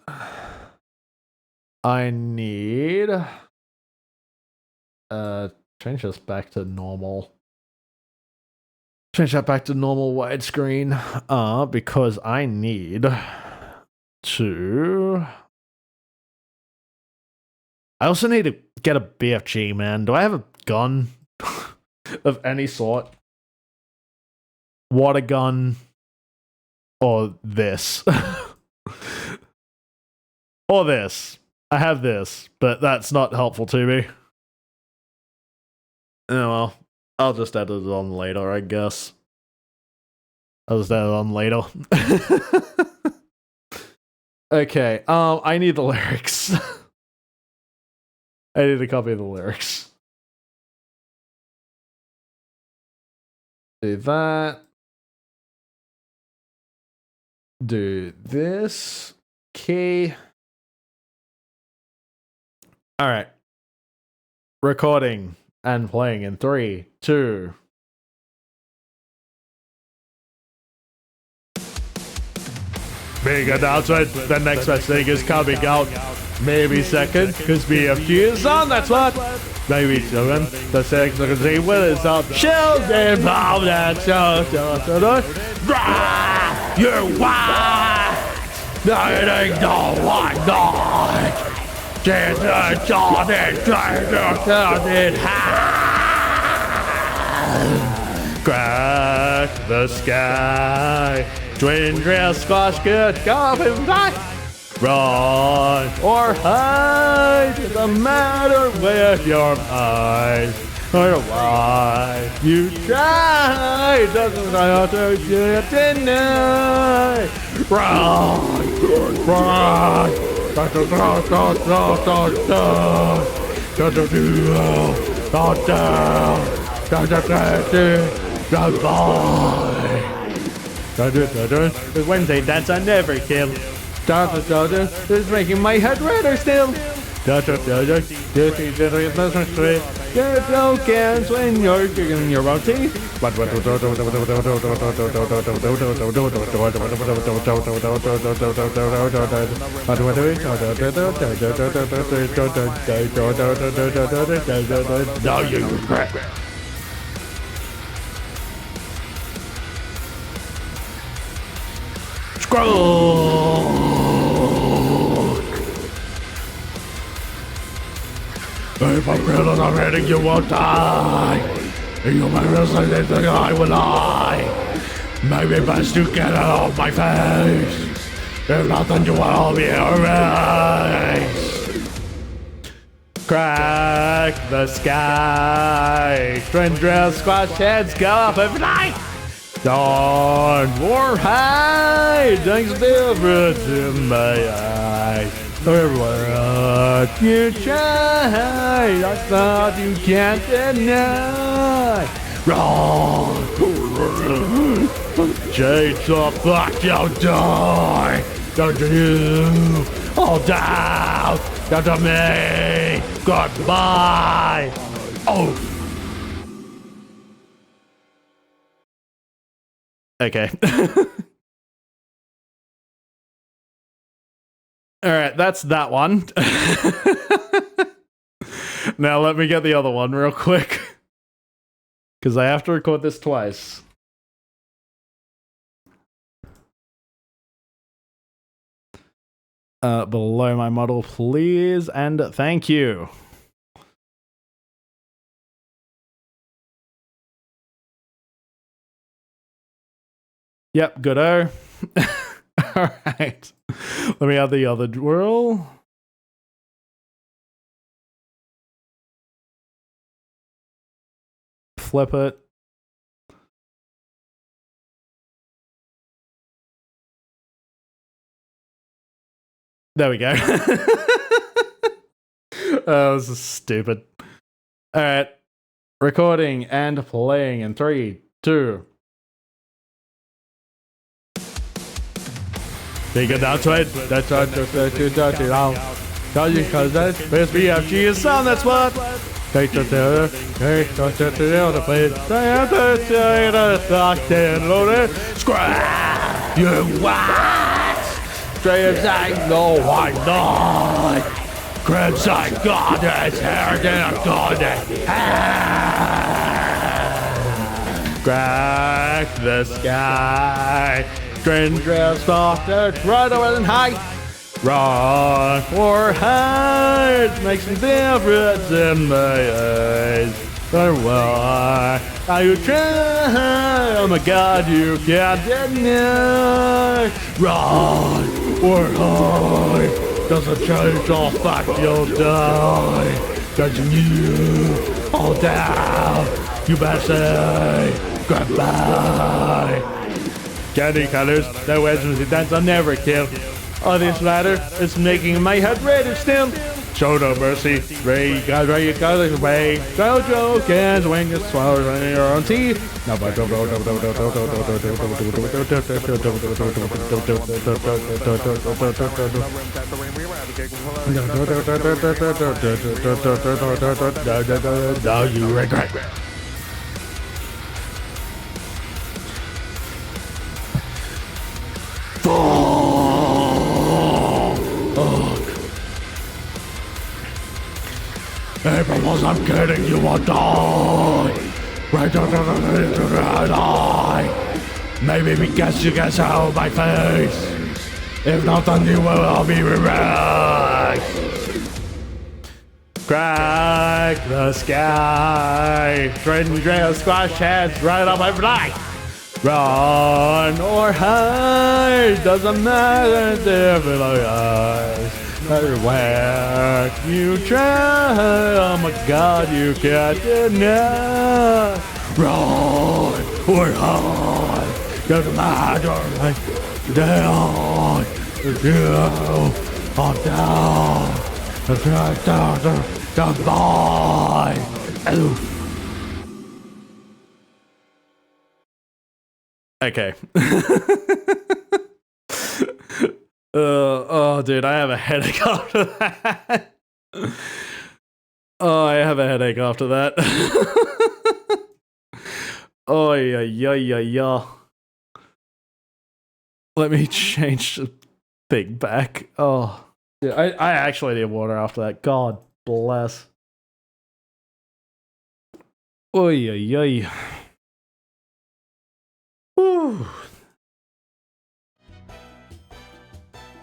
I need change this back to normal. Change that back to normal widescreen. Because I need to I also need to get a BFG, man. Do I have a gun of any sort? Water gun or this? Or this. I have this, but that's not helpful to me. Oh well, I'll just edit it on later, I guess. I'll just edit it on later. Okay, I need the lyrics. I need a copy of the lyrics. Do that. Do this. Okay. Alright. Recording and playing in 3, 2. Big announcement. The next best thing is coming out. Maybe second, because BFG is on, that's what. Maybe seven. The second thing is up. Children, bomb that show. You're wild. Nothing, no one, not. Just a John and turn it high. Crack the sky. Twin dress squash good. Go and die. Run or hide. It doesn't matter with your eyes. Or why you try. Doesn't matter to deny. Run. Run. It's Wednesday, dance I never kill. It's making my head redder still. Get no cans when you're kicking your own teeth. Now you regret. Scroll. If I'm real and I'm ready, you won't die. If you might real say that I will lie. Maybe best to get it off my face. If not, then you will all be erased. Crack the sky. Twin dress squash heads go up every night. Dawn or hide. Things different in my eyes. What you try, I thought you can't deny. Wrong. Change the black, you'll die. Don't you all down. Down to me. Goodbye. Oh. Okay. All right, that's that one. Now let me get the other one real quick. Because I have to record this twice. Below my model, please, and thank you. Yep, good-o. Alright. Let me add the other whirl. Flip it. There we go. Oh, this is stupid. Alright. Recording and playing in 3, 2. Take it down to it. That's right. Tell you because that's best BFG is sound, that's what. Take the theater. Take the theater, please. They have to say the stock and load it. Scrap! You what? Straight inside, no, why not? Crimson goddess, hair than a goddess. Crack the sky. Strange dress doctor, right over and high. Run or hide makes a difference in my eyes. But why are you trying? Oh my god, you can't deny. Run or hide doesn't change the fact you'll die. Judging you all down, you better say goodbye. Candy colors, no weapons, dance I'll never kill. Oh, this ladder is making my head red still. Show no mercy, Ray, you got this way. Jojo can swing the swallows on your own teeth. No, but now you regret. Hey, because I'm kidding, you will die. Right to die. Maybe because you can show my face. If not, then you will all be erased. Crack the sky. Trading trail squash heads right up my fly. Run or hide, doesn't matter if it eyes. Everywhere you try, oh my god, you can't deny. Run or hide, doesn't matter. Down, down, bye. Okay. Oh, dude, I have a headache after that. Oh, I have a headache after that. Oh, yeah. Let me change the thing back. Oh, dude, I actually need water after that. God bless. Oh, yeah. Whew.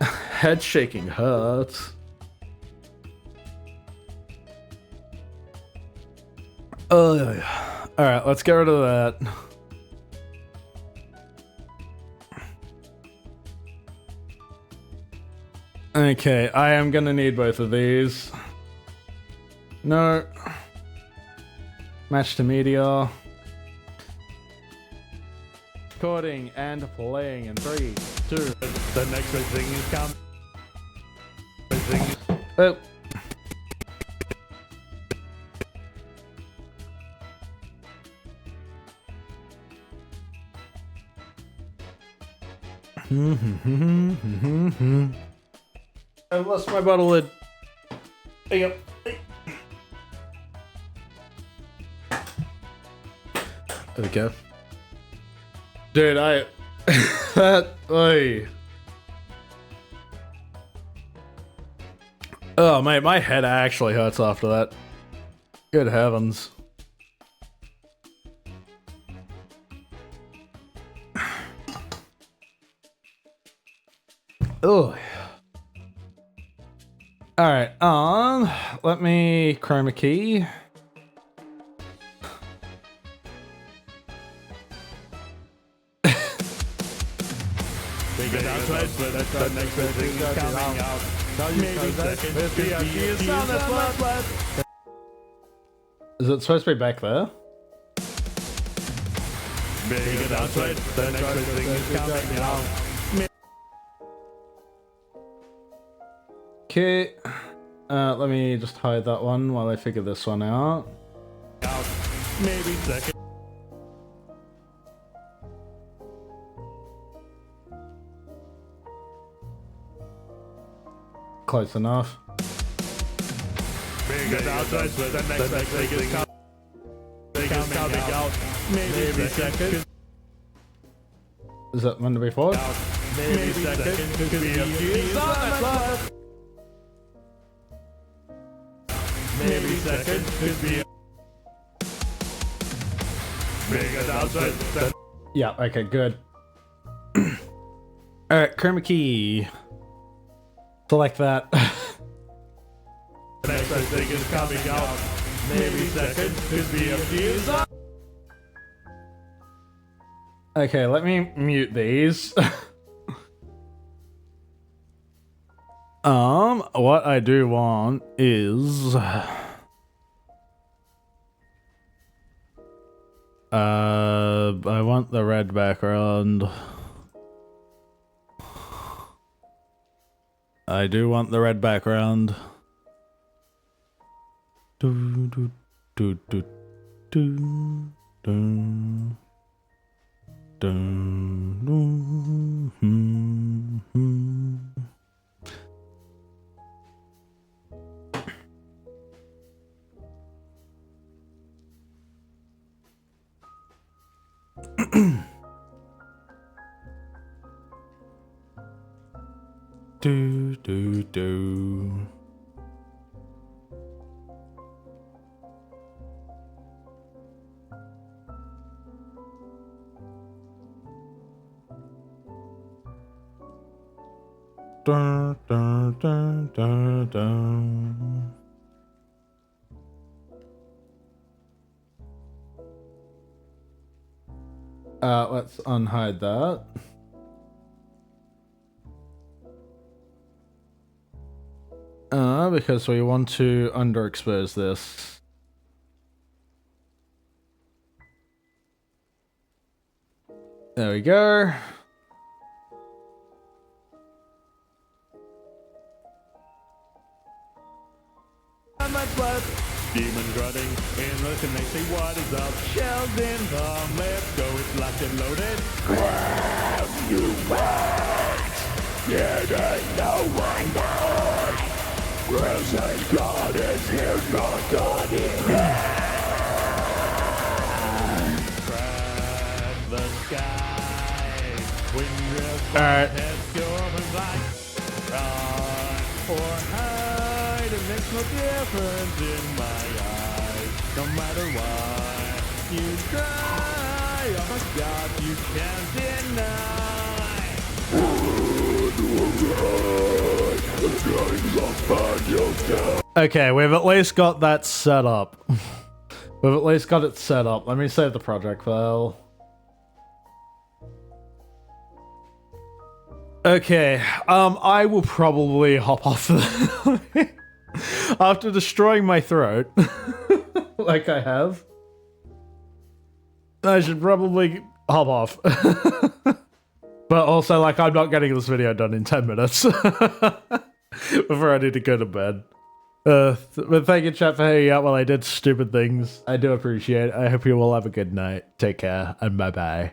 Head shaking hurts. Oh, all right, let's get rid of that. Okay, I am gonna need both of these. No. Match to media. Recording and playing in 3, 2. The next big thing is coming. Oh. I lost my bottle lid. There you go. There we go. Dude, that, oy. Oh, mate, my head actually hurts after that. Good heavens. Oh. Alright, let me chroma key. Because outside, the next big thing is coming out. Maybe second, is on the flat. Is it supposed to be back there? Because outside, the next big thing is coming out. Okay, let me just hide that one while I figure this one out. Maybe second. Close enough. Because outside, the next big thing is coming out. Maybe second. Is that meant to be forward? Maybe second could be a few is on the flat. Maybe second could be a because outside. Yeah, okay, good. Alright, chroma key. Select that. The next thing is coming out. Maybe second could be a fuse on. Okay, let me mute these. What I do want is I want the red background. I do want the red background. Do do do do do do. Dun, dun, hmm, hmm. Do do do. Dun, dun, dun, dun, dun. Let's unhide that. Because we want to underexpose this. There we go. Demons running in looking, they say what is up? Shells in the let's go, it's locked and loaded. Grab you back. It ain't no one more. Present God is here, not God in Crack the sky. Wind drifts, Alright. heads go up and fly. Run or hide, it makes no difference in my eyes. No matter what you try, oh my God, you can't deny. Okay, we've at least got that set up. We've at least got it set up. Let me save the project file. Okay, I will probably hop off after destroying my throat, like I have. I should probably hop off. But also, like, I'm not getting this video done in 10 minutes before I need to go to bed. But thank you, chat, for hanging out while I did stupid things. I do appreciate it. I hope you all have a good night. Take care, and bye-bye.